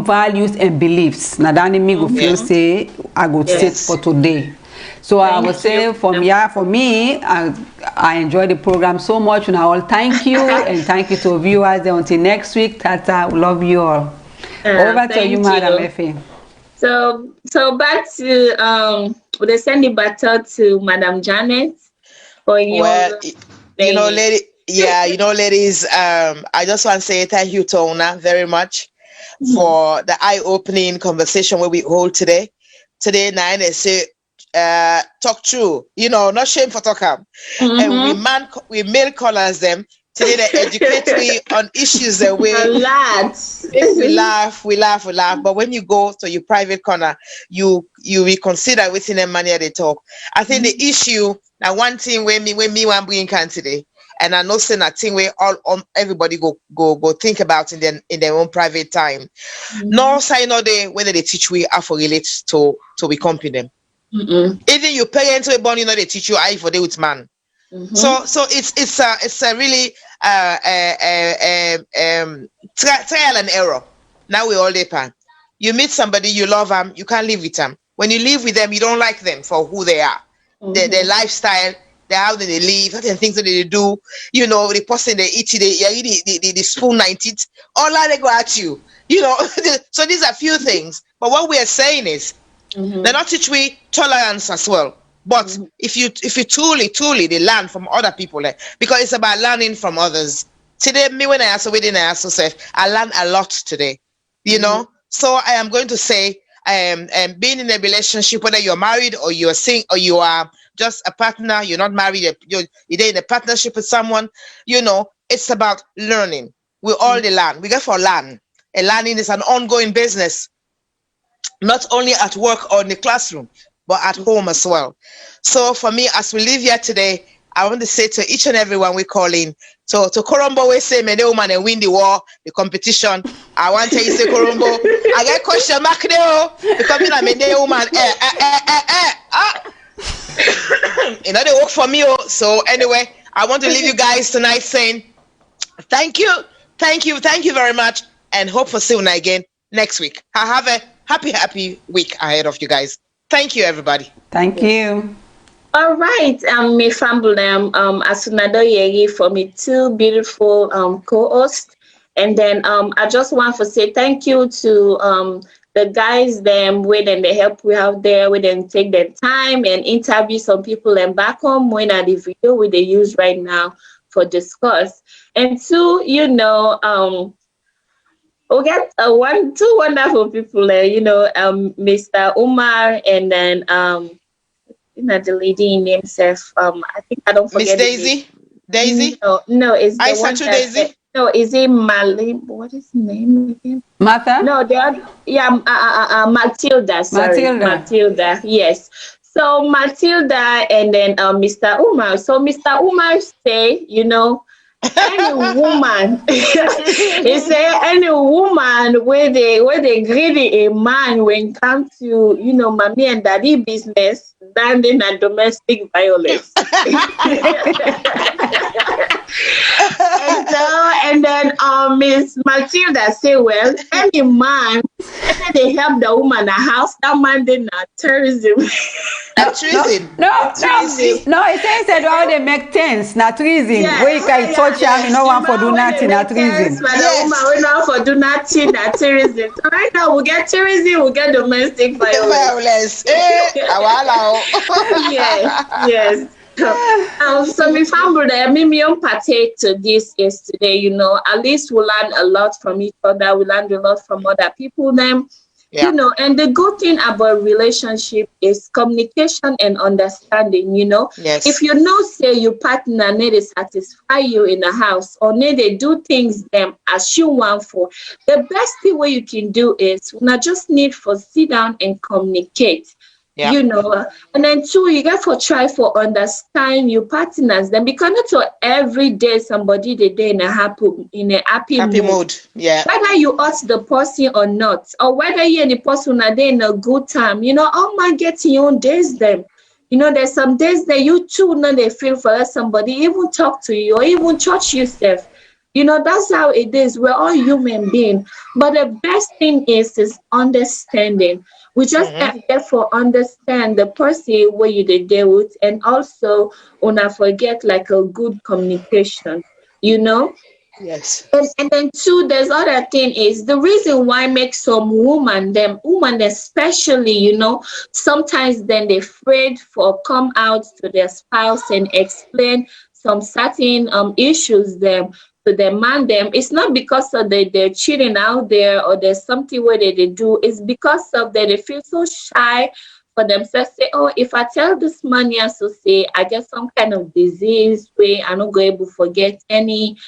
values and beliefs. Now that me go feel say I go sit for today. So I would say for me, I enjoy the program so much. And I all thank you and thank you to viewers. Until next week, Tata, love you all. Over to you, Madam Effie. So back to they send the baton to Madam Janet for you. Well, ladies, I just want to say thank you to Ona very much for the eye-opening conversation where we hold today. Today, 9 they say talk true, not shame for talk. And we male callers them. Today they educate me on issues that we laugh. But when you go to your private corner, you reconsider within the manner they talk. I think the issue now one thing when me one bring can today, and I know saying that thing where everybody go think about in their own private time. No sign no day whether they teach we how to relate to we company them. Even your parents were born, they teach you how for deal with man. So it's a really trial and error. Now we all depend. You meet somebody, you love them, you can't live with them. When you live with them, you don't like them for who they are, their lifestyle, how they live, the things that they do. The person they eat, the spoon 90, all that they go at you. So these are few things. But what we are saying is, they not teach we tolerance as well. But if you truly they learn from other people, because it's about learning from others. Today, me when I also within I also said I learned a lot today. So I am going to say, being in a relationship, whether you're married or you're single or you are just a partner, you're not married, you're in a partnership with someone, it's about learning. We all learn. We get for learn. And learning is an ongoing business, not only at work or in the classroom, but at home as well. So for me, as we leave here today, I want to say to each and everyone we call in, so to Korombo, we say, "May the woman and win the war, the competition." I want to say, Korombo, I get question mark there because me the woman, they work for me. So anyway, I want to leave you guys tonight saying, thank you very much, and hope for seeing you again next week. Have a happy week ahead of you guys. Thank you, everybody. Thank you. All right, me family, Asunado Yegi for me, two beautiful co-hosts, and then I just want to say thank you to the guys them with and the help we have there with them take their time and interview some people and back home when at the video we they use right now for discuss. And two, we get two wonderful people there, Mr. Umar and then the lady name herself. I think I don't forget. Miss Daisy. Daisy? No, it's the one that Daisy. No, is it Mali? What is the name again? Martha? No, Matilda. Sorry, Matilda. Yes. So Matilda and then Mr. Umar. So Mr. Umar say, any woman, he say any woman where they greedy a man when it comes to mommy and daddy business than in a domestic violence. and then Miss Matilda say, well, any man they help the woman a house, that man did not terrorism. Treason. No, it says that all they make sense, not treason. Where you can touch him, no one for do nothing, not treason. But the woman we know for do nothing, not terrorism. So right now we get terrorism, we get domestic violence. Yes. So my family, me partake to this yesterday. At least we learn a lot from each other. We learn a lot from other people. Them. Yeah. And the good thing about relationship is communication and understanding, Yes. If you know, say your partner need to satisfy you in the house or need to do things them as you want for, the best thing what you can do is not just need for sit down and communicate. Yeah. And then two, you got to try for understand your partners. Then because not every day somebody they in a happy mood. Yeah. Whether you ask the person or not, or whether you and the person are there in a good time, all man get your own days them. There's some days that you too know they feel for somebody, even talk to you or even touch yourself. That's how it is. We're all human beings. But the best thing is understanding. We just therefore understand the person where you deal with, and also not forget like a good communication, Yes. And then two, there's other thing is the reason why make some women especially, sometimes then they're afraid for come out to their spouse and explain some certain issues them to demand them. It's not because of they're cheating out there or there's something where they do. It's because of that they feel so shy for themselves. Say, oh, if I tell this man, so say I get some kind of disease where I'm not going to forget any,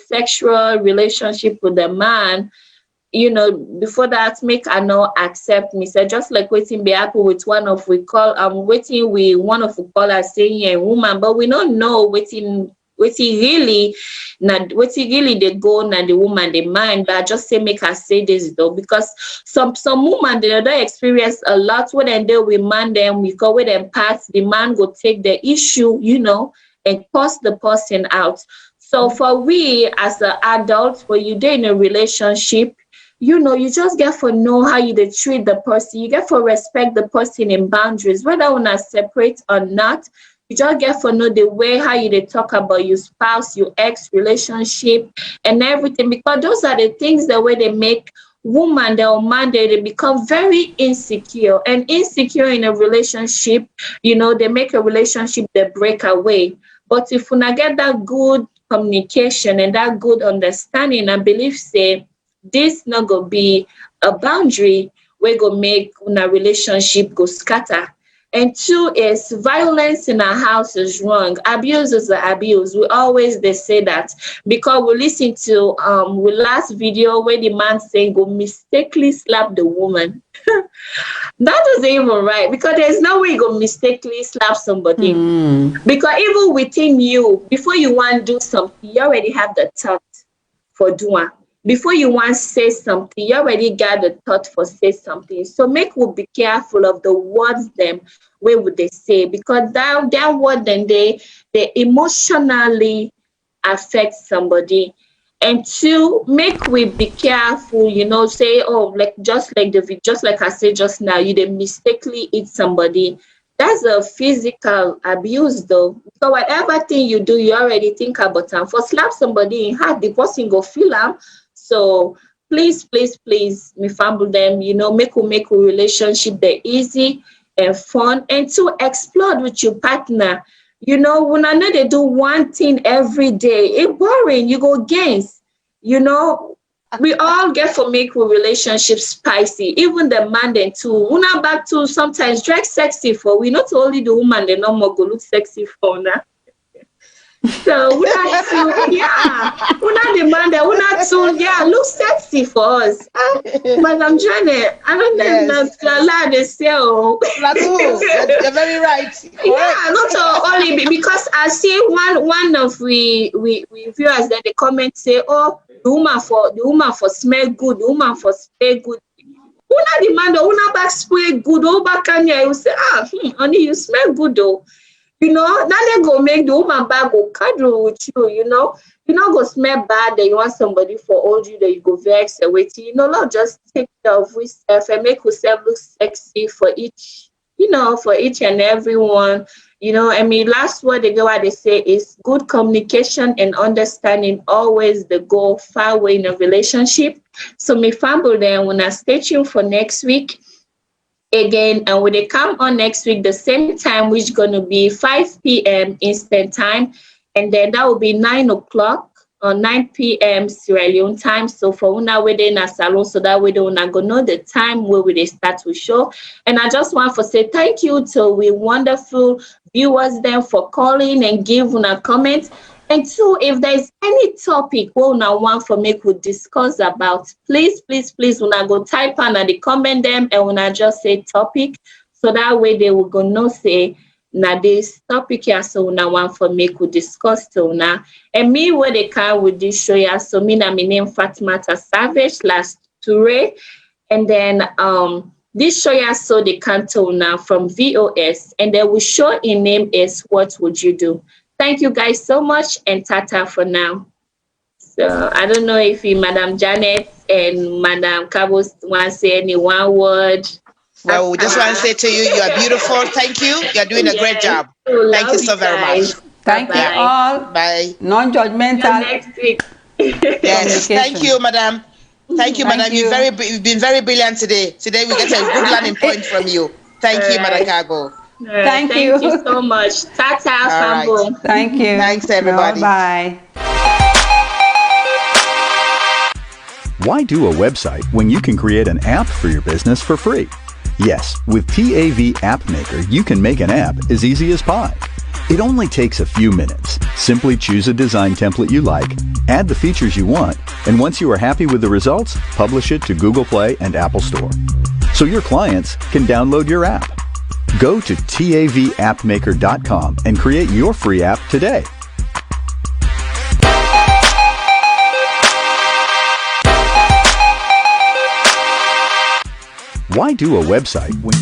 sexual relationship with the man. Before that, make I not accept me. So just like waiting be happy with one of we call one of we call us saying a woman, but we don't know waiting really they go na the woman they mind. But I just say make her say this though, because some woman they don't experience a lot when they deal with man them we go with them past the man go take the issue and toss the person out. So for we as an adult, when you're in a relationship, you just get to know how you treat the person. You get to respect the person in boundaries, whether you want to separate or not. You just get to know the way how you talk about your spouse, your ex relationship, and everything, because those are the things the way they make woman or man, they become very insecure, and insecure in a relationship, they make a relationship, they break away. But if we not get that good communication and that good understanding, I believe say this not gonna be a boundary where go make una relationship go scatter. And two is violence in our house is wrong. Abuse is abuse. We always they say that because we listen to we last video where the man saying go mistakenly slap the woman. That isn't even right, because there's no way you go mistakenly slap somebody. Because even within you, before you want to do something, you already have the thought for doing. Before you want to say something, you already got the thought for say something. So make we be careful of the words them where would they say, because that word then they emotionally affect somebody. And two, make we be careful, say, oh, like just like I said just now, you did mistakenly hit somebody. That's a physical abuse though. So whatever thing you do, you already think about them. For slap somebody in heart, the person go feel them. So please, me fumble them, make a relationship that easy and fun, and to explore with your partner. When I know they do one thing every day, it's boring. You go against, we all get for make a relationship spicy. Even the man then too. Una back to sometimes dress sexy for we, not only the woman they no more go look sexy for now. So we have to, una demand that una to, look sexy for us. Madam Janet, I don't think that's allowed to sell. You're very right. Yeah, not only because I see one of we viewers that they comment say, oh, the woman for smell good, the woman for spray good. Una demand una back spray good, oh back Kenya, you say, honey, you smell good though. Now they go make the woman back go cuddle with you, you not go smell bad that you want somebody for hold you that you go vex and wait. Not just take care of yourself and make yourself look sexy for each, for each and everyone. Last word they go out they say is good communication and understanding always the goal far away in a relationship. So me family then when I stay tuned for next week. Again, and when they come on next week, the same time, which is going to be 5 p.m. Eastern time, and then that will be 9 o'clock or 9 p.m. Sierra Leone time. So for una way they in a salon, so that way they una go know the time where we start with show. And I just want to say thank you to we wonderful viewers then for calling and give una comments. And two, if there's any topic we una want for me could discuss about, please, una go type on the comment them and una just say topic, so that way they will go know say na this topic here, so una want for me could discuss to una. And me where they can with this show ya, so me na my name Fatimata Savage last Toure, and then this show ya so they can to una from VOS, and then we show in name is What Would You Do? Thank you guys so much, and tata for now. So I don't know if Madam Janet and Madam Cabos want to say any one word. Well, we just want to say to you, you are beautiful. Thank you. You're doing a great job. Thank you so very much. Thank you all. Bye. Non-judgmental. Next week. Yes. Thank you, Madam. Thank you, Madam. You've been very brilliant today. Today we get a good learning point from you. Thank you, Madam Cargo. Thank you so much. Tata, right. Thank you. Thanks, everybody. Bye. Why do a website when you can create an app for your business for free? Yes, with TAV App Maker, you can make an app as easy as pie. It only takes a few minutes. Simply choose a design template you like, add the features you want, and once you are happy with the results, publish it to Google Play and Apple Store, so your clients can download your app. Go to TAVAppmaker.com and create your free app today. Why do a website when